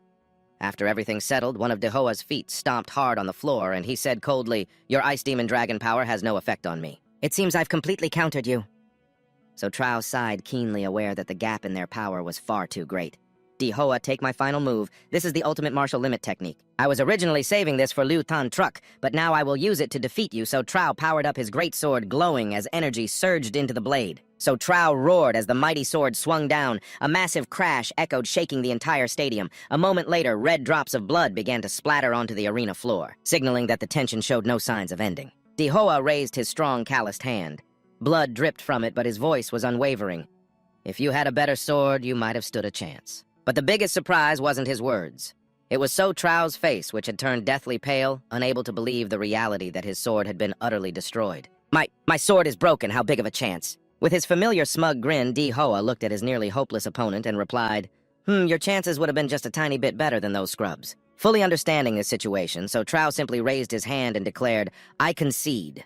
After everything settled, one of Dehoa's feet stomped hard on the floor, and he said coldly, "Your ice demon dragon power has no effect on me. It seems I've completely countered you." So Chow sighed, keenly aware that the gap in their power was far too great. "Dehoa, take my final move. This is the ultimate martial limit technique. I was originally saving this for Liu Tan Truck, but now I will use it to defeat you." So Trow powered up his great sword, glowing as energy surged into the blade. So Trow roared as the mighty sword swung down. A massive crash echoed, shaking the entire stadium. A moment later, red drops of blood began to splatter onto the arena floor, signaling that the tension showed no signs of ending. Dehoa raised his strong, calloused hand. Blood dripped from it, but his voice was unwavering. "If you had a better sword, you might have stood a chance." But the biggest surprise wasn't his words. It was So Trow's face, which had turned deathly pale, unable to believe the reality that his sword had been utterly destroyed. My sword is broken, how big of a chance?" With his familiar smug grin, Dehoa looked at his nearly hopeless opponent and replied, Your chances would have been just a tiny bit better than those scrubs." Fully understanding the situation, So Trow simply raised his hand and declared, "I concede."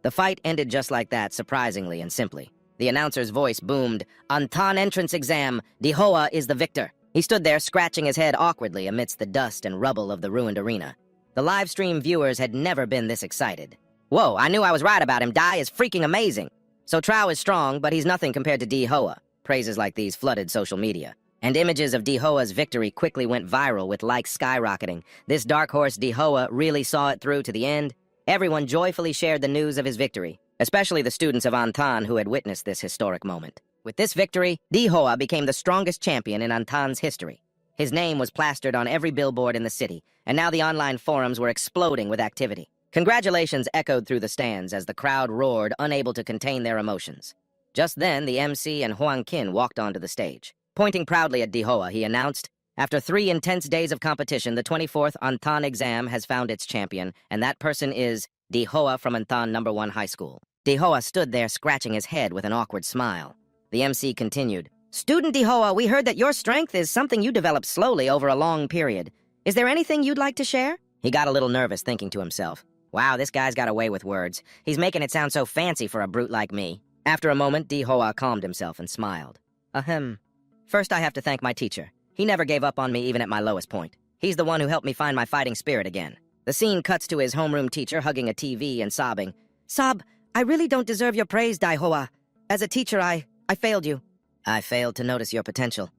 The fight ended just like that, surprisingly and simply. The announcer's voice boomed, "Antan entrance exam, Dehoa is the victor." He stood there, scratching his head awkwardly amidst the dust and rubble of the ruined arena. The live stream viewers had never been this excited. "Whoa, I knew I was right about him. Dai is freaking amazing." So Trow is strong, but he's nothing compared to Dehoa. Praises like these flooded social media. And images of Dehoa's victory quickly went viral, with likes skyrocketing. This dark horse Dehoa really saw it through to the end. Everyone joyfully shared the news of his victory, especially the students of Antan who had witnessed this historic moment. With this victory, Dehoa became the strongest champion in Antan's history. His name was plastered on every billboard in the city, and now the online forums were exploding with activity. Congratulations echoed through the stands as the crowd roared, unable to contain their emotions. Just then, the MC and Huang Qin walked onto the stage. Pointing proudly at Dehoa, he announced, "After 3 intense days of competition, the 24th Antan exam has found its champion, and that person is Dehoa from Antan No. 1 High School." Dehoa stood there, scratching his head with an awkward smile. The MC continued, "Student Dehoa, we heard that your strength is something you developed slowly over a long period. Is there anything you'd like to share?" He got a little nervous, thinking to himself, "Wow, this guy's got a way with words. He's making it sound so fancy for a brute like me." After a moment, Dehoa calmed himself and smiled. "Ahem. First, I have to thank my teacher. He never gave up on me even at my lowest point. He's the one who helped me find my fighting spirit again." The scene cuts to his homeroom teacher hugging a TV and sobbing. "Sob, I really don't deserve your praise, Dehoa. As a teacher, I failed you." "I failed to notice your potential.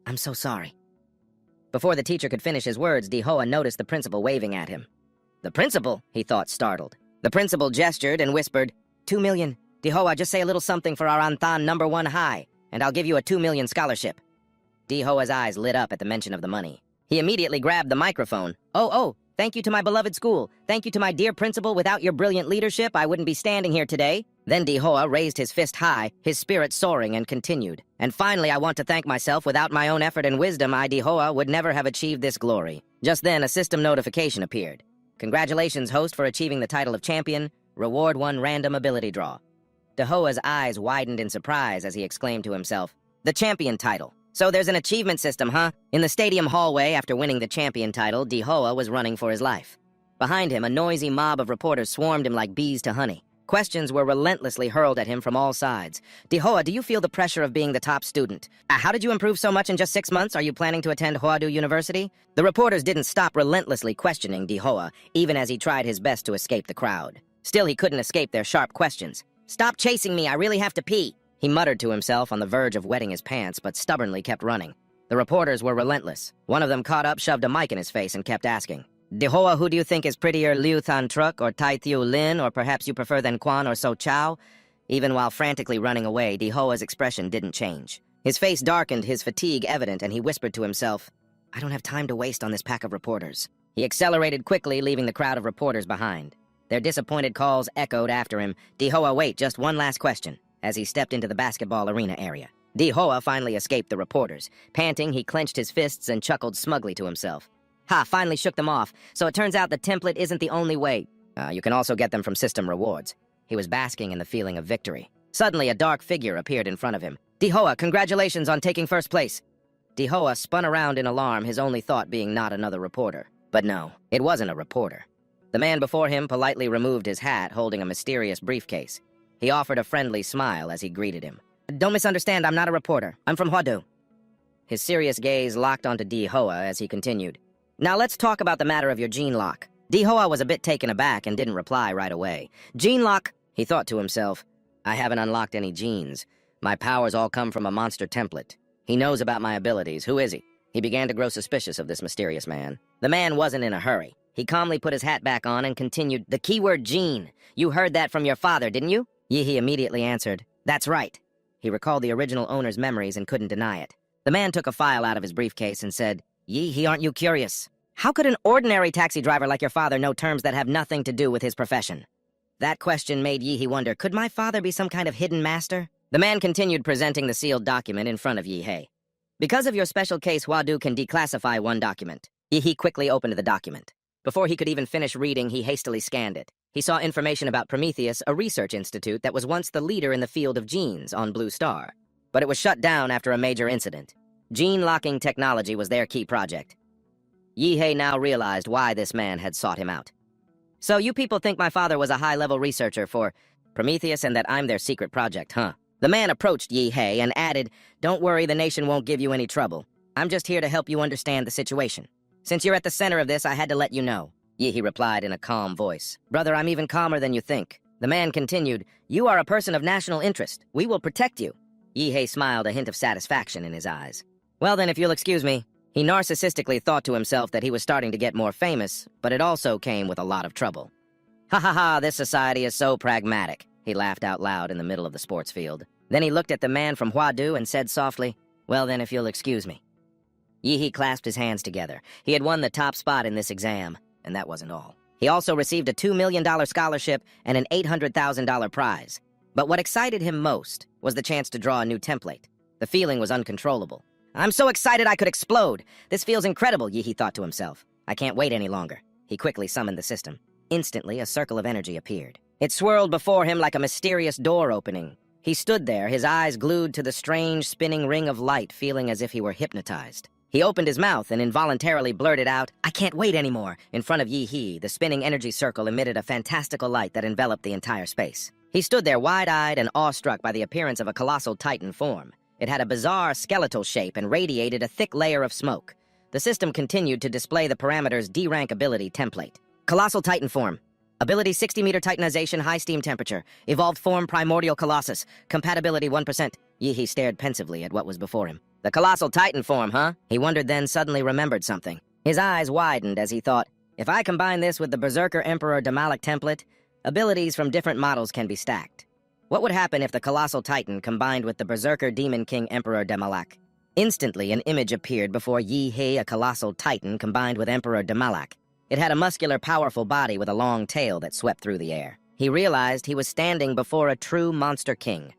I'm so sorry." Before the teacher could finish his words, Dehoa noticed the principal waving at him. "The principal?" he thought, startled. The principal gestured and whispered, "2 million. Dehoa, just say a little something for our Antan No. 1 High, and I'll give you a 2 million scholarship." Dehoa's eyes lit up at the mention of the money. He immediately grabbed the microphone. Oh, thank you to my beloved school. Thank you to my dear principal. Without your brilliant leadership, I wouldn't be standing here today." Then Dehoa raised his fist high, his spirit soaring, and continued. "And finally, I want to thank myself. Without my own effort and wisdom, I, Dehoa, would never have achieved this glory." Just then, a system notification appeared. "Congratulations, host, for achieving the title of champion. Reward 1 random ability draw." Dehoa's eyes widened in surprise as he exclaimed to himself, "The champion title. So there's an achievement system, huh?" In the stadium hallway, after winning the champion title, Dehoa was running for his life. Behind him, a noisy mob of reporters swarmed him like bees to honey. Questions were relentlessly hurled at him from all sides. "Dehoa, do you feel the pressure of being the top student? How did you improve so much in just 6 months? Are you planning to attend Huadu University?" The reporters didn't stop relentlessly questioning Dehoa, even as he tried his best to escape the crowd. Still, he couldn't escape their sharp questions. "Stop chasing me, I really have to pee," he muttered to himself on the verge of wetting his pants, but stubbornly kept running. The reporters were relentless. One of them caught up, shoved a mic in his face, and kept asking, "Dehoa, who do you think is prettier, Liu Than Truck or Tai Thiu Lin, or perhaps you prefer Then Quan or So Chow?" Even while frantically running away, Dehoa's expression didn't change. His face darkened, his fatigue evident, and he whispered to himself, "I don't have time to waste on this pack of reporters." He accelerated quickly, leaving the crowd of reporters behind. Their disappointed calls echoed after him. "Dehoa, wait, just one last question," as he stepped into the basketball arena area. Dehoa finally escaped the reporters. Panting, he clenched his fists and chuckled smugly to himself. Ha, finally shook them off. So it turns out the template isn't the only way. You can also get them from system rewards. He was basking in the feeling of victory. Suddenly, a dark figure appeared in front of him. "Dihoa, congratulations on taking first place." Dihoa spun around in alarm, his only thought being not another reporter. But no, it wasn't a reporter. The man before him politely removed his hat, holding a mysterious briefcase. He offered a friendly smile as he greeted him. "Don't misunderstand, I'm not a reporter. I'm from Huadu." His serious gaze locked onto Dihoa as he continued. "Now let's talk about the matter of your gene lock." Dihoa was a bit taken aback and didn't reply right away. "Gene lock," he thought to himself. "I haven't unlocked any genes. My powers all come from a monster template. He knows about my abilities. Who is he?" He began to grow suspicious of this mysterious man. The man wasn't in a hurry. He calmly put his hat back on and continued, "The keyword gene. You heard that from your father, didn't you?" Yi-hee immediately answered, "That's right." He recalled the original owner's memories and couldn't deny it. The man took a file out of his briefcase and said, "Yi-hee, aren't you curious? How could an ordinary taxi driver like your father know terms that have nothing to do with his profession?" That question made Yi-hee wonder, could my father be some kind of hidden master? The man continued presenting the sealed document in front of Yi-hee. "Because of your special case, Huadu can declassify one document." Yi-hee quickly opened the document. Before he could even finish reading, he hastily scanned it. He saw information about Prometheus, a research institute that was once the leader in the field of genes on Blue Star. But it was shut down after a major incident. Gene-locking technology was their key project. Yi-hee now realized why this man had sought him out. "So you people think my father was a high-level researcher for Prometheus and that I'm their secret project, huh?" The man approached Yi-hee and added, "Don't worry, the nation won't give you any trouble. I'm just here to help you understand the situation. Since you're at the center of this, I had to let you know." Yi-hee replied in a calm voice. "Brother, I'm even calmer than you think." The man continued, "You are a person of national interest. We will protect you." Yi-hee smiled, a hint of satisfaction in his eyes. "Well then, if you'll excuse me." He narcissistically thought to himself that he was starting to get more famous, but it also came with a lot of trouble. "Ha ha ha, this society is so pragmatic." He laughed out loud in the middle of the sports field. Then he looked at the man from Huadu and said softly, "Well then, if you'll excuse me." Yi-hee clasped his hands together. He had won the top spot in this exam, and that wasn't all. He also received a $2 million scholarship and an $800,000 prize. But what excited him most was the chance to draw a new template. The feeling was uncontrollable. "I'm so excited I could explode. This feels incredible," Yi-hee thought to himself. "I can't wait any longer." He quickly summoned the system. Instantly, a circle of energy appeared. It swirled before him like a mysterious door opening. He stood there, his eyes glued to the strange, spinning ring of light, feeling as if he were hypnotized. He opened his mouth and involuntarily blurted out, "I can't wait anymore." In front of Yi-hee, the spinning energy circle emitted a fantastical light that enveloped the entire space. He stood there wide-eyed and awestruck by the appearance of a colossal titan form. It had a bizarre skeletal shape and radiated a thick layer of smoke. The system continued to display the parameters D-rank ability template. Colossal titan form. Ability 60-meter titanization, high steam temperature. Evolved form primordial colossus. Compatibility 1%. Yi-hee stared pensively at what was before him. The colossal titan form, huh? He wondered, then suddenly remembered something. His eyes widened as he thought, if I combine this with the Berserker Emperor Damalak template, abilities from different models can be stacked. What would happen if the colossal titan combined with the Berserker Demon King Emperor Damalak? Instantly, an image appeared before Yi-hee, a colossal titan combined with Emperor Damalak. It had a muscular, powerful body with a long tail that swept through the air. He realized he was standing before a true monster king.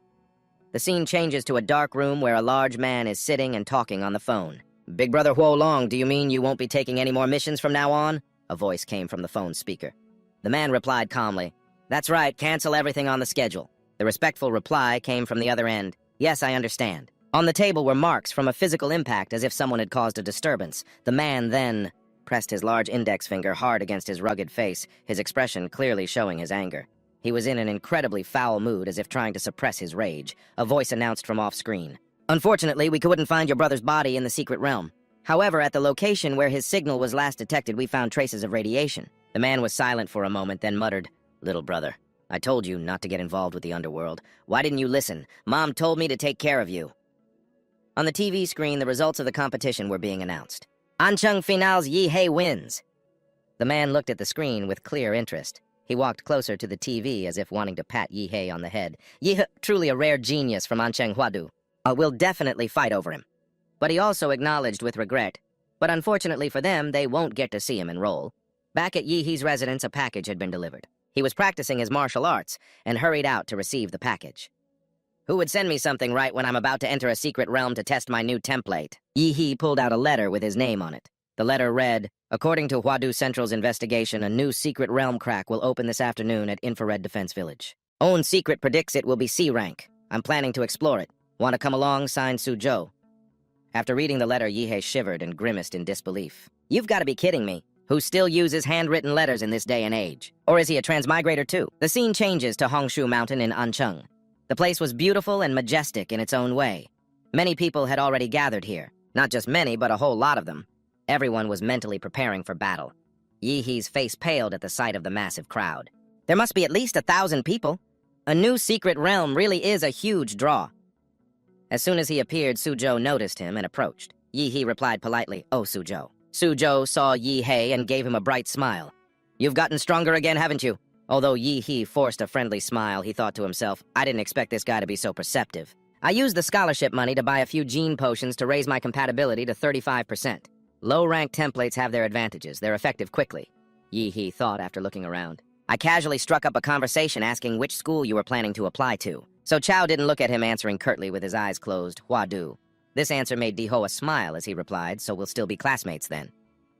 The scene changes to a dark room where a large man is sitting and talking on the phone. "Big Brother Huo Long, do you mean you won't be taking any more missions from now on?" A voice came from the phone speaker. The man replied calmly, "That's right, cancel everything on the schedule." The respectful reply came from the other end, "Yes, I understand." On the table were marks from a physical impact as if someone had caused a disturbance. The man then pressed his large index finger hard against his rugged face, his expression clearly showing his anger. He was in an incredibly foul mood, as if trying to suppress his rage. A voice announced from off-screen, "Unfortunately, we couldn't find your brother's body in the secret realm. However, at the location where his signal was last detected, we found traces of radiation." The man was silent for a moment, then muttered, "Little brother, I told you not to get involved with the underworld. Why didn't you listen? Mom told me to take care of you." On the TV screen, the results of the competition were being announced. Ancheng Finals, Yi-hee wins. The man looked at the screen with clear interest. He walked closer to the TV as if wanting to pat Yi-hee on the head. "Yi-hee, truly a rare genius from Ancheng Huadu. We'll definitely fight over him." But he also acknowledged with regret, but unfortunately for them, they won't get to see him enroll. Back at Yi-hee's residence, a package had been delivered. He was practicing his martial arts and hurried out to receive the package. "Who would send me something right when I'm about to enter a secret realm to test my new template?" Yi-hee pulled out a letter with his name on it. The letter read, "According to Huadu Central's investigation, a new secret realm crack will open this afternoon at Infrared Defense Village. Own Secret predicts it will be C rank. I'm planning to explore it. Want to come along? Signed, Suzhou." After reading the letter, Yihei shivered and grimaced in disbelief. You've got to be kidding me. Who still uses handwritten letters in this day and age? Or is he a transmigrator too? The scene changes to Hongshu Mountain in Ancheng. The place was beautiful and majestic in its own way. Many people had already gathered here. Not just many, but a whole lot of them. Everyone was mentally preparing for battle. Yihei's face paled at the sight of the massive crowd. There must be at least 1,000 people. A new secret realm really is a huge draw. As soon as he appeared, Suzhou noticed him and approached. Yihei replied politely, "Oh, Suzhou." Suzhou saw Yihei and gave him a bright smile. "You've gotten stronger again, haven't you?" Although Yihei forced a friendly smile, he thought to himself, I didn't expect this guy to be so perceptive. I used the scholarship money to buy a few gene potions to raise my compatibility to 35%. Low-rank templates have their advantages. They're effective quickly, Yihei thought after looking around. I casually struck up a conversation asking which school you were planning to apply to. So Chao didn't look at him, answering curtly with his eyes closed, Huadu. This answer made Dihua smile as he replied, so we'll still be classmates then.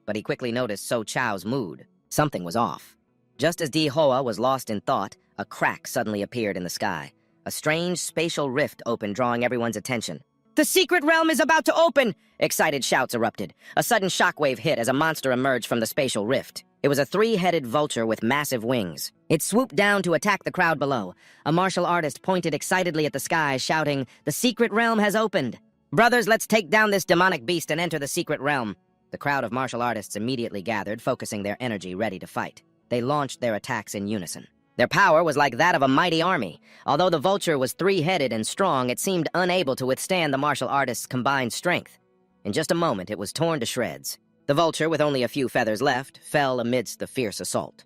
But he quickly noticed So Chao's mood. Something was off. Just as Dihua was lost in thought, a crack suddenly appeared in the sky. A strange spatial rift opened, drawing everyone's attention. "The secret realm is about to open!" Excited shouts erupted. A sudden shockwave hit as a monster emerged from the spatial rift. It was a 3-headed vulture with massive wings. It swooped down to attack the crowd below. A martial artist pointed excitedly at the sky, shouting, "The secret realm has opened! Brothers, let's take down this demonic beast and enter the secret realm!" The crowd of martial artists immediately gathered, focusing their energy ready to fight. They launched their attacks in unison. Their power was like that of a mighty army. Although the vulture was 3-headed and strong, it seemed unable to withstand the martial artists' combined strength. In just a moment, it was torn to shreds. The vulture, with only a few feathers left, fell amidst the fierce assault.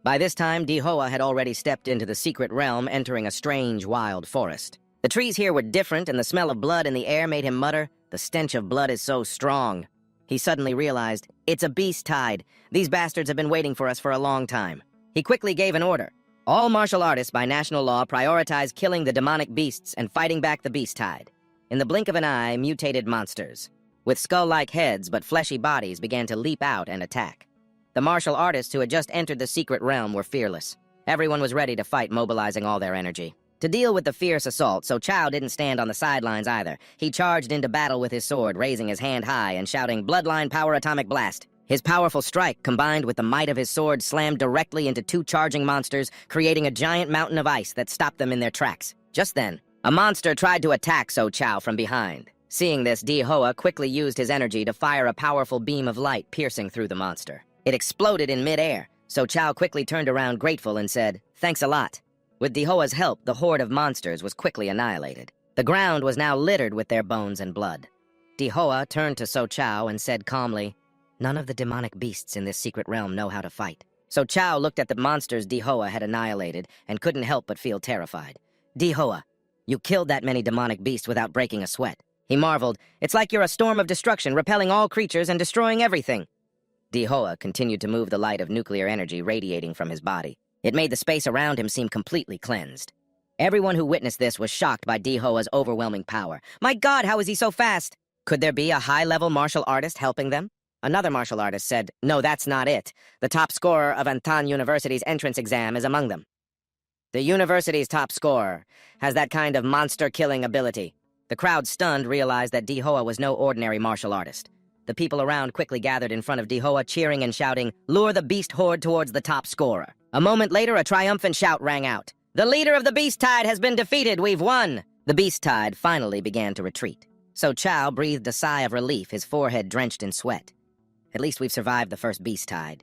By this time, Dihua had already stepped into the secret realm, entering a strange, wild forest. The trees here were different, and the smell of blood in the air made him mutter, "The stench of blood is so strong." He suddenly realized, it's a beast tide. These bastards have been waiting for us for a long time. He quickly gave an order. All martial artists by national law prioritize killing the demonic beasts and fighting back the beast tide. In the blink of an eye, mutated monsters, with skull-like heads but fleshy bodies, began to leap out and attack. The martial artists who had just entered the secret realm were fearless. Everyone was ready to fight, mobilizing all their energy. To deal with the fierce assault, So Chao didn't stand on the sidelines either. He charged into battle with his sword, raising his hand high and shouting, "Bloodline Power Atomic Blast!" His powerful strike, combined with the might of his sword, slammed directly into 2 charging monsters, creating a giant mountain of ice that stopped them in their tracks. Just then, a monster tried to attack So Chao from behind. Seeing this, Dihua quickly used his energy to fire a powerful beam of light piercing through the monster. It exploded in midair. So Chao quickly turned around grateful and said, "Thanks a lot." With Dihua's help, the horde of monsters was quickly annihilated. The ground was now littered with their bones and blood. Dihua turned to So Chao and said calmly, "None of the demonic beasts in this secret realm know how to fight." So Chao looked at the monsters Dihua had annihilated and couldn't help but feel terrified. "Dihua, you killed that many demonic beasts without breaking a sweat." He marveled, "It's like you're a storm of destruction, repelling all creatures and destroying everything." Dihua continued to move the light of nuclear energy radiating from his body. It made the space around him seem completely cleansed. Everyone who witnessed this was shocked by Dihua's overwhelming power. My God, how is he so fast? Could there be a high-level martial artist helping them? Another martial artist said, "No, that's not it. The top scorer of Antan University's entrance exam is among them." The university's top scorer has that kind of monster-killing ability. The crowd, stunned, realized that Dihua was no ordinary martial artist. The people around quickly gathered in front of Dihua, cheering and shouting, "Lure the beast horde towards the top scorer." A moment later, a triumphant shout rang out. "The leader of the beast tide has been defeated! We've won!" The beast tide finally began to retreat. So Chao breathed a sigh of relief, his forehead drenched in sweat. At least we've survived the first beast tide.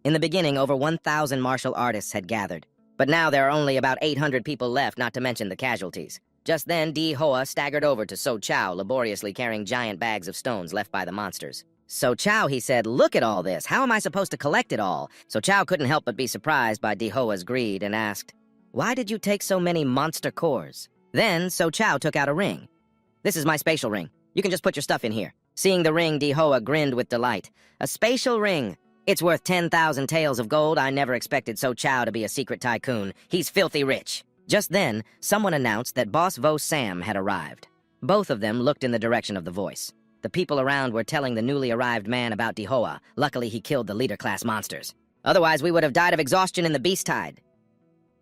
In the beginning, over 1,000 martial artists had gathered. But now there are only about 800 people left, not to mention the casualties. Just then, Dihua staggered over to So Chao, laboriously carrying giant bags of stones left by the monsters. "So Chao," he said, "look at all this. How am I supposed to collect it all?" So Chao couldn't help but be surprised by Dihua's greed and asked, "Why did you take so many monster cores?" Then So Chao took out a ring. "This is my spatial ring. You can just put your stuff in here." Seeing the ring, Dihua grinned with delight. "A spatial ring. It's worth 10,000 taels of gold. I never expected So Chao to be a secret tycoon. He's filthy rich." Just then, someone announced that Boss Vo Sam had arrived. Both of them looked in the direction of the voice. The people around were telling the newly arrived man about Dehoa. Luckily, he killed the leader-class monsters. Otherwise, we would have died of exhaustion in the beast tide.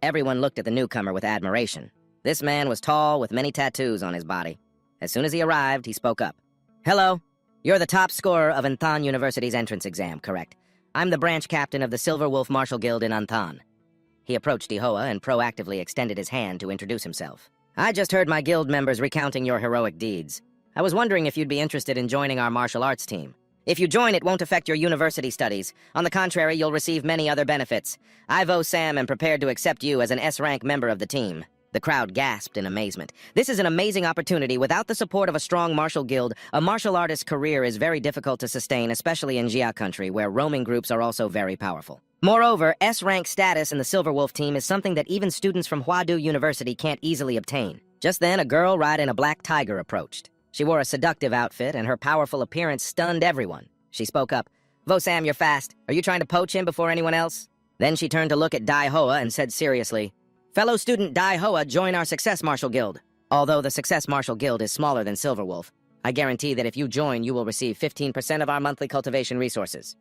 Everyone looked at the newcomer with admiration. This man was tall with many tattoos on his body. As soon as he arrived, he spoke up. Hello. You're the top scorer of Anthan University's entrance exam, correct? I'm the branch captain of the Silver Wolf Martial Guild in Anthan. He approached Dehoa and proactively extended his hand to introduce himself. I just heard my guild members recounting your heroic deeds. I was wondering if you'd be interested in joining our martial arts team. If you join, it won't affect your university studies. On the contrary, you'll receive many other benefits. I, Vo Sam, am prepared to accept you as an S-rank member of the team. The crowd gasped in amazement. This is an amazing opportunity. Without the support of a strong martial guild, a martial artist's career is very difficult to sustain, especially in Jia country, where roaming groups are also very powerful. Moreover, S-rank status in the Silver Wolf team is something that even students from Huadu University can't easily obtain. Just then, a girl riding a black tiger approached. She wore a seductive outfit, and her powerful appearance stunned everyone. She spoke up. Vo Sam, you're fast. Are you trying to poach him before anyone else? Then she turned to look at Dai Hoa and said seriously, Fellow student Dai Hoa, join our Success Martial Guild. Although the Success Martial Guild is smaller than Silver Wolf, I guarantee that if you join, you will receive 15% of our monthly cultivation resources.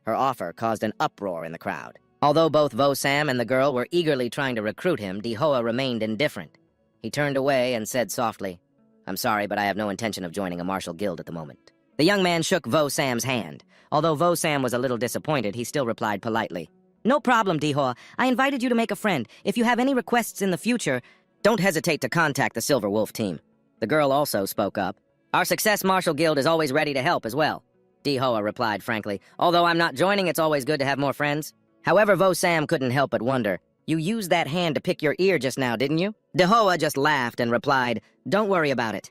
Her offer caused an uproar in the crowd. Although both Vo Sam and the girl were eagerly trying to recruit him, Dai Hoa remained indifferent. He turned away and said softly, I'm sorry, but I have no intention of joining a martial guild at the moment. The young man shook Vo Sam's hand. Although Vo Sam was a little disappointed, he still replied politely, No problem, Dai Hoa. I invited you to make a friend. If you have any requests in the future, don't hesitate to contact the Silver Wolf team. The girl also spoke up. Our Success Martial Guild is always ready to help as well. Dai Hoa replied frankly, Although I'm not joining, it's always good to have more friends. However, Vo Sam couldn't help but wonder, You used that hand to pick your ear just now, didn't you? Dai Hoa just laughed and replied, Don't worry about it.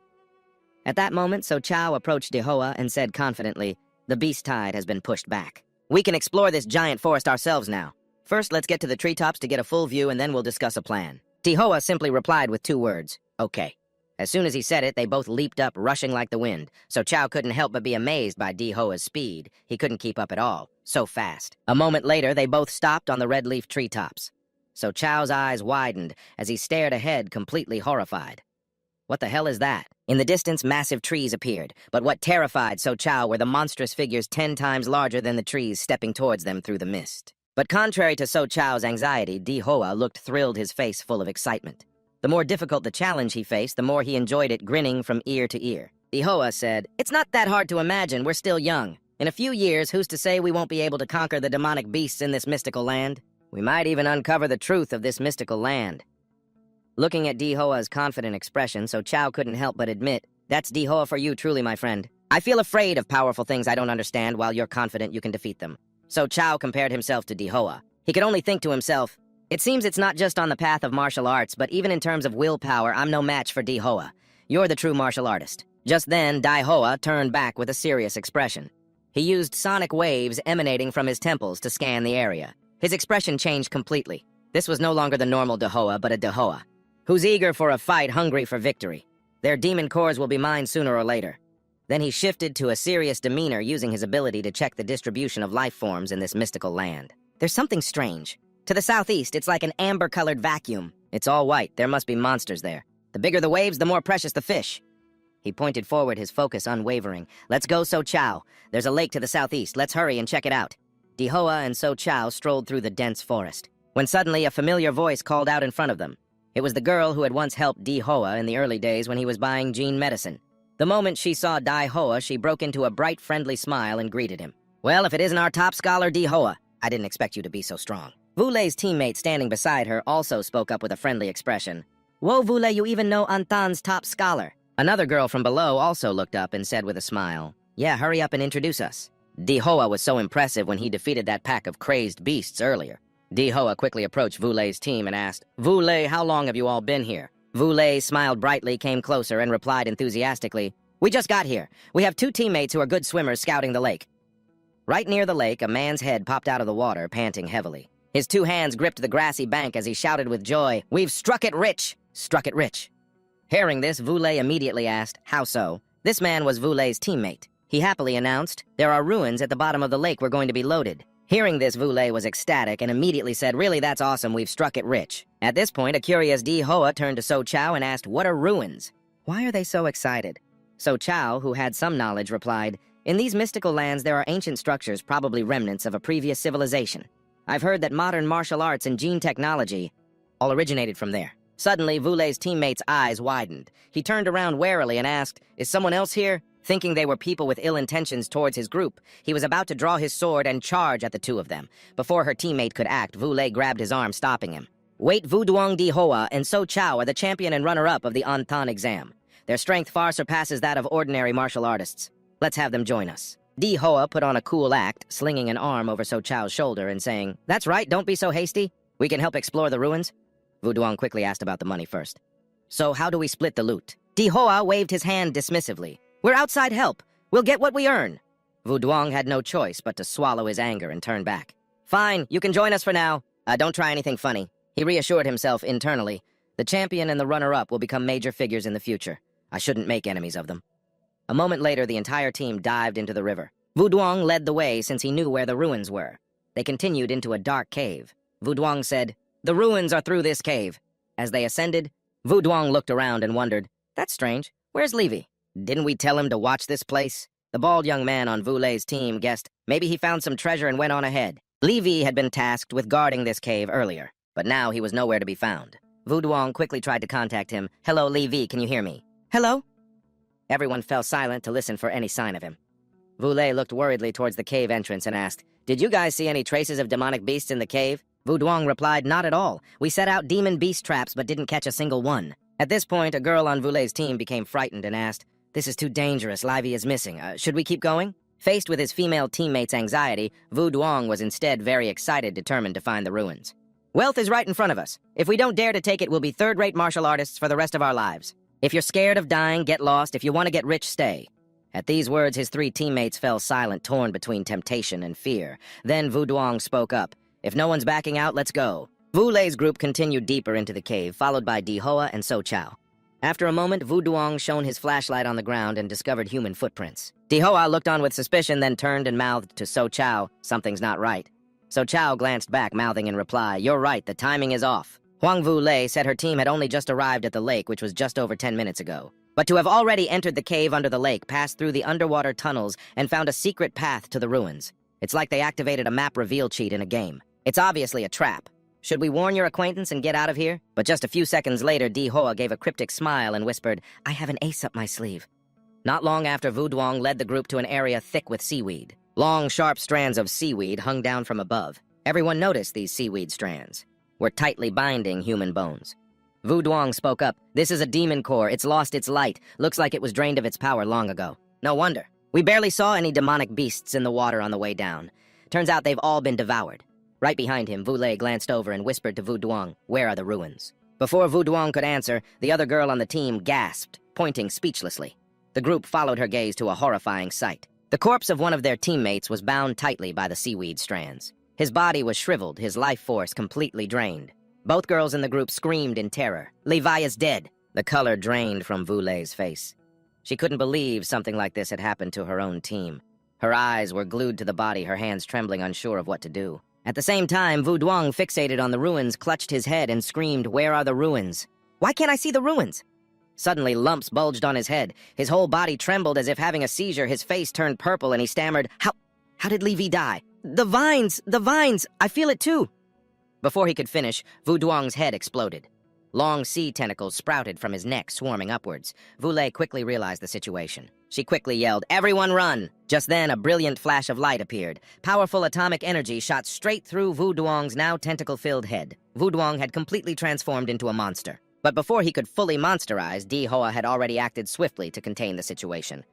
At that moment, So Chow approached Dai Hoa and said confidently, The beast tide has been pushed back. We can explore this giant forest ourselves now. First, let's get to the treetops to get a full view, and then we'll discuss a plan. Dai Hoa simply replied with 2 words, Okay. As soon as he said it, they both leaped up, rushing like the wind. So Chow couldn't help but be amazed by Dai Hoa's speed. He couldn't keep up at all. So fast. A moment later, they both stopped on the red leaf treetops. So Chow's eyes widened as he stared ahead, completely horrified. What the hell is that? In the distance, massive trees appeared, but what terrified So Chow were the monstrous figures 10 times larger than the trees stepping towards them through the mist. But contrary to So Chow's anxiety, Dai Hoa looked thrilled, his face full of excitement. The more difficult the challenge he faced, the more he enjoyed it, grinning from ear to ear. Dai Hoa said, It's not that hard to imagine, we're still young. In a few years, who's to say we won't be able to conquer the demonic beasts in this mystical land? We might even uncover the truth of this mystical land. Looking at Dai Hoa's confident expression, So Chow couldn't help but admit, That's Dai Hoa for you, truly, my friend. I feel afraid of powerful things I don't understand, while you're confident you can defeat them. So Chow compared himself to Dai Hoa. He could only think to himself, It seems it's not just on the path of martial arts, but even in terms of willpower, I'm no match for Dai Hoa. You're the true martial artist. Just then, Dai Hoa turned back with a serious expression. He used sonic waves emanating from his temples to scan the area. His expression changed completely. This was no longer the normal Dai Hoa, but a Dai Hoa, who's eager for a fight, hungry for victory. Their demon cores will be mine sooner or later. Then he shifted to a serious demeanor, using his ability to check the distribution of life forms in this mystical land. There's something strange. To the southeast, it's like an amber-colored vacuum. It's all white. There must be monsters there. The bigger the waves, the more precious the fish. He pointed forward, his focus unwavering. Let's go, So Chow. There's a lake to the southeast. Let's hurry and check it out. Dai Hoa and So Chow strolled through the dense forest, when suddenly a familiar voice called out in front of them. It was the girl who had once helped Dai Hoa in the early days when he was buying gene medicine. The moment she saw Dai Hoa, she broke into a bright, friendly smile and greeted him. Well, if it isn't our top scholar, Dai Hoa. I didn't expect you to be so strong. Wu Lei's teammate standing beside her also spoke up with a friendly expression. Whoa, Wu Lei, you even know Anthan's top scholar. Another girl from below also looked up and said with a smile, Yeah, hurry up and introduce us. Dai Hoa was so impressive when he defeated that pack of crazed beasts earlier. Dai Hoa quickly approached Wu Lei's team and asked, Wu Lei, how long have you all been here? Wu Lei smiled brightly, came closer, and replied enthusiastically, We just got here. We have 2 teammates who are good swimmers scouting the lake. Right near the lake, a man's head popped out of the water, panting heavily. His 2 hands gripped the grassy bank as he shouted with joy, We've struck it rich! Struck it rich! Hearing this, Wu Lei immediately asked, How so? This man was Wu Lei's teammate. He happily announced, There are ruins at the bottom of the lake we're going to be loaded. Hearing this, Wu Lei was ecstatic and immediately said, Really, that's awesome, we've struck it rich. At this point, a curious Dai Hoa turned to So Chow and asked, What are ruins? Why are they so excited? So Chow, who had some knowledge, replied, "In these mystical lands there are ancient structures, probably remnants of a previous civilization. I've heard that modern martial arts and gene technology all originated from there." Suddenly, Wulei's teammate's eyes widened. He turned around warily and asked, "Is someone else here?" Thinking they were people with ill intentions towards his group, he was about to draw his sword and charge at the two of them. Before her teammate could act, Wulei grabbed his arm, stopping him. "Wait, Vuduong Di Hoa and So Chow are the champion and runner-up of the Antan exam. Their strength far surpasses that of ordinary martial artists. Let's have them join us." Di Hoa put on a cool act, slinging an arm over So Chow's shoulder and saying, "That's right, don't be so hasty. We can help explore the ruins." Vuduong quickly asked about the money first. "So how do we split the loot?" Di Hoa waved his hand dismissively. "We're outside help. We'll get what we earn." Vuduong had no choice but to swallow his anger and turn back. "Fine, you can join us for now. Don't try anything funny." He reassured himself internally. The champion and the runner-up will become major figures in the future. I shouldn't make enemies of them. A moment later, the entire team dived into the river. Vuduong led the way since he knew where the ruins were. They continued into a dark cave. Vuduong said, "The ruins are through this cave." As they ascended, Vuduong looked around and wondered, "That's strange. Where's Levy? Didn't we tell him to watch this place?" The bald young man on Wulei's team guessed maybe he found some treasure and went on ahead. Levy had been tasked with guarding this cave earlier, but now he was nowhere to be found. Vuduong quickly tried to contact him. "Hello, Levy, can you hear me?" "Hello?" Everyone fell silent to listen for any sign of him. Wulei looked worriedly towards the cave entrance and asked, "Did you guys see any traces of demonic beasts in the cave?" Vuduong replied, "Not at all. We set out demon beast traps but didn't catch a single one." At this point, a girl on Wulei's team became frightened and asked, "This is too dangerous. Livy is missing. Should we keep going?" Faced with his female teammate's anxiety, Vuduong was instead very excited, determined to find the ruins. "Wealth is right in front of us. If we don't dare to take it, we'll be third-rate martial artists for the rest of our lives. If you're scared of dying, get lost. If you want to get rich, stay." At these words, his three teammates fell silent, torn between temptation and fear. Then Vuduong spoke up. "If no one's backing out, let's go." Wulei's group continued deeper into the cave, followed by Di Hoa and So Chow. After a moment, Vuduong shone his flashlight on the ground and discovered human footprints. Di Hoa looked on with suspicion, then turned and mouthed to So Chow, "Something's not right." So Chow glanced back, mouthing in reply, "You're right, the timing is off." Huang Wulei said her team had only just arrived at the lake, which was just over 10 minutes ago. But to have already entered the cave under the lake, passed through the underwater tunnels, and found a secret path to the ruins. It's like they activated a map reveal cheat in a game. It's obviously a trap. Should we warn your acquaintance and get out of here? But just a few seconds later, Di Hoa gave a cryptic smile and whispered, "I have an ace up my sleeve." Not long after, Vuduong led the group to an area thick with seaweed. Long, sharp strands of seaweed hung down from above. Everyone noticed these seaweed strands were tightly binding human bones. Vuduong spoke up, "This is a demon core. It's lost its light. Looks like it was drained of its power long ago. No wonder. We barely saw any demonic beasts in the water on the way down. Turns out they've all been devoured." Right behind him, Wulei glanced over and whispered to Vuduong, "Where are the ruins?" Before Vuduong could answer, the other girl on the team gasped, pointing speechlessly. The group followed her gaze to a horrifying sight. The corpse of one of their teammates was bound tightly by the seaweed strands. His body was shriveled, his life force completely drained. Both girls in the group screamed in terror. "Levi is dead!" The color drained from Wulei's face. She couldn't believe something like this had happened to her own team. Her eyes were glued to the body, her hands trembling, unsure of what to do. At the same time, Vuduong, fixated on the ruins, clutched his head and screamed, "Where are the ruins? Why can't I see the ruins?" Suddenly, lumps bulged on his head. His whole body trembled as if having a seizure. His face turned purple and he stammered, How did Levi die? The vines! I feel it too!" Before he could finish, Vuduong's head exploded. Long sea tentacles sprouted from his neck, swarming upwards. Wulei quickly realized the situation. She quickly yelled, "Everyone run!" Just then, a brilliant flash of light appeared. Powerful atomic energy shot straight through Vuduong's now tentacle-filled head. Vuduong had completely transformed into a monster. But before he could fully monsterize, Di Hoa had already acted swiftly to contain the situation.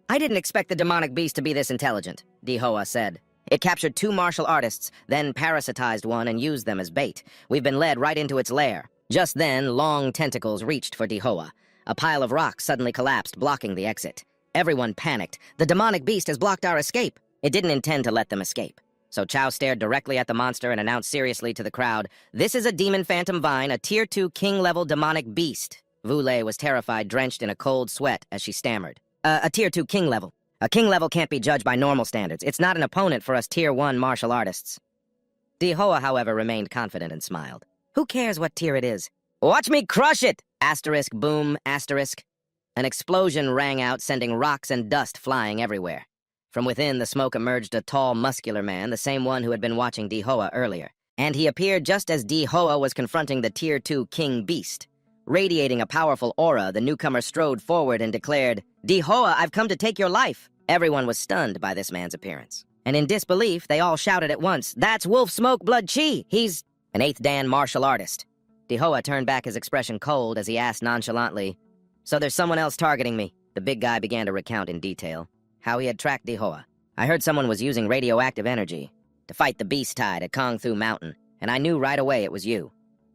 "I didn't expect the demonic beast to be this intelligent," Di Hoa said. "It captured 2 martial artists, then parasitized one and used them as bait. We've been led right into its lair." Just then, long tentacles reached for Di Hoa. A pile of rocks suddenly collapsed, blocking the exit. Everyone panicked. "The demonic beast has blocked our escape." It didn't intend to let them escape. So Chow stared directly at the monster and announced seriously to the crowd, "This is a demon phantom vine, a Tier 2 king-level demonic beast." Wulei was terrified, drenched in a cold sweat as she stammered. A Tier 2 king level. A king level can't be judged by normal standards. It's not an opponent for us Tier 1 martial artists." Di Hoa, however, remained confident and smiled. "Who cares what tier it is? Watch me crush it! Asterisk boom, asterisk." An explosion rang out, sending rocks and dust flying everywhere. From within, the smoke emerged a tall, muscular man, the same one who had been watching Dihoa earlier. And he appeared just as Dihoa was confronting the Tier 2 King Beast. Radiating a powerful aura, the newcomer strode forward and declared, "Dihoa, I've come to take your life." Everyone was stunned by this man's appearance. And in disbelief, they all shouted at once, "That's Wolf Smoke Blood Chi! He's an 8th Dan martial artist." Dihoa turned back, his expression cold, as he asked nonchalantly, "So there's someone else targeting me?" The big guy began to recount in detail how he had tracked Dihoa. "I heard someone was using radioactive energy to fight the beast tide at Kong Thu Mountain, and I knew right away it was you.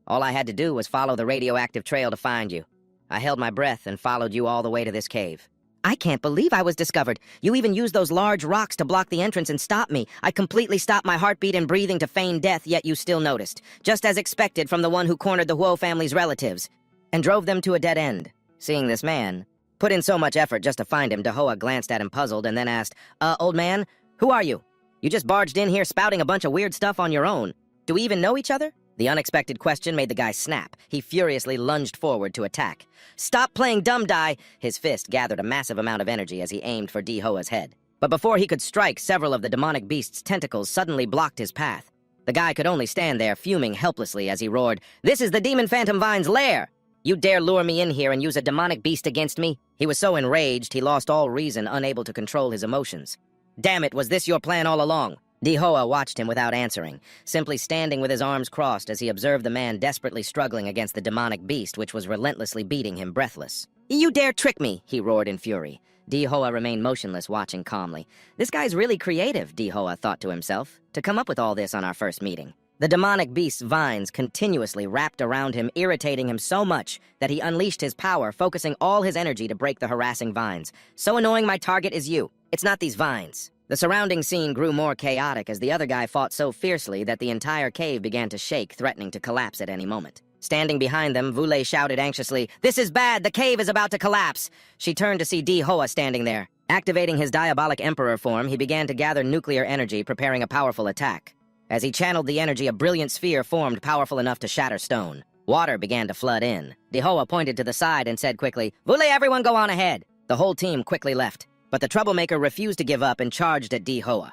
All I had to do was follow the radioactive trail to find you. I held my breath and followed you all the way to this cave." "I can't believe I was discovered. You even used those large rocks to block the entrance and stop me. I completely stopped my heartbeat and breathing to feign death, yet you still noticed. Just as expected from the one who cornered the Huo family's relatives and drove them to a dead end." Seeing this man put in so much effort just to find him, Dihoa glanced at him puzzled and then asked, Old man, who are you? You just barged in here spouting a bunch of weird stuff on your own. Do we even know each other?" The unexpected question made the guy snap. He furiously lunged forward to attack. "Stop playing dumb, Dai!" His fist gathered a massive amount of energy as he aimed for Dihoa's head. But before he could strike, several of the demonic beast's tentacles suddenly blocked his path. The guy could only stand there, fuming helplessly as he roared, "This is the Demon Phantom Vine's lair! You dare lure me in here and use a demonic beast against me?" He was so enraged, he lost all reason, unable to control his emotions. "Damn it, was this your plan all along?" Dihoa watched him without answering, simply standing with his arms crossed as he observed the man desperately struggling against the demonic beast, which was relentlessly beating him breathless. "You dare trick me!" he roared in fury. Dihoa remained motionless, watching calmly. "This guy's really creative," Dihoa thought to himself, "to come up with all this on our first meeting." The demonic beast's vines continuously wrapped around him, irritating him so much that he unleashed his power, focusing all his energy to break the harassing vines. "So annoying, my target is you. It's not these vines." The surrounding scene grew more chaotic as the other guy fought so fiercely that the entire cave began to shake, threatening to collapse at any moment. Standing behind them, Vule shouted anxiously, "This is bad! The cave is about to collapse!" She turned to see Dihoa standing there. Activating his diabolic emperor form, he began to gather nuclear energy, preparing a powerful attack. As he channeled the energy, a brilliant sphere formed powerful enough to shatter stone. Water began to flood in. Dihoa pointed to the side and said quickly, "Vule, everyone go on ahead!" The whole team quickly left. But the troublemaker refused to give up and charged at Dihoa.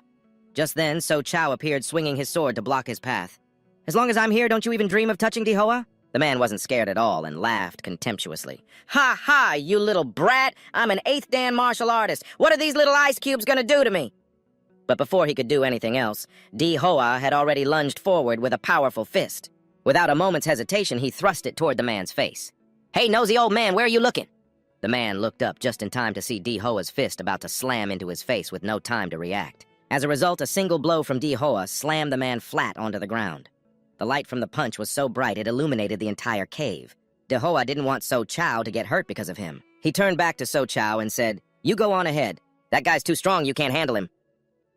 Just then, So Chow appeared swinging his sword to block his path. "As long as I'm here, don't you even dream of touching Dihoa?" The man wasn't scared at all and laughed contemptuously. "Ha ha, you little brat! I'm an 8th Dan martial artist. What are these little ice cubes gonna do to me?" But before he could do anything else, Dihoa had already lunged forward with a powerful fist. Without a moment's hesitation, he thrust it toward the man's face. "Hey, nosy old man, where are you looking?" The man looked up just in time to see Dihoa's fist about to slam into his face with no time to react. As a result, a single blow from Dihoa slammed the man flat onto the ground. The light from the punch was so bright it illuminated the entire cave. Dihoa didn't want So Chow to get hurt because of him. He turned back to So Chow and said, "You go on ahead. That guy's too strong, you can't handle him."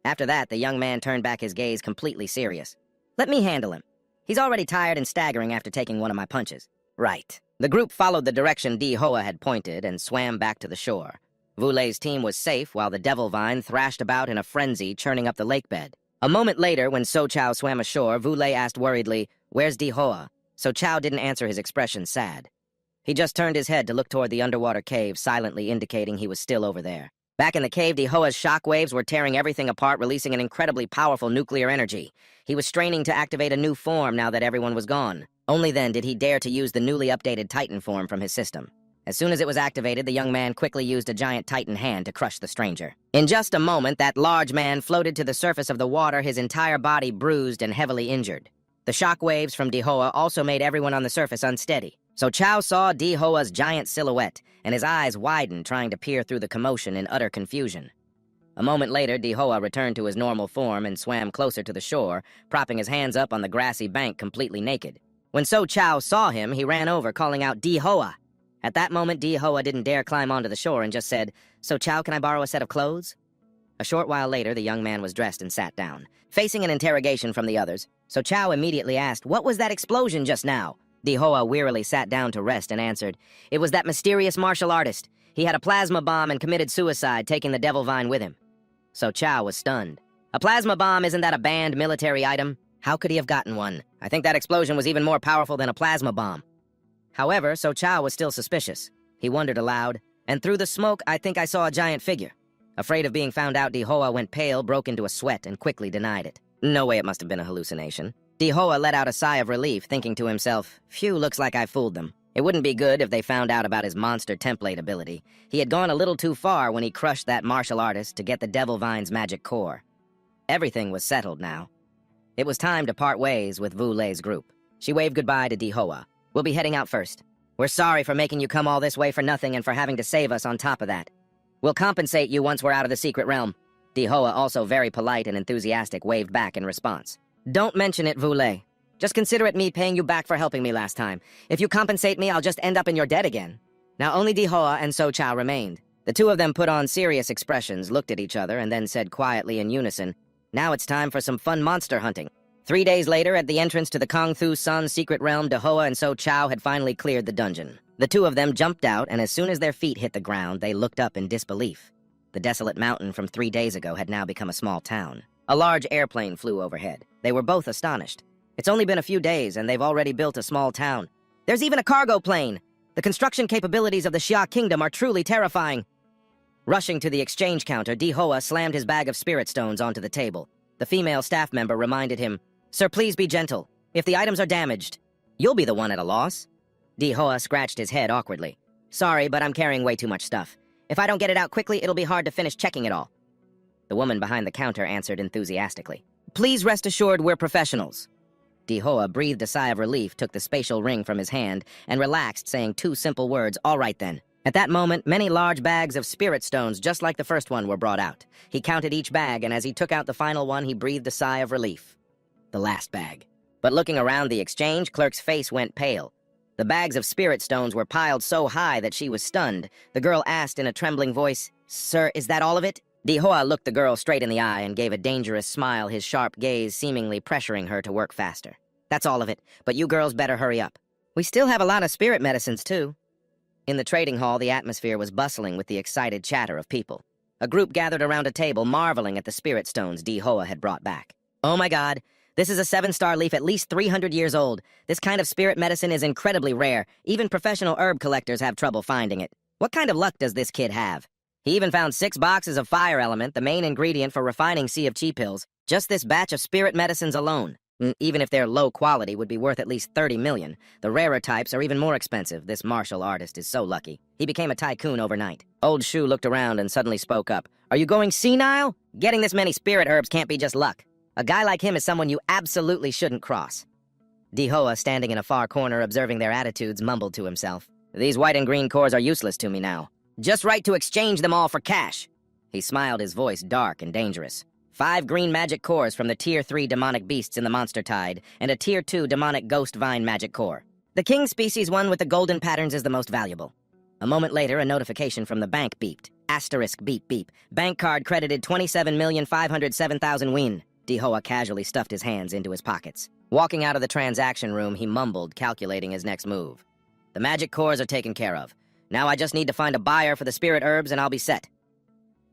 After that, the young man turned back his gaze completely serious. "Let me handle him. He's already tired and staggering after taking one of my punches." "Right." The group followed the direction Dihoa had pointed and swam back to the shore. Vule's team was safe while the Devil Vine thrashed about in a frenzy, churning up the lake bed. A moment later, when So Chow swam ashore, Vule asked worriedly, "Where's Dihoa?" So Chow didn't answer, his expression sad. He just turned his head to look toward the underwater cave, silently indicating he was still over there. Back in the cave, Dihoa's shockwaves were tearing everything apart, releasing an incredibly powerful nuclear energy. He was straining to activate a new form now that everyone was gone. Only then did he dare to use the newly updated Titan form from his system. As soon as it was activated, the young man quickly used a giant Titan hand to crush the stranger. In just a moment, that large man floated to the surface of the water, his entire body bruised and heavily injured. The shockwaves from Dihoa also made everyone on the surface unsteady. So Chow saw Dihoa's giant silhouette, and his eyes widened, trying to peer through the commotion in utter confusion. A moment later, Dihoa returned to his normal form and swam closer to the shore, propping his hands up on the grassy bank completely naked. When So Chow saw him, he ran over, calling out, "Dihoa!" At that moment, Dihoa didn't dare climb onto the shore and just said, "So Chow, can I borrow a set of clothes?" A short while later, the young man was dressed and sat down. Facing an interrogation from the others, So Chow immediately asked, "What was that explosion just now?" Dihoa wearily sat down to rest and answered, "It was that mysterious martial artist. He had a plasma bomb and committed suicide, taking the Devil Vine with him." So Chow was stunned. "A plasma bomb, isn't that a banned military item? How could he have gotten one? I think that explosion was even more powerful than a plasma bomb." However, So Chow was still suspicious. He wondered aloud, and through the smoke, I think I saw a giant figure. Afraid of being found out, Dihoa went pale, broke into a sweat, and quickly denied it. No way, it must have been a hallucination. Dihoa let out a sigh of relief, thinking to himself, phew, looks like I fooled them. It wouldn't be good if they found out about his monster template ability. He had gone a little too far when he crushed that martial artist to get the Devil Vine's magic core. Everything was settled now. It was time to part ways with Vu Lei's group. She waved goodbye to Dihoa. We'll be heading out first. We're sorry for making you come all this way for nothing and for having to save us on top of that. We'll compensate you once we're out of the secret realm. Dihoa, also very polite and enthusiastic, waved back in response. Don't mention it, Vu Lei. Just consider it me paying you back for helping me last time. If you compensate me, I'll just end up in your debt again. Now only Dihoa and So Chao remained. The two of them put on serious expressions, looked at each other, and then said quietly in unison, now it's time for some fun monster hunting. 3 days later, at the entrance to the Kong Thu Sun's secret realm, Dihoa and So Chao had finally cleared the dungeon. The two of them jumped out, and as soon as their feet hit the ground, they looked up in disbelief. The desolate mountain from 3 days ago had now become a small town. A large airplane flew overhead. They were both astonished. It's only been a few days, and they've already built a small town. There's even a cargo plane! The construction capabilities of the Xia Kingdom are truly terrifying. Rushing to the exchange counter, Dihoa slammed his bag of spirit stones onto the table. The female staff member reminded him, Sir, please be gentle. If the items are damaged, you'll be the one at a loss. Dihoa scratched his head awkwardly. Sorry, but I'm carrying way too much stuff. If I don't get it out quickly, it'll be hard to finish checking it all. The woman behind the counter answered enthusiastically. Please rest assured we're professionals. Dihoa breathed a sigh of relief, took the spatial ring from his hand, and relaxed, saying 2 simple words, all right then. At that moment, many large bags of spirit stones, just like the first one, were brought out. He counted each bag, and as he took out the final one, he breathed a sigh of relief. The last bag. But looking around the exchange, clerk's face went pale. The bags of spirit stones were piled so high that she was stunned. The girl asked in a trembling voice, Sir, is that all of it? Dihoa looked the girl straight in the eye and gave a dangerous smile, his sharp gaze seemingly pressuring her to work faster. That's all of it, but you girls better hurry up. We still have a lot of spirit medicines, too. In the trading hall, the atmosphere was bustling with the excited chatter of people. A group gathered around a table, marveling at the spirit stones Dihoa had brought back. Oh my god, this is a 7-star leaf at least 300 years old. This kind of spirit medicine is incredibly rare. Even professional herb collectors have trouble finding it. What kind of luck does this kid have? He even found 6 boxes of fire element, the main ingredient for refining Sea of Chi pills. Just this batch of spirit medicines alone. Even if they're low quality, would be worth at least 30 million. The rarer types are even more expensive. This martial artist is so lucky. He became a tycoon overnight. Old Shu looked around and suddenly spoke up. Are you going senile? Getting this many spirit herbs can't be just luck. A guy like him is someone you absolutely shouldn't cross. Dihoa, standing in a far corner observing their attitudes, mumbled to himself. These white and green cores are useless to me now. Just right to exchange them all for cash. He smiled, his voice dark and dangerous. 5 green magic cores from the Tier 3 demonic beasts in the Monster Tide, and a Tier 2 demonic ghost vine magic core. The king species one with the golden patterns is the most valuable. A moment later, a notification from the bank beeped. Asterisk beep beep. Bank card credited 27,507,000 win. Dihoa casually stuffed his hands into his pockets. Walking out of the transaction room, he mumbled, calculating his next move. The magic cores are taken care of. Now I just need to find a buyer for the spirit herbs and I'll be set.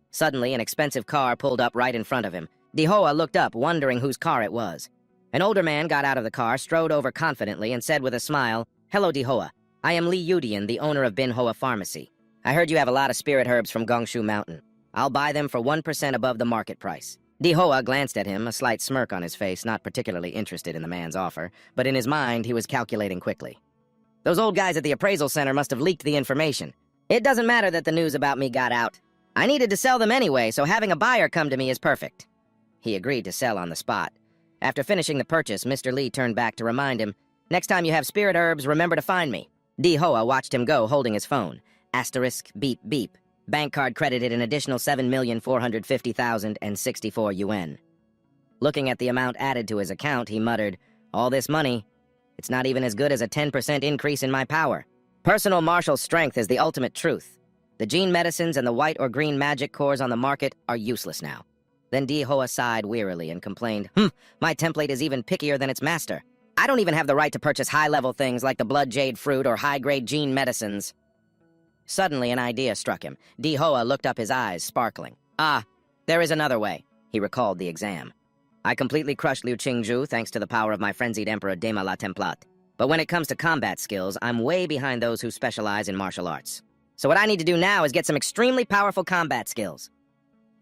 Suddenly, an expensive car pulled up right in front of him. Dihoa looked up, wondering whose car it was. An older man got out of the car, strode over confidently, and said with a smile, Hello, Dihoa. I am Li Yudian, the owner of Bin Hoa Pharmacy. I heard you have a lot of spirit herbs from Gongshu Mountain. I'll buy them for 1% above the market price. Dihoa glanced at him, a slight smirk on his face, not particularly interested in the man's offer, but in his mind he was calculating quickly. Those old guys at the appraisal center must have leaked the information. It doesn't matter that the news about me got out. I needed to sell them anyway, so having a buyer come to me is perfect. He agreed to sell on the spot. After finishing the purchase, Mr. Li turned back to remind him, Next time you have spirit herbs, remember to find me. Dihoa watched him go, holding his phone. Asterisk, beep, beep. Bank card credited an additional 7,450,064 yuan. Looking at the amount added to his account, he muttered, All this money, it's not even as good as a 10% increase in my power. Personal martial strength is the ultimate truth. The gene medicines and the white or green magic cores on the market are useless now. Then Dihoa sighed wearily and complained, my template is even pickier than its master. I don't even have the right to purchase high-level things like the blood jade fruit or high-grade gene medicines. Suddenly, an idea struck him. Dihoa looked up, his eyes sparkling. Ah, there is another way. He recalled the exam. I completely crushed Liu Qingzhu thanks to the power of my frenzied Emperor Dema la Template. But when it comes to combat skills, I'm way behind those who specialize in martial arts. So what I need to do now is get some extremely powerful combat skills.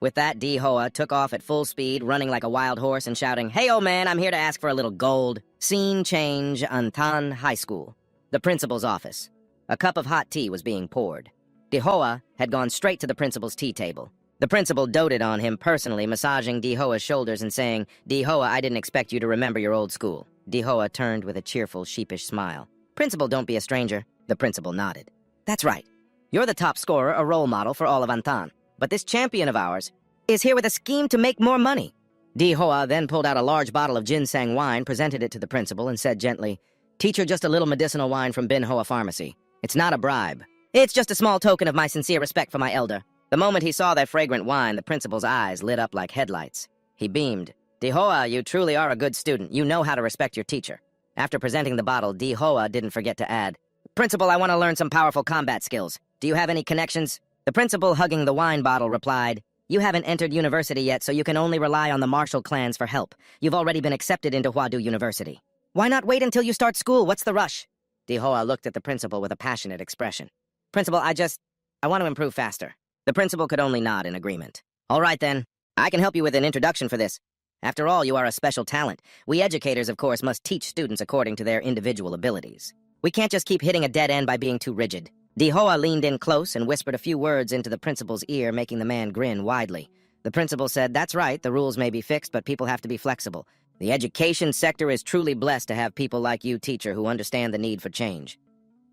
With that, D-Hoa took off at full speed, running like a wild horse and shouting, "Hey, old man, I'm here to ask for a little gold." Scene change, Antan High School. The principal's office. A cup of hot tea was being poured. D-Hoa had gone straight to the principal's tea table. The principal doted on him personally, massaging D-Hoa's shoulders and saying, "D-Hoa, I didn't expect you to remember your old school." D-Hoa turned with a cheerful, sheepish smile. "Principal, don't be a stranger." The principal nodded. "That's right. You're the top scorer, a role model for all of Antan. But this champion of ours is here with a scheme to make more money." D-Hoa then pulled out a large bottle of ginseng wine, presented it to the principal, and said gently, "Teacher, just a little medicinal wine from Bin Hoa Pharmacy. It's not a bribe. It's just a small token of my sincere respect for my elder." The moment he saw that fragrant wine, the principal's eyes lit up like headlights. He beamed. "D-Hoa, you truly are a good student. You know how to respect your teacher." After presenting the bottle, D-Hoa didn't forget to add, "Principal, I want to learn some powerful combat skills. Do you have any connections?" The principal, hugging the wine bottle, replied, "You haven't entered university yet, so you can only rely on the martial clans for help. You've already been accepted into Huadu University. Why not wait until you start school? What's the rush?" D-Hoa looked at the principal with a passionate expression. "Principal, I want to improve faster." The principal could only nod in agreement. "All right, then. I can help you with an introduction for this. After all, you are a special talent. We educators, of course, must teach students according to their individual abilities. We can't just keep hitting a dead end by being too rigid." D-Hoa leaned in close and whispered a few words into the principal's ear, making the man grin widely. The principal said, "That's right, the rules may be fixed, but people have to be flexible. The education sector is truly blessed to have people like you, teacher, who understand the need for change."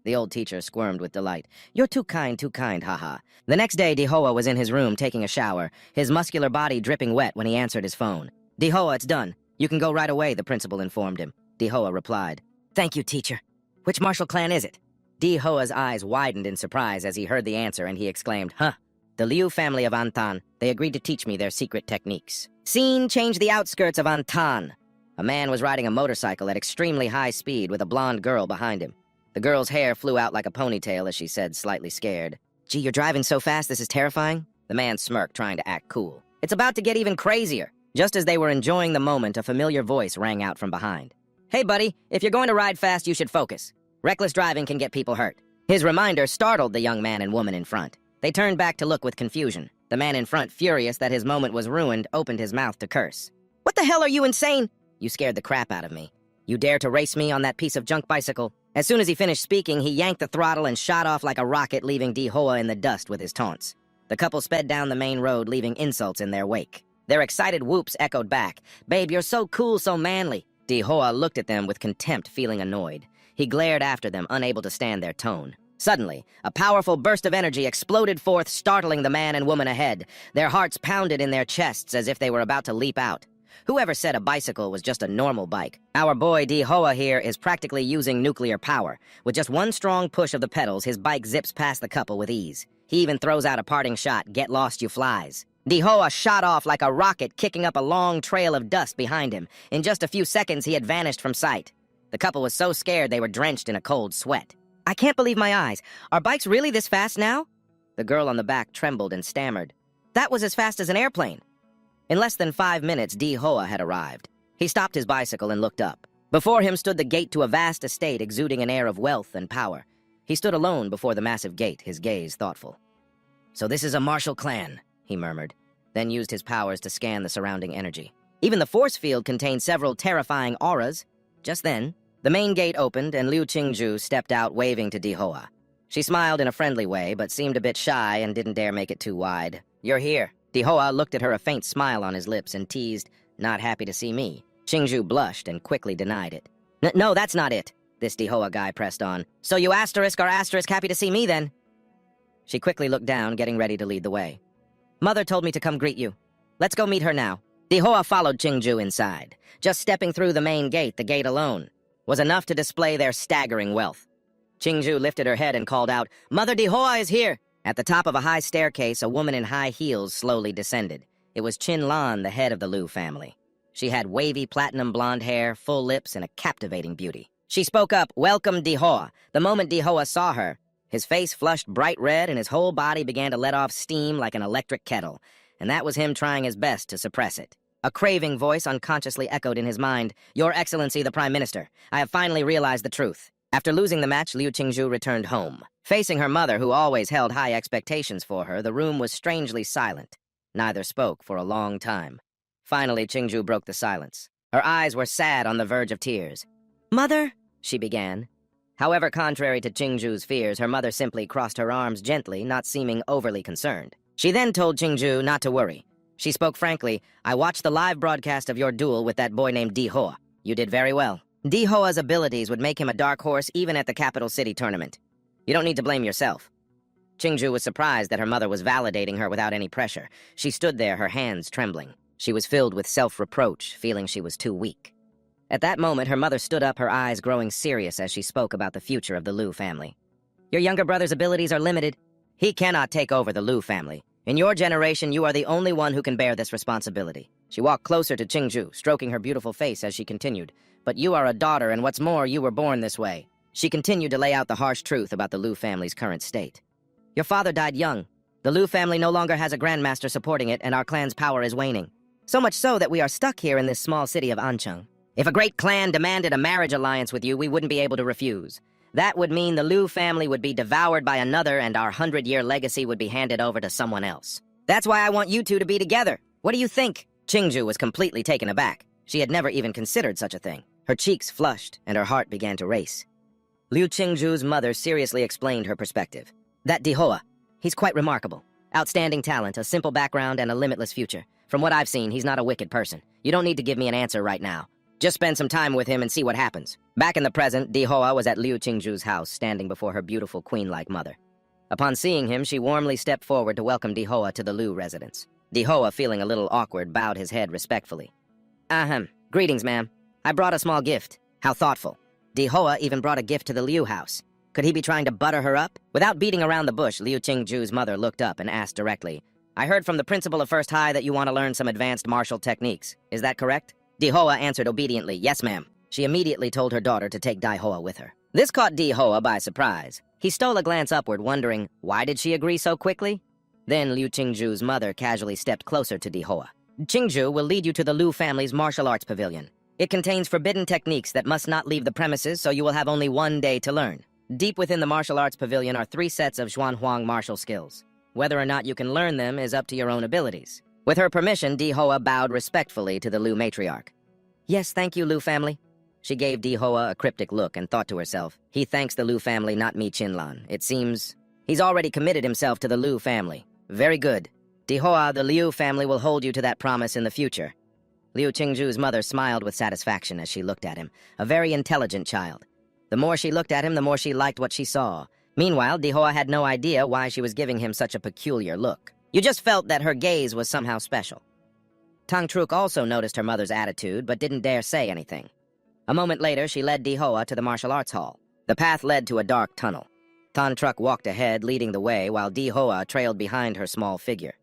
The old teacher squirmed with delight. "You're too kind, haha." The next day, D-Hoa was in his room taking a shower, his muscular body dripping wet when he answered his phone. "D-Hoa, it's done. You can go right away," the principal informed him. D-Hoa replied, "Thank you, teacher. Which martial clan is it?" D-Hoa's eyes widened in surprise as he heard the answer, and he exclaimed, "Huh. The Liu family of Antan. They agreed to teach me their secret techniques." Scene changed the outskirts of Antan. A man was riding a motorcycle at extremely high speed with a blonde girl behind him. The girl's hair flew out like a ponytail as she said, slightly scared, "Gee, you're driving so fast, this is terrifying." The man smirked, trying to act cool. "It's about to get even crazier." Just as they were enjoying the moment, a familiar voice rang out from behind. "Hey, buddy, if you're going to ride fast, you should focus. Reckless driving can get people hurt." His reminder startled the young man and woman in front. They turned back to look with confusion. The man in front, furious that his moment was ruined, opened his mouth to curse. "What the hell, are you insane?" "You scared the crap out of me. You dare to race me on that piece of junk bicycle?" As soon as he finished speaking, he yanked the throttle and shot off like a rocket, leaving D-Hoa in the dust with his taunts. The couple sped down the main road, leaving insults in their wake. Their excited whoops echoed back. "Babe, you're so cool, so manly." D-Hoa looked at them with contempt, feeling annoyed. He glared after them, unable to stand their tone. Suddenly, a powerful burst of energy exploded forth, startling the man and woman ahead. Their hearts pounded in their chests as if they were about to leap out. Whoever said a bicycle was just a normal bike? Our boy D-Hoa here is practically using nuclear power. With just one strong push of the pedals, his bike zips past the couple with ease. He even throws out a parting shot, "Get lost, you flies." D-Hoa shot off like a rocket, kicking up a long trail of dust behind him. In just a few seconds, he had vanished from sight. The couple was so scared they were drenched in a cold sweat. "I can't believe my eyes. Are bikes really this fast now?" The girl on the back trembled and stammered. "That was as fast as an airplane." In less than 5 minutes, D-Hoa had arrived. He stopped his bicycle and looked up. Before him stood the gate to a vast estate exuding an air of wealth and power. He stood alone before the massive gate, his gaze thoughtful. "So this is a martial clan," he murmured, then used his powers to scan the surrounding energy. Even the force field contained several terrifying auras. Just then, the main gate opened and Liu Qingju stepped out, waving to D-Hoa. She smiled in a friendly way, but seemed a bit shy and didn't dare make it too wide. "You're here." D-Hoa looked at her, a faint smile on his lips, and teased, "Not happy to see me." Qingju blushed and quickly denied it. No, that's not it," this D-Hoa guy pressed on. "So you asterisk are asterisk happy to see me, then?" She quickly looked down, getting ready to lead the way. "Mother told me to come greet you. Let's go meet her now." D-Hoa followed Qingju inside. Just stepping through the main gate, the gate alone, was enough to display their staggering wealth. Qingju lifted her head and called out, "Mother D-Hoa is here!" At the top of a high staircase, a woman in high heels slowly descended. It was Qin Lan, the head of the Liu family. She had wavy platinum blonde hair, full lips, and a captivating beauty. She spoke up, "Welcome, D-Hoa." The moment D-Hoa saw her, his face flushed bright red and his whole body began to let off steam like an electric kettle, and that was him trying his best to suppress it. A craving voice unconsciously echoed in his mind, "Your Excellency, the Prime Minister, I have finally realized the truth. After losing the match, Liu Qingzhu returned home. Facing her mother, who always held high expectations for her, the room was strangely silent. Neither spoke for a long time. Finally, Qingzhu broke the silence. Her eyes were sad on the verge of tears. "Mother," she began. However, contrary to Qingzhu's fears, her mother simply crossed her arms gently, not seeming overly concerned. She then told Qingzhu not to worry. She spoke frankly, "I watched the live broadcast of your duel with that boy named Di Hoa. You did very well. Di Hoa's abilities would make him a dark horse even at the capital city tournament. You don't need to blame yourself." Qingzhu was surprised that her mother was validating her without any pressure. She stood there, her hands trembling. She was filled with self-reproach, feeling she was too weak. At that moment, her mother stood up, her eyes growing serious as she spoke about the future of the Liu family. "Your younger brother's abilities are limited. He cannot take over the Liu family. In your generation, you are the only one who can bear this responsibility." She walked closer to Qingzhu, stroking her beautiful face as she continued. "But you are a daughter, and what's more, you were born this way." She continued to lay out the harsh truth about the Liu family's current state. "Your father died young. The Liu family no longer has a grandmaster supporting it, and our clan's power is waning. So much so that we are stuck here in this small city of Ancheng. If a great clan demanded a marriage alliance with you, we wouldn't be able to refuse. That would mean the Liu family would be devoured by another, and our 100-year legacy would be handed over to someone else. That's why I want you two to be together. What do you think?" Qingzhu was completely taken aback. She had never even considered such a thing. Her cheeks flushed, and her heart began to race. Liu Qingzhu's mother seriously explained her perspective. "That Di Hoa, he's quite remarkable. Outstanding talent, a simple background, and a limitless future. From what I've seen, he's not a wicked person. You don't need to give me an answer right now. Just spend some time with him and see what happens." Back in the present, Di Hoa was at Liu Qingzhu's house, standing before her beautiful queen-like mother. Upon seeing him, she warmly stepped forward to welcome Di Hoa to the Liu residence. Di Hoa, feeling a little awkward, bowed his head respectfully. "Ahem. Greetings, ma'am. I brought a small gift." How thoughtful. Di Hoa even brought a gift to the Liu house. Could he be trying to butter her up? Without beating around the bush, Liu Qingzhu's mother looked up and asked directly, "I heard from the principal of First High that you want to learn some advanced martial techniques. Is that correct?" Di Hoa answered obediently, "Yes, ma'am." She immediately told her daughter to take Di Hoa with her. This caught Di Hoa by surprise. He stole a glance upward, wondering, why did she agree so quickly? Then Liu Qingzhu's mother casually stepped closer to Di Hoa. "Qingzhu will lead you to the Liu family's martial arts pavilion. It contains forbidden techniques that must not leave the premises, so you will have only one day to learn. Deep within the martial arts pavilion are 3 sets of Zhuanhuang martial skills. Whether or not you can learn them is up to your own abilities." With her permission, Di Hoa bowed respectfully to the Liu matriarch. "Yes, thank you, Liu family." She gave Di Hoa a cryptic look and thought to herself, "He thanks the Liu family, not me, Qinlan. It seems he's already committed himself to the Liu family. Very good. Di Hoa, the Liu family will hold you to that promise in the future." Liu Qingzhu's mother smiled with satisfaction as she looked at him, a very intelligent child. The more she looked at him, the more she liked what she saw. Meanwhile, Di Hoa had no idea why she was giving him such a peculiar look. You just felt that her gaze was somehow special. Tang Truc also noticed her mother's attitude, but didn't dare say anything. A moment later, she led Di Hoa to the martial arts hall. The path led to a dark tunnel. Tang Truc walked ahead, leading the way, while Di Hoa trailed behind her small figure.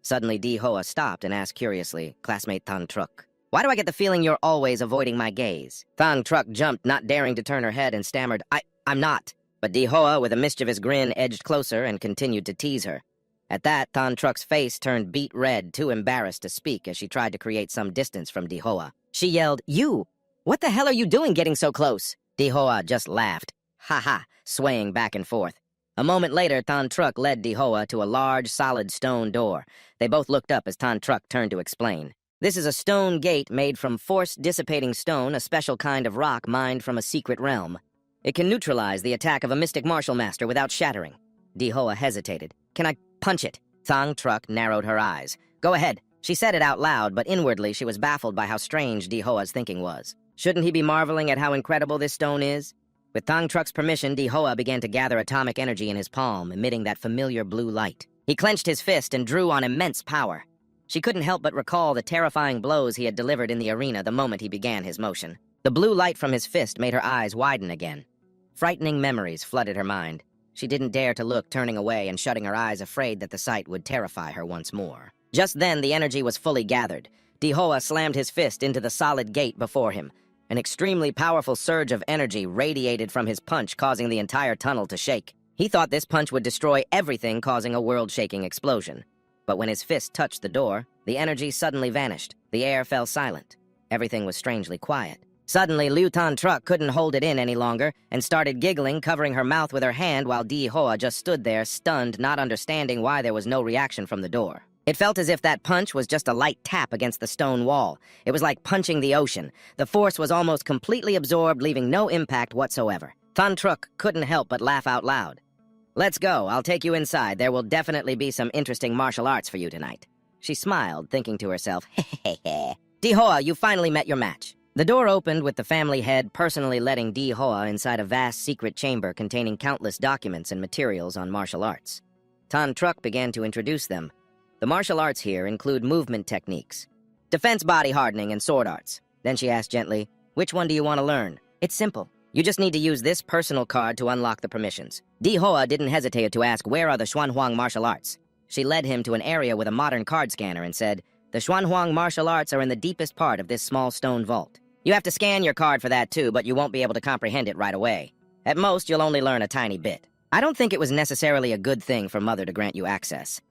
Suddenly, Di Hoa stopped and asked curiously, "Classmate Tang Truc, why do I get the feeling you're always avoiding my gaze?" Tang Truc jumped, not daring to turn her head, and stammered, I'm not." But Di Hoa, with a mischievous grin, edged closer and continued to tease her. At that, Tang Truc's face turned beet red, too embarrassed to speak as she tried to create some distance from Di Hoa. She yelled, "You! What the hell are you doing getting so close?" Di Hoa just laughed. Ha ha, swaying back and forth. A moment later, Tang Truc led Di Hoa to a large, solid stone door. They both looked up as Tang Truc turned to explain. "This is a stone gate made from force-dissipating stone, a special kind of rock mined from a secret realm. It can neutralize the attack of a mystic martial master without shattering." Di Hoa hesitated. "Can I punch it?" Tang Truc narrowed her eyes. "Go ahead." She said it out loud, but inwardly she was baffled by how strange Di Hoa's thinking was. Shouldn't he be marveling at how incredible this stone is? With Tang Truc's permission, Di Hoa began to gather atomic energy in his palm, emitting that familiar blue light. He clenched his fist and drew on immense power. She couldn't help but recall the terrifying blows he had delivered in the arena the moment he began his motion. The blue light from his fist made her eyes widen again. Frightening memories flooded her mind. She didn't dare to look, turning away and shutting her eyes, afraid that the sight would terrify her once more. Just then, the energy was fully gathered. Di Hoa slammed his fist into the solid gate before him. An extremely powerful surge of energy radiated from his punch, causing the entire tunnel to shake. He thought this punch would destroy everything, causing a world-shaking explosion. But when his fist touched the door, the energy suddenly vanished. The air fell silent. Everything was strangely quiet. Suddenly, Liu Tan-truk couldn't hold it in any longer and started giggling, covering her mouth with her hand while Di Hoa just stood there, stunned, not understanding why there was no reaction from the door. It felt as if that punch was just a light tap against the stone wall. It was like punching the ocean. The force was almost completely absorbed, leaving no impact whatsoever. Tan-truk couldn't help but laugh out loud. "Let's go. I'll take you inside. There will definitely be some interesting martial arts for you tonight." She smiled, thinking to herself, "Hehehe. Di Hoa, you finally met your match." The door opened with the family head personally letting Di Hoa inside a vast secret chamber containing countless documents and materials on martial arts. Tan-truk began to introduce them. The martial arts here include movement techniques, defense body hardening, and sword arts. Then she asked gently, "Which one do you want to learn?" "It's simple. You just need to use this personal card to unlock the permissions." Di Hoa didn't hesitate to ask, "Where are the Xuanhuang martial arts?" She led him to an area with a modern card scanner and said, "The Xuanhuang martial arts are in the deepest part of this small stone vault. You have to scan your card for that too, but you won't be able to comprehend it right away. At most, you'll only learn a tiny bit. I don't think it was necessarily a good thing for Mother to grant you access.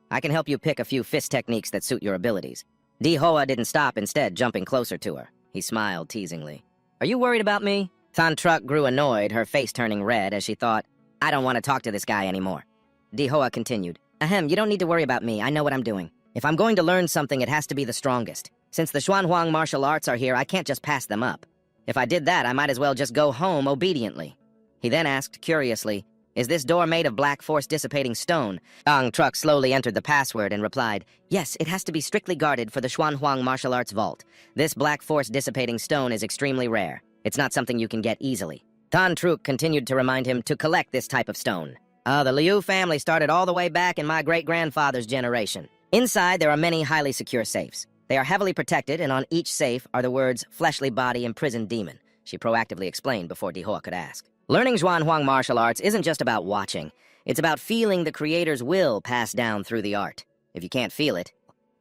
I can help you pick a few fist techniques that suit your abilities." Di Hoa didn't stop, instead jumping closer to her. He smiled teasingly. "Are you worried about me?" Tan-truk grew annoyed, her face turning red as she thought, "I don't want to talk to this guy anymore." Di Hoa continued, "Ahem, you don't need to worry about me. I know what I'm doing. If I'm going to learn something, it has to be the strongest. Since the Xuanhuang martial arts are here, I can't just pass them up. If I did that, I might as well just go home obediently." He then asked, curiously, "Is this door made of black force-dissipating stone?" Tan-truk slowly entered the password and replied, "Yes, it has to be strictly guarded for the Xuanhuang martial arts vault. This black force-dissipating stone is extremely rare. It's not something you can get easily." Tan-truk continued to remind him to collect this type of stone. The Liu family started all the way back in my great-grandfather's generation. Inside, there are many highly secure safes. They are heavily protected, and on each safe are the words, "Fleshly body, imprisoned demon," she proactively explained before Di Hoa could ask. Learning Xuanhuang martial arts isn't just about watching. It's about feeling the creator's will pass down through the art. If you can't feel it,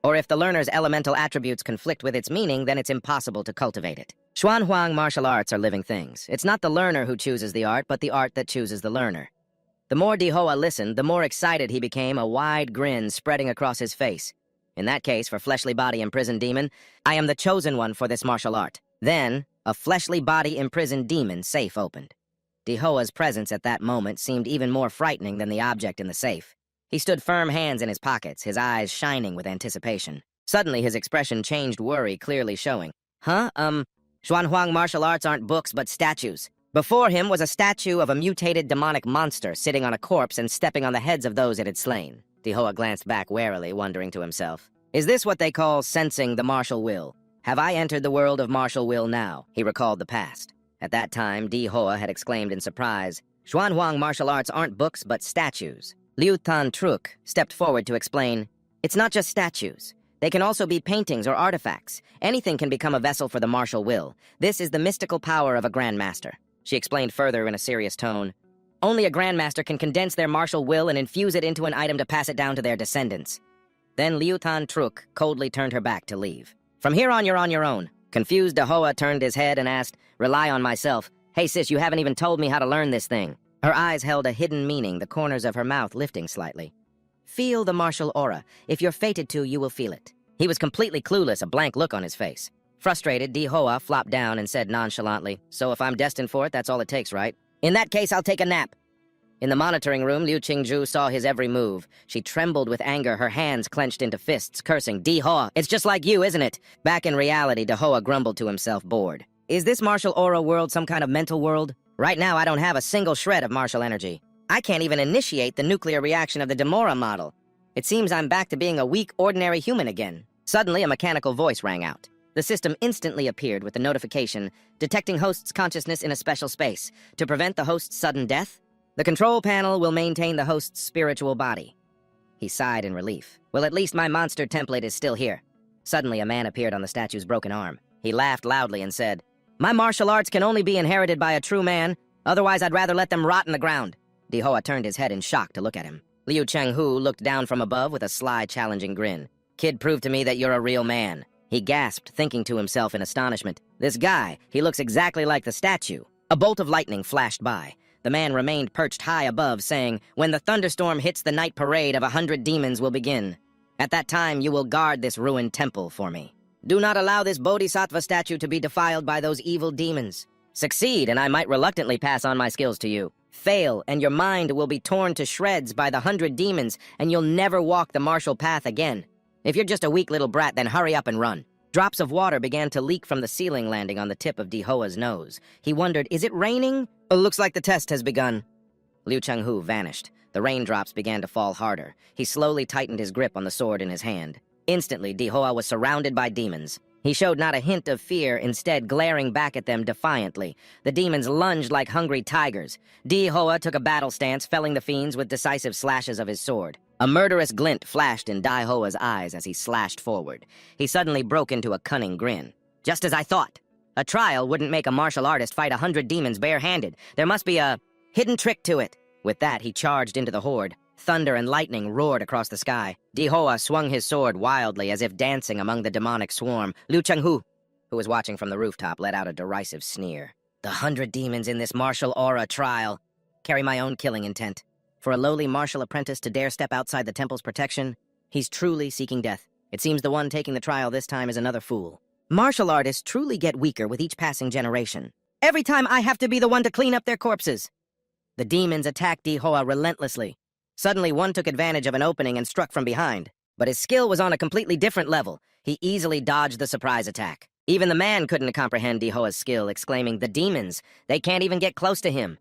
or if the learner's elemental attributes conflict with its meaning, then it's impossible to cultivate it. Xuanhuang martial arts are living things. It's not the learner who chooses the art, but the art that chooses the learner. The more Di Hoa listened, the more excited he became, a wide grin spreading across his face. In that case, for fleshly body imprisoned demon, I am the chosen one for this martial art. Then, a fleshly body imprisoned demon safe opened. Di Hoa's presence at that moment seemed even more frightening than the object in the safe. He stood firm, hands in his pockets, his eyes shining with anticipation. Suddenly, his expression changed, worry clearly showing. Xuanhuang martial arts aren't books, but statues. Before him was a statue of a mutated demonic monster sitting on a corpse and stepping on the heads of those it had slain. Di Hoa glanced back warily, wondering to himself, "Is this what they call sensing the martial will? Have I entered the world of martial will now?" He recalled the past. At that time, Di Hoa had exclaimed in surprise, "Xuanhuang martial arts aren't books, but statues." Liu Tan-truk stepped forward to explain, "It's not just statues. They can also be paintings or artifacts. Anything can become a vessel for the martial will. This is the mystical power of a grandmaster." She explained further in a serious tone, "Only a grandmaster can condense their martial will and infuse it into an item to pass it down to their descendants." Then Liu Tan-truk coldly turned her back to leave. "From here on, you're on your own." Confused, Di Hoa turned his head and asked, "Rely on myself. Hey sis, you haven't even told me how to learn this thing." Her eyes held a hidden meaning, the corners of her mouth lifting slightly. "Feel the martial aura. If you're fated to, you will feel it." He was completely clueless, a blank look on his face. Frustrated, Di Hoa flopped down and said nonchalantly, "So if I'm destined for it, that's all it takes, right? In that case, I'll take a nap." In the monitoring room, Liu Qingju saw his every move. She trembled with anger, her hands clenched into fists, cursing, "Di Hoa, it's just like you, isn't it?" Back in reality, Di Hoa grumbled to himself, bored. "Is this martial aura world some kind of mental world? Right now, I don't have a single shred of martial energy. I can't even initiate the nuclear reaction of the Demora model. It seems I'm back to being a weak, ordinary human again." Suddenly, a mechanical voice rang out. The system instantly appeared with the notification, detecting host's consciousness in a special space. To prevent the host's sudden death, the control panel will maintain the host's spiritual body. He sighed in relief. "Well, at least my monster template is still here." Suddenly, a man appeared on the statue's broken arm. He laughed loudly and said, "My martial arts can only be inherited by a true man. Otherwise, I'd rather let them rot in the ground." Di Hoa turned his head in shock to look at him. Liu Chenghu looked down from above with a sly, challenging grin. "Kid, prove to me that you're a real man." He gasped, thinking to himself in astonishment. This guy, he looks exactly like the statue. A bolt of lightning flashed by. The man remained perched high above, saying, "When the thunderstorm hits, the night parade of 100 demons will begin. At that time, you will guard this ruined temple for me." Do not allow this bodhisattva statue to be defiled by those evil demons. Succeed, and I might reluctantly pass on my skills to you. Fail, and your mind will be torn to shreds by the 100 demons, and you'll never walk the martial path again. If you're just a weak little brat, then hurry up and run. Drops of water began to leak from the ceiling landing on the tip of Dihoa's nose. He wondered, is it raining? Oh, looks like the test has begun. Liu Chenghu vanished. The raindrops began to fall harder. He slowly tightened his grip on the sword in his hand. Instantly, Dihoa was surrounded by demons. He showed not a hint of fear, instead glaring back at them defiantly. The demons lunged like hungry tigers. Dihoa took a battle stance, felling the fiends with decisive slashes of his sword. A murderous glint flashed in Dihoa's eyes as he slashed forward. He suddenly broke into a cunning grin. Just as I thought. A trial wouldn't make a martial artist fight 100 demons barehanded. There must be a hidden trick to it. With that, he charged into the horde. Thunder and lightning roared across the sky. Dihoa swung his sword wildly as if dancing among the demonic swarm. Liu Chenghu, who was watching from the rooftop, let out a derisive sneer. The 100 demons in this martial aura trial carry my own killing intent. For a lowly martial apprentice to dare step outside the temple's protection, he's truly seeking death. It seems the one taking the trial this time is another fool. Martial artists truly get weaker with each passing generation. Every time I have to be the one to clean up their corpses. The demons attacked Dihoa relentlessly. Suddenly, one took advantage of an opening and struck from behind. But his skill was on a completely different level. He easily dodged the surprise attack. Even the man couldn't comprehend Dihoa's skill, exclaiming, "The demons! They can't even get close to him!"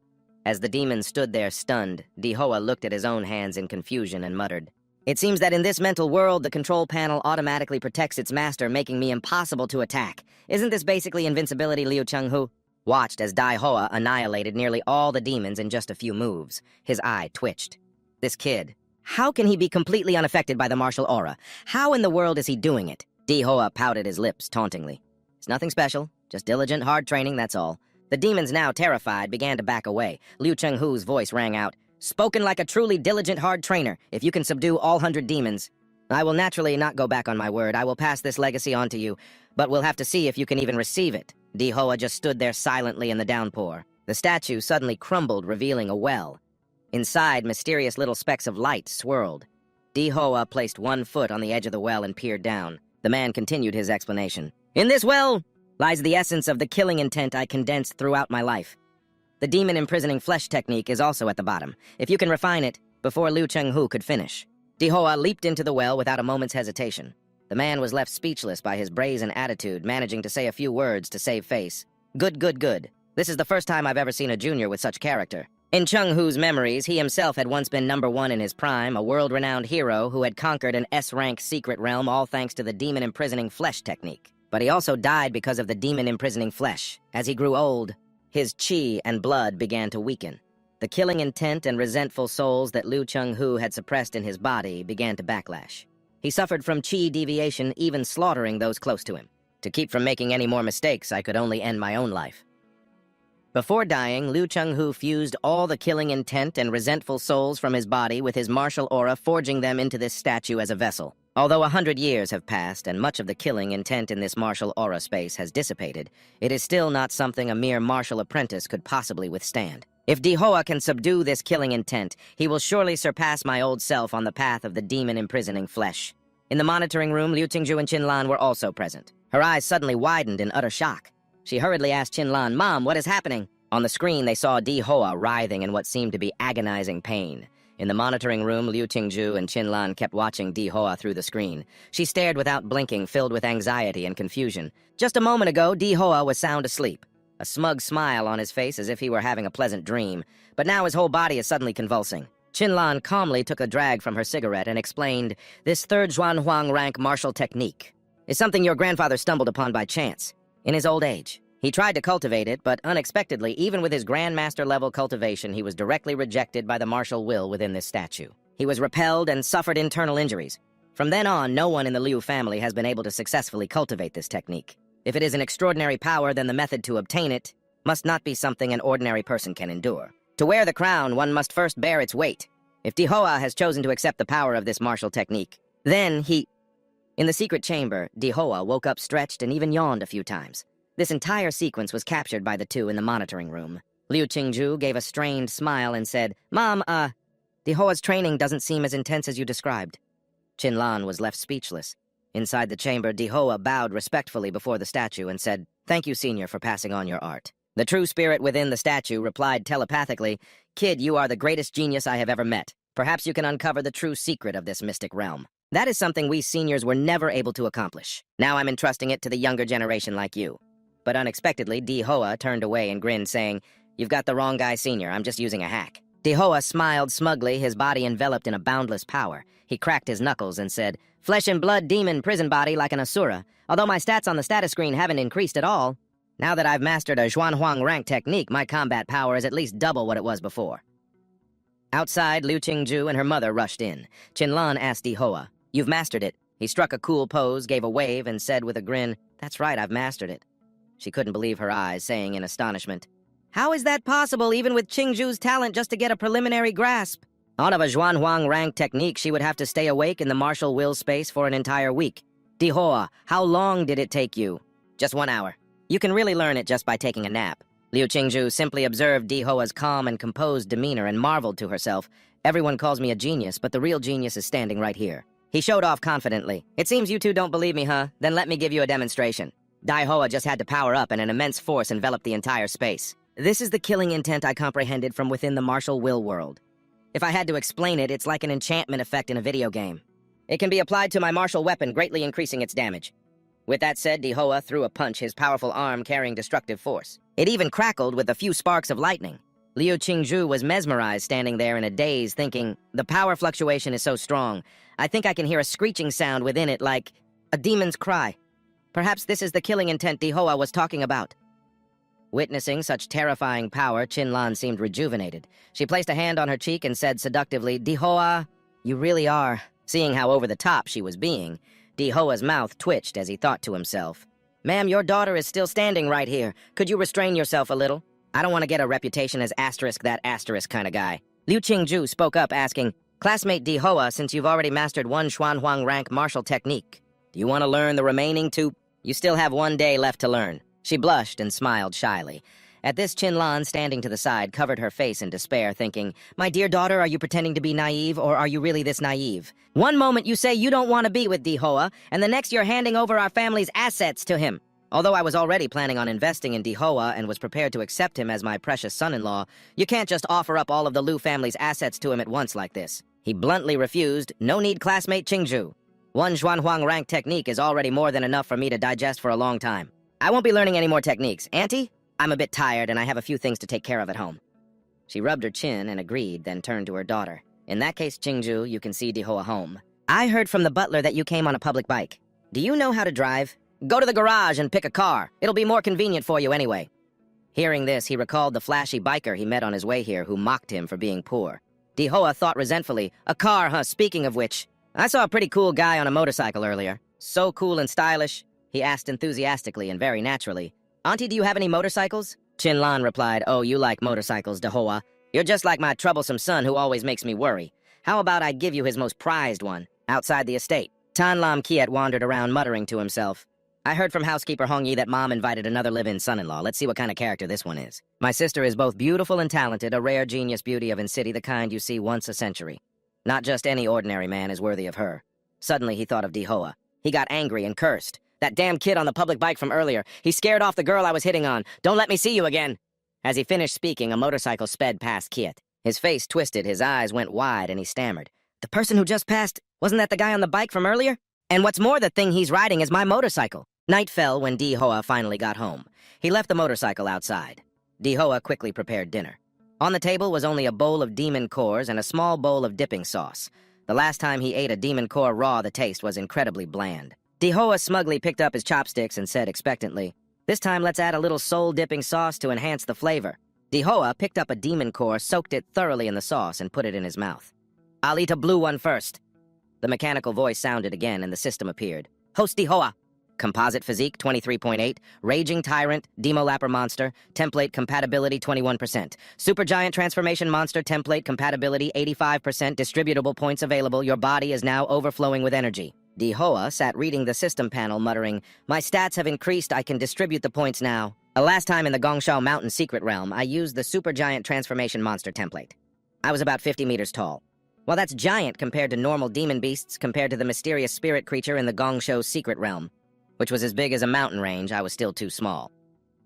As the demons stood there stunned, Dihoa looked at his own hands in confusion and muttered, "It seems that in this mental world, the control panel automatically protects its master, making me impossible to attack. Isn't this basically invincibility, Liu Chenghu?" Watched as Dihoa annihilated nearly all the demons in just a few moves. His eye twitched. This kid, how can he be completely unaffected by the martial aura? How in the world is he doing it? Dihoa pouted his lips tauntingly. It's nothing special, just diligent, hard training, that's all. The demons, now terrified, began to back away. Liu Chenghu's voice rang out, "Spoken like a truly diligent, hard trainer. If you can subdue all 100 demons, I will naturally not go back on my word. I will pass this legacy on to you, but we'll have to see if you can even receive it." Dihoa just stood there silently in the downpour. The statue suddenly crumbled, revealing a well. Inside, mysterious little specks of light swirled. Dihoa placed one foot on the edge of the well and peered down. The man continued his explanation. "In this well lies the essence of the killing intent I condensed throughout my life. The demon imprisoning flesh technique is also at the bottom. If you can refine it, before Liu Chenghu could finish." Dihoa leaped into the well without a moment's hesitation. The man was left speechless by his brazen attitude, managing to say a few words to save face. Good, good, good. This is the first time I've ever seen a junior with such character." In Chenghu's memories, he himself had once been #1 in his prime, a world-renowned hero who had conquered an S-rank secret realm all thanks to the demon-imprisoning flesh technique. But he also died because of the demon-imprisoning flesh. As he grew old, his chi and blood began to weaken. The killing intent and resentful souls that Liu Chenghu had suppressed in his body began to backlash. He suffered from chi deviation, even slaughtering those close to him. To keep from making any more mistakes, I could only end my own life. Before dying, Liu Chenghu fused all the killing intent and resentful souls from his body with his martial aura, forging them into this statue as a vessel. Although 100 years have passed and much of the killing intent in this martial aura space has dissipated, it is still not something a mere martial apprentice could possibly withstand. If Dihoa can subdue this killing intent, he will surely surpass my old self on the path of the demon-imprisoning flesh. In the monitoring room, Liu Qingju and Qinlan were also present. Her eyes suddenly widened in utter shock. She hurriedly asked Qinlan, "Mom, what is happening?" On the screen, they saw Dihoa writhing in what seemed to be agonizing pain. In the monitoring room, Liu Qingju and Qinlan kept watching Dihoa through the screen. She stared without blinking, filled with anxiety and confusion. Just a moment ago, Dihoa was sound asleep, a smug smile on his face as if he were having a pleasant dream. But now his whole body is suddenly convulsing. Qinlan calmly took a drag from her cigarette and explained, "This third Zhuanhuang rank martial technique is something your grandfather stumbled upon by chance. In his old age, he tried to cultivate it, but unexpectedly, even with his grandmaster-level cultivation, he was directly rejected by the martial will within this statue. He was repelled and suffered internal injuries. From then on, no one in the Liu family has been able to successfully cultivate this technique. If it is an extraordinary power, then the method to obtain it must not be something an ordinary person can endure. To wear the crown, one must first bear its weight. If Dihoa has chosen to accept the power of this martial technique, then he..." In the secret chamber, Dihoa woke up stretched and even yawned a few times. This entire sequence was captured by the two in the monitoring room. Liu Qingju gave a strained smile and said, "Mom, Dihoa's training doesn't seem as intense as you described." Qinlan was left speechless. Inside the chamber, Dihoa bowed respectfully before the statue and said, "Thank you, Senior, for passing on your art." The true spirit within the statue replied telepathically, "Kid, you are the greatest genius I have ever met. Perhaps you can uncover the true secret of this mystic realm. That is something we seniors were never able to accomplish. Now I'm entrusting it to the younger generation like you." But unexpectedly, Dihoa turned away and grinned, saying, "You've got the wrong guy, Senior. I'm just using a hack." Dihoa smiled smugly, his body enveloped in a boundless power. He cracked his knuckles and said, "Flesh and blood demon prison body like an Asura. Although my stats on the status screen haven't increased at all, now that I've mastered a Zhuanhuang rank technique, my combat power is at least double what it was before." Outside, Liu Qingju and her mother rushed in. Qinlan asked Dihoa, "You've mastered it." He struck a cool pose, gave a wave, and said with a grin, "That's right, I've mastered it." She couldn't believe her eyes, saying in astonishment, "How is that possible, even with Qingju's talent, just to get a preliminary grasp?" On of a Zhuanhuang rank technique, she would have to stay awake in the martial will space for an entire week. "Dihoa, how long did it take you?" "Just 1 hour. You can really learn it just by taking a nap." Liu Qingju simply observed Dihoa's calm and composed demeanor and marveled to herself, "Everyone calls me a genius, but the real genius is standing right here." He showed off confidently. "It seems you two don't believe me, huh? Then let me give you a demonstration." Dihoa just had to power up and an immense force enveloped the entire space. This is the killing intent I comprehended from within the martial will world. If I had to explain it, it's like an enchantment effect in a video game. It can be applied to my martial weapon, greatly increasing its damage. With that said, Dihoa threw a punch, his powerful arm carrying destructive force. It even crackled with a few sparks of lightning. Liu Qingju was mesmerized, standing there in a daze, thinking, "The power fluctuation is so strong. I think I can hear a screeching sound within it like a demon's cry. Perhaps this is the killing intent Dihoa was talking about." Witnessing such terrifying power, Qinlan seemed rejuvenated. She placed a hand on her cheek and said seductively, "Dihoa, you really are." Seeing how over the top she was being, Dihoa's mouth twitched as he thought to himself, "Ma'am, your daughter is still standing right here. Could you restrain yourself a little? I don't want to get a reputation as that asterisk kind of guy." Liu Qingju spoke up asking, "Classmate Dihoa, since you've already mastered one Xuanhuang rank martial technique, do you want to learn the remaining two? You still have 1 day left to learn." She blushed and smiled shyly. At this, Qinlan, standing to the side, covered her face in despair, thinking, "My dear daughter, are you pretending to be naive, or are you really this naive? One moment you say you don't want to be with Dihoa, and the next you're handing over our family's assets to him." Although I was already planning on investing in Dihoa and was prepared to accept him as my precious son-in-law, you can't just offer up all of the Liu family's assets to him at once like this. He bluntly refused. "No need, classmate Qingju. One Zhuanhuang rank technique is already more than enough for me to digest for a long time. I won't be learning any more techniques. Auntie, I'm a bit tired and I have a few things to take care of at home." She rubbed her chin and agreed, then turned to her daughter. "In that case, Qingju, you can see Dihoa home. I heard from the butler that you came on a public bike. Do you know how to drive? Go to the garage and pick a car. It'll be more convenient for you anyway." Hearing this, he recalled the flashy biker he met on his way here who mocked him for being poor. Dihoa thought resentfully, "A car, huh? Speaking of which, I saw a pretty cool guy on a motorcycle earlier. So cool and stylish." He asked enthusiastically and very naturally, "Auntie, do you have any motorcycles?" Qinlan replied, "Oh, you like motorcycles, Dihoa. You're just like my troublesome son who always makes me worry. How about I give you his most prized one, outside the estate?" Tan Lam Kiet wandered around muttering to himself, "I heard from housekeeper Hong Yi that Mom invited another live-in son-in-law. Let's see what kind of character this one is. My sister is both beautiful and talented, a rare genius beauty of Incity, the kind you see once a century. Not just any ordinary man is worthy of her." Suddenly he thought of Dihoa. He got angry and cursed. "That damn kid on the public bike from earlier. He scared off the girl I was hitting on. Don't let me see you again." As he finished speaking, a motorcycle sped past Kiet. His face twisted, his eyes went wide, and he stammered, "The person who just passed, wasn't that the guy on the bike from earlier? And what's more, the thing he's riding is my motorcycle." Night fell when Dihoa finally got home. He left the motorcycle outside. Dihoa quickly prepared dinner. On the table was only a bowl of demon cores and a small bowl of dipping sauce. The last time he ate a demon core raw, the taste was incredibly bland. Dihoa smugly picked up his chopsticks and said expectantly, "This time let's add a little soul-dipping sauce to enhance the flavor." Dihoa picked up a demon core, soaked it thoroughly in the sauce, and put it in his mouth. "I'll eat a blue one first." The mechanical voice sounded again, and the system appeared. "Host Dihoa. Composite physique 23.8, Raging Tyrant, Demolapper Monster, Template Compatibility 21%, Supergiant Transformation Monster Template Compatibility 85%, distributable points available, your body is now overflowing with energy." Dihoa sat reading the system panel, muttering, "My stats have increased, I can distribute the points now. Last time in the Gongshao Mountain Secret Realm, I used the Supergiant Transformation Monster template. I was about 50 meters tall. Well, that's giant compared to normal demon beasts compared to the mysterious spirit creature in the Gongshou's secret realm, which was as big as a mountain range. I was still too small.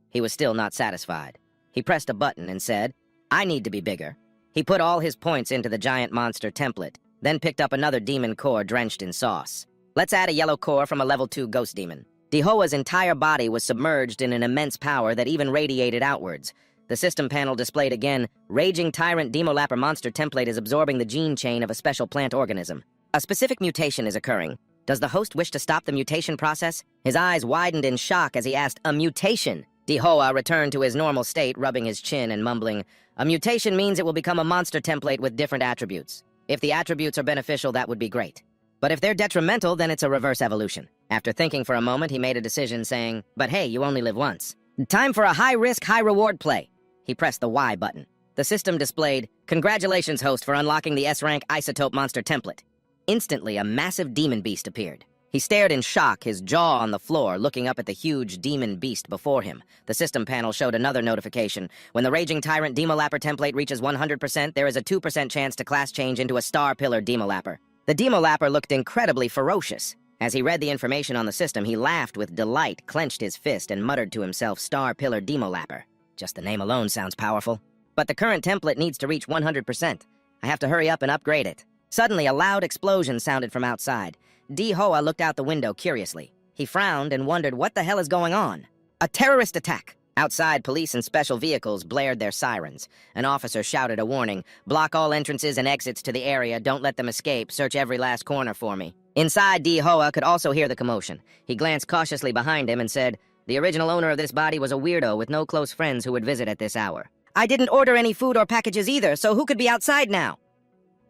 He was still not satisfied. He pressed a button and said, I need to be bigger. He put all his points into the giant monster template, then picked up another demon core drenched in sauce. Let's add a yellow core from a level 2 ghost demon. Dihoa's entire body was submerged in an immense power that even radiated outwards. The system panel displayed again, Raging Tyrant Demolapper monster template is absorbing the gene chain of a special plant organism. A specific mutation is occurring. Does the host wish to stop the mutation process? His eyes widened in shock as he asked, a mutation? Dihoa returned to his normal state, rubbing his chin and mumbling, a mutation means it will become a monster template with different attributes. If the attributes are beneficial, that would be great. But if they're detrimental, then it's a reverse evolution. After thinking for a moment, he made a decision saying, but hey, you only live once. Time for a high-risk, high-reward play. He pressed the Y button. The system displayed, congratulations, host, for unlocking the S-rank isotope monster template. Instantly, a massive demon beast appeared. He stared in shock, his jaw on the floor, looking up at the huge demon beast before him. The system panel showed another notification. When the Raging Tyrant Demolapper template reaches 100%, there is a 2% chance to class change into a Star Pillar Demolapper. The Demolapper looked incredibly ferocious. As he read the information on the system, he laughed with delight, clenched his fist, and muttered to himself, Star Pillar Demolapper. Just the name alone sounds powerful. But the current template needs to reach 100%. I have to hurry up and upgrade it. Suddenly, a loud explosion sounded from outside. Dihoa looked out the window curiously. He frowned and wondered what the hell is going on. A terrorist attack! Outside, police and special vehicles blared their sirens. An officer shouted a warning. Block all entrances and exits to the area. Don't let them escape. Search every last corner for me. Inside, Dihoa could also hear the commotion. He glanced cautiously behind him and said, the original owner of this body was a weirdo with no close friends who would visit at this hour. I didn't order any food or packages either, so who could be outside now?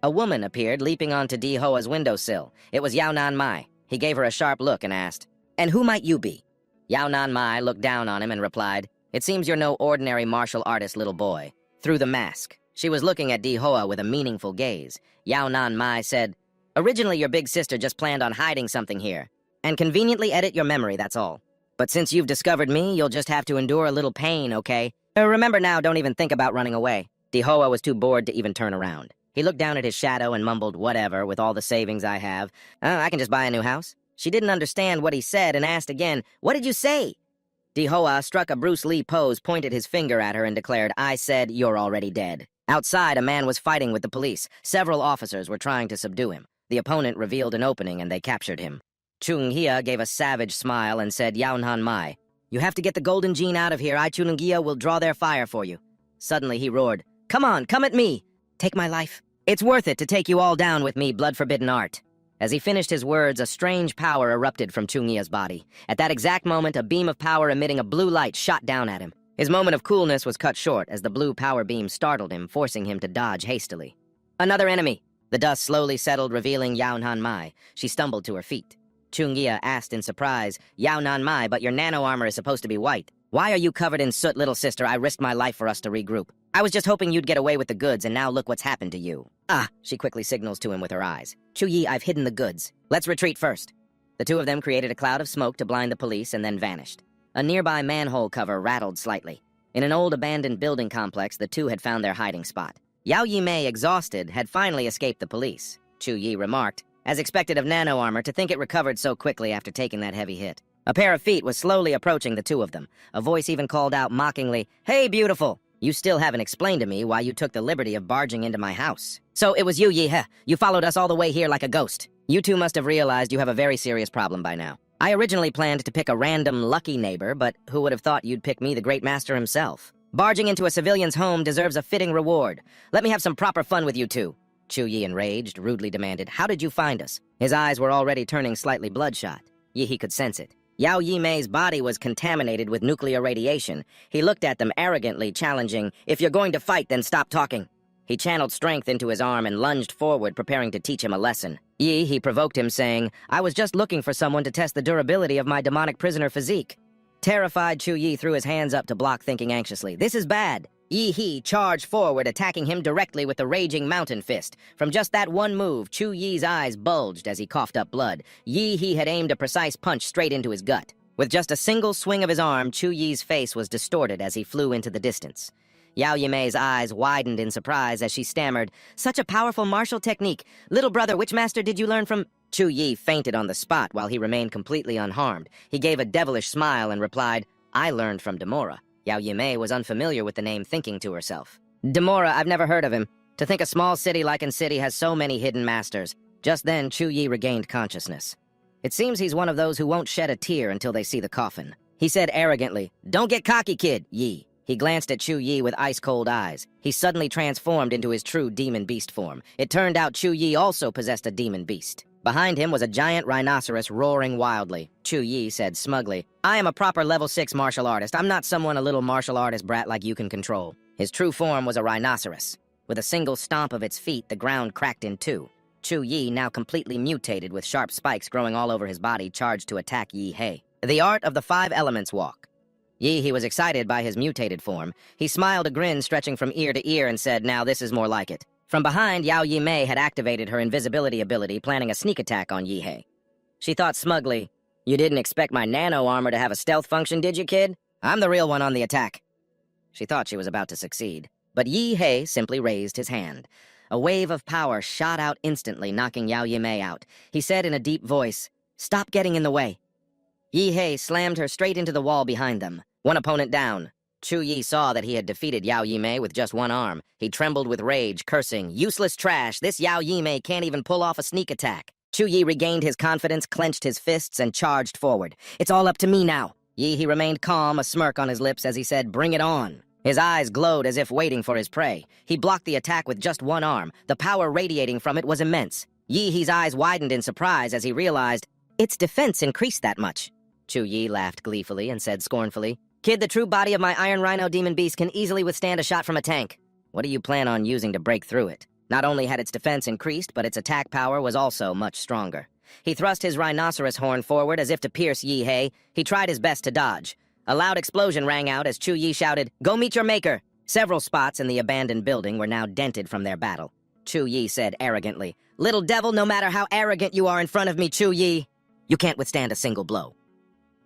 A woman appeared, leaping onto Dihoa's windowsill. It was Yao Nan Mai. He gave her a sharp look and asked, and who might you be? Yao Nan Mai looked down on him and replied, it seems you're no ordinary martial artist, little boy. Through the mask, she was looking at Dihoa with a meaningful gaze. Yao Nan Mai said, originally your big sister just planned on hiding something here, and conveniently edit your memory, that's all. But since you've discovered me, you'll just have to endure a little pain, okay? Remember now, don't even think about running away. Dihoa was too bored to even turn around. He looked down at his shadow and mumbled, whatever, with all the savings I have. I can just buy a new house. She didn't understand what he said and asked again, what did you say? Dihoa struck a Bruce Lee pose, pointed his finger at her, and declared, I said, you're already dead. Outside, a man was fighting with the police. Several officers were trying to subdue him. The opponent revealed an opening and they captured him. Chung-hia gave a savage smile and said, Yao Nan Mai, you have to get the golden gene out of here. I, Chung-hia, will draw their fire for you. Suddenly he roared, come on, come at me. Take my life. It's worth it to take you all down with me, blood-forbidden art. As he finished his words, a strange power erupted from Chung-hia's body. At that exact moment, a beam of power emitting a blue light shot down at him. His moment of coolness was cut short as the blue power beam startled him, forcing him to dodge hastily. Another enemy! The dust slowly settled, revealing Yao Nan Mai. She stumbled to her feet. Chung-hia asked in surprise, Yao Nan Mai, but your nano-armor is supposed to be white. Why are you covered in soot, little sister? I risked my life for us to regroup. I was just hoping you'd get away with the goods, and now look what's happened to you. Ah, she quickly signals to him with her eyes. Chu-yi, I've hidden the goods. Let's retreat first. The two of them created a cloud of smoke to blind the police and then vanished. A nearby manhole cover rattled slightly. In an old abandoned building complex, the two had found their hiding spot. Yao Yimei, exhausted, had finally escaped the police. Chu-yi remarked, as expected of nano-armor, to think it recovered so quickly after taking that heavy hit. A pair of feet was slowly approaching the two of them. A voice even called out mockingly, Hey, beautiful! You still haven't explained to me why you took the liberty of barging into my house. So it was you, Yi-heh. You followed us all the way here like a ghost. You two must have realized you have a very serious problem by now. I originally planned to pick a random lucky neighbor, but who would have thought you'd pick me, the great master himself? Barging into a civilian's home deserves a fitting reward. Let me have some proper fun with you two. Chu-yi, enraged, rudely demanded, How did you find us? His eyes were already turning slightly bloodshot. Yi could sense it. Yao Yimei's body was contaminated with nuclear radiation. He looked at them arrogantly, challenging, If you're going to fight, then stop talking. He channeled strength into his arm and lunged forward, preparing to teach him a lesson. He provoked him, saying, I was just looking for someone to test the durability of my demonic prisoner physique. Terrified, Chu-yi threw his hands up to block, thinking anxiously, This is bad. Yi charged forward, attacking him directly with the raging mountain fist. From just that one move, Chu-yi's eyes bulged as he coughed up blood. Yi had aimed a precise punch straight into his gut. With just a single swing of his arm, Chu-yi's face was distorted as he flew into the distance. Yao Yimei's eyes widened in surprise as she stammered, "Such a powerful martial technique. Little brother, which master did you learn from?" Chu Yi fainted on the spot while he remained completely unharmed. He gave a devilish smile and replied, "I learned from Demora." Yao Yimei was unfamiliar with the name, thinking to herself, "Demora, I've never heard of him. To think a small city like In City has so many hidden masters." Just then, Chu Yi regained consciousness. "It seems he's one of those who won't shed a tear until they see the coffin." He said arrogantly, "Don't get cocky, kid, Yi." He glanced at Chu Yi with ice-cold eyes. He suddenly transformed into his true demon beast form. It turned out Chu Yi also possessed a demon beast. Behind him was a giant rhinoceros roaring wildly. Chu Yi said smugly, "I am a proper level 6 martial artist. I'm not someone a little martial artist brat like you can control." His true form was a rhinoceros. With a single stomp of its feet, the ground cracked in two. Chu Yi, now completely mutated with sharp spikes growing all over his body, charged to attack Yi Hei. The art of the 5 elements walk. He was excited by his mutated form. He smiled a grin stretching from ear to ear and said, "Now this is more like it." From behind, Yao Yimei had activated her invisibility ability, planning a sneak attack on Yi Hei. She thought smugly, "You didn't expect my nano armor to have a stealth function, did you, kid? I'm the real one on the attack." She thought she was about to succeed, but Yi Hei simply raised his hand. A wave of power shot out instantly, knocking Yao Yimei out. He said in a deep voice, "Stop getting in the way." Yi Hei slammed her straight into the wall behind them. One opponent down. Chu Yi saw that he had defeated Yao Yimei with just one arm. He trembled with rage, cursing, "Useless trash, this Yao Yimei can't even pull off a sneak attack." Chu Yi regained his confidence, clenched his fists, and charged forward. "It's all up to me now." He remained calm, a smirk on his lips as he said, "Bring it on." His eyes glowed as if waiting for his prey. He blocked the attack with just one arm. The power radiating from it was immense. He's eyes widened in surprise as he realized its defense increased that much. Chu Yi laughed gleefully and said scornfully, "Kid, the true body of my Iron Rhino Demon Beast can easily withstand a shot from a tank. What do you plan on using to break through it?" Not only had its defense increased, but its attack power was also much stronger. He thrust his rhinoceros horn forward as if to pierce Yi Hei. He tried his best to dodge. A loud explosion rang out as Chu Yi shouted, "Go meet your maker!" Several spots in the abandoned building were now dented from their battle. Chu Yi said arrogantly, "Little devil, no matter how arrogant you are in front of me, Chu Yi, you can't withstand a single blow."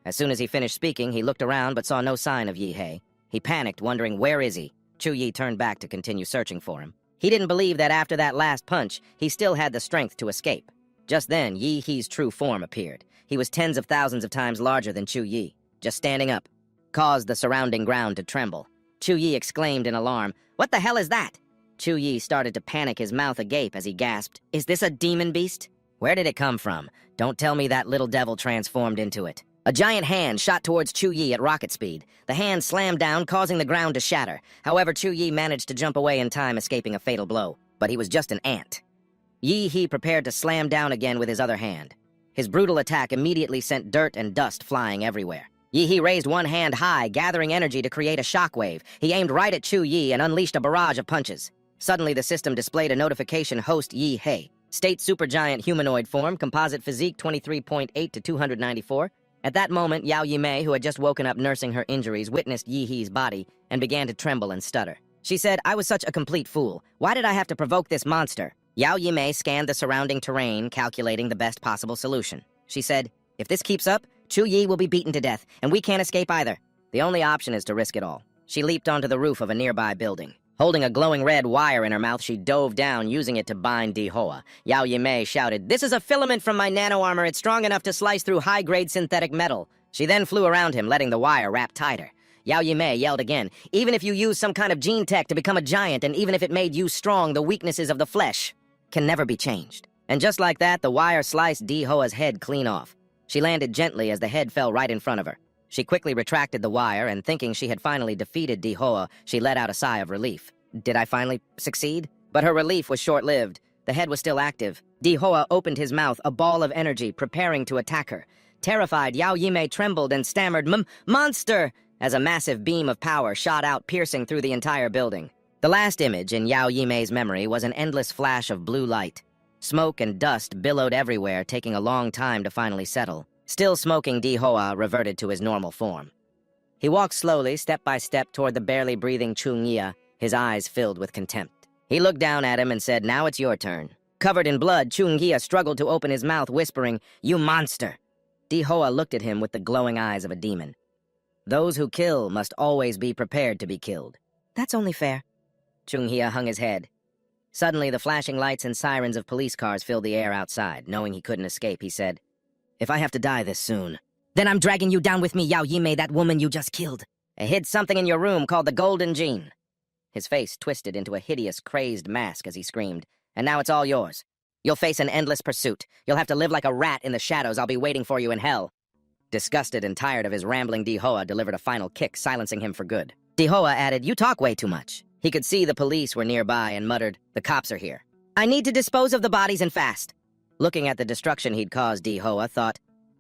As soon as he finished speaking, he looked around but saw no sign of Yi Hei. He panicked, wondering, where is he? Chu Yi turned back to continue searching for him. He didn't believe that after that last punch, he still had the strength to escape. Just then, Yi Hei's true form appeared. He was tens of thousands of times larger than Chu Yi. Just standing up caused the surrounding ground to tremble. Chu Yi exclaimed in alarm, "What the hell is that?" Chu Yi started to panic, his mouth agape as he gasped, "Is this a demon beast? Where did it come from? Don't tell me that little devil transformed into it." A giant hand shot towards Chu Yi at rocket speed. The hand slammed down, causing the ground to shatter. However, Chu Yi managed to jump away in time, escaping a fatal blow. But he was just an ant. Yi Hei prepared to slam down again with his other hand. His brutal attack immediately sent dirt and dust flying everywhere. Yi Hei raised one hand high, gathering energy to create a shockwave. He aimed right at Chu Yi and unleashed a barrage of punches. Suddenly, the system displayed a notification: host Yi Hei. State supergiant humanoid form, composite physique 23.8 to 294. At that moment, Yao Yimei, who had just woken up nursing her injuries, witnessed Yi Hei's body and began to tremble and stutter. She said, "I was such a complete fool. Why did I have to provoke this monster?" Yao Yimei scanned the surrounding terrain, calculating the best possible solution. She said, "If this keeps up, Chu Yi will be beaten to death, and we can't escape either. The only option is to risk it all." She leaped onto the roof of a nearby building. Holding a glowing red wire in her mouth, she dove down, using it to bind Di Hoa. Yao Yimei shouted, "This is a filament from my nano-armor. It's strong enough to slice through high-grade synthetic metal." She then flew around him, letting the wire wrap tighter. Yao Yimei yelled again, "Even if you use some kind of gene tech to become a giant, and even if it made you strong, the weaknesses of the flesh can never be changed." And just like that, the wire sliced Di Hoa's head clean off. She landed gently as the head fell right in front of her. She quickly retracted the wire, and thinking she had finally defeated Di Hoa, she let out a sigh of relief. Did I finally succeed? But her relief was short-lived. The head was still active. Di Hoa opened his mouth, a ball of energy, preparing to attack her. Terrified, Yao Yimei trembled and stammered, "Monster!" as a massive beam of power shot out, piercing through the entire building. The last image in Yao Yimei's memory was an endless flash of blue light. Smoke and dust billowed everywhere, taking a long time to finally settle. Still smoking, Di Hoa reverted to his normal form. He walked slowly, step by step, toward the barely breathing Chungia, his eyes filled with contempt. He looked down at him and said, "Now it's your turn." Covered in blood, Chungia struggled to open his mouth, whispering, "You monster!" Di Hoa looked at him with the glowing eyes of a demon. "Those who kill must always be prepared to be killed. That's only fair. Chung-hee hung his head. Suddenly, the flashing lights and sirens of police cars filled the air outside. Knowing he couldn't escape, he said, "If I have to die this soon, then I'm dragging you down with me, Yao Yimei, that woman you just killed. I hid something in your room called the Golden Gene." His face twisted into a hideous, crazed mask as he screamed, "And now it's all yours. You'll face an endless pursuit. You'll have to live like a rat in the shadows. I'll be waiting for you in hell." Disgusted and tired of his rambling, Di-hoa delivered a final kick, silencing him for good. Di-hoa added, "You talk way too much." He could see the police were nearby and muttered, "The cops are here. I need to dispose of the bodies and fast." Looking at the destruction he'd caused, Di-hoa thought,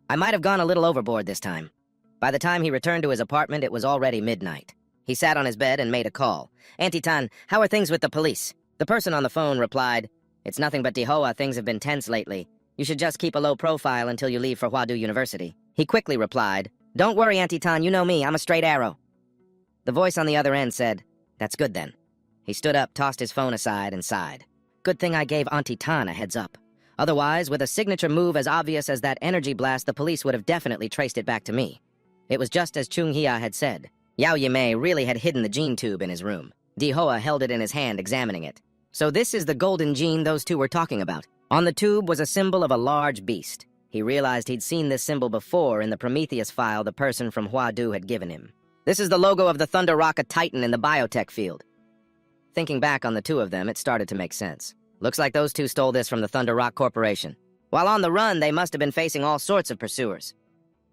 "I might have gone a little overboard this time." By the time he returned to his apartment, it was already midnight. He sat on his bed and made a call. "Auntie Tan, how are things with the police?" The person on the phone replied, "It's nothing but Di-hoa, things have been tense lately. You should just keep a low profile until you leave for Huadu University." He quickly replied, "Don't worry, Auntie Tan, you know me, I'm a straight arrow." The voice on the other end said, "That's good then." He stood up, tossed his phone aside, and sighed. "Good thing I gave Auntie Tan a heads up. Otherwise, with a signature move as obvious as that energy blast, the police would have definitely traced it back to me." It was just as Chung-hee had said. Yao Yimei really had hidden the gene tube in his room. Di-hoa held it in his hand, examining it. So this is the golden gene those two were talking about. On the tube was a symbol of a large beast. He realized he'd seen this symbol before in the Prometheus file the person from Huadu had given him. This is the logo of the Thunder Rocket Titan in the biotech field. Thinking back on the two of them, it started to make sense. Looks like those two stole this from the Thunder Rock Corporation. While on the run, they must have been facing all sorts of pursuers.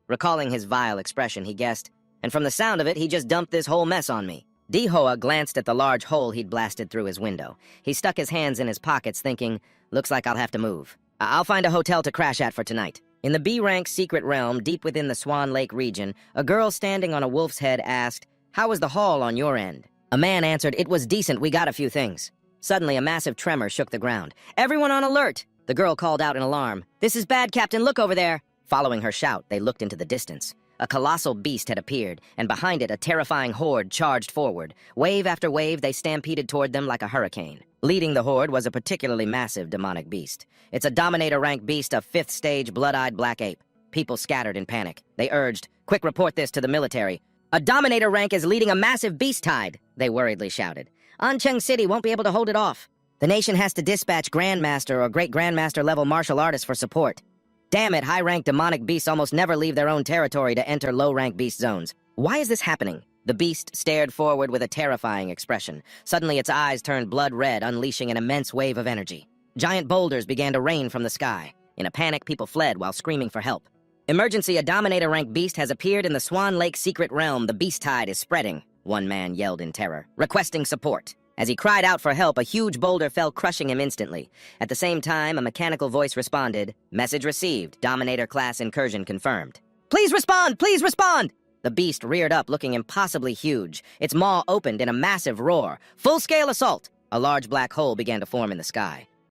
Recalling his vile expression, he guessed, "And from the sound of it, he just dumped this whole mess on me." Di-hoa glanced at the large hole he'd blasted through his window. He stuck his hands in his pockets, thinking, "Looks like I'll have to move. I'll find a hotel to crash at for tonight." In the B-rank secret realm, deep within the Swan Lake region, a girl standing on a wolf's head asked, "How was the haul on your end?" A man answered, "It was decent, we got a few things." Suddenly, a massive tremor shook the ground. "Everyone on alert!" The girl called out in alarm. "This is bad, Captain, look over there!" Following her shout, they looked into the distance. A colossal beast had appeared, and behind it a terrifying horde charged forward. Wave after wave, they stampeded toward them like a hurricane. Leading the horde was a particularly massive demonic beast. It's a Dominator-rank beast of 5th stage blood-eyed black ape. People scattered in panic. They urged, "Quick, report this to the military." "A Dominator rank is leading a massive beast tide," they worriedly shouted. "Ancheng City won't be able to hold it off. The nation has to dispatch Grandmaster or Great Grandmaster level martial artists for support. Damn it, high-rank demonic beasts almost never leave their own territory to enter low-rank beast zones. Why is this happening?" The beast stared forward with a terrifying expression. Suddenly, its eyes turned blood red, unleashing an immense wave of energy. Giant boulders began to rain from the sky. In a panic, people fled while screaming for help. "Emergency, a Dominator-rank beast has appeared in the Swan Lake secret realm. The beast tide is spreading," one man yelled in terror, requesting support. As he cried out for help, a huge boulder fell, crushing him instantly. At the same time, a mechanical voice responded, "Message received. Dominator class incursion confirmed." "Please respond! Please respond!" The beast reared up, looking impossibly huge. Its maw opened in a massive roar. "Full-scale assault!" A large black hole began to form in the sky.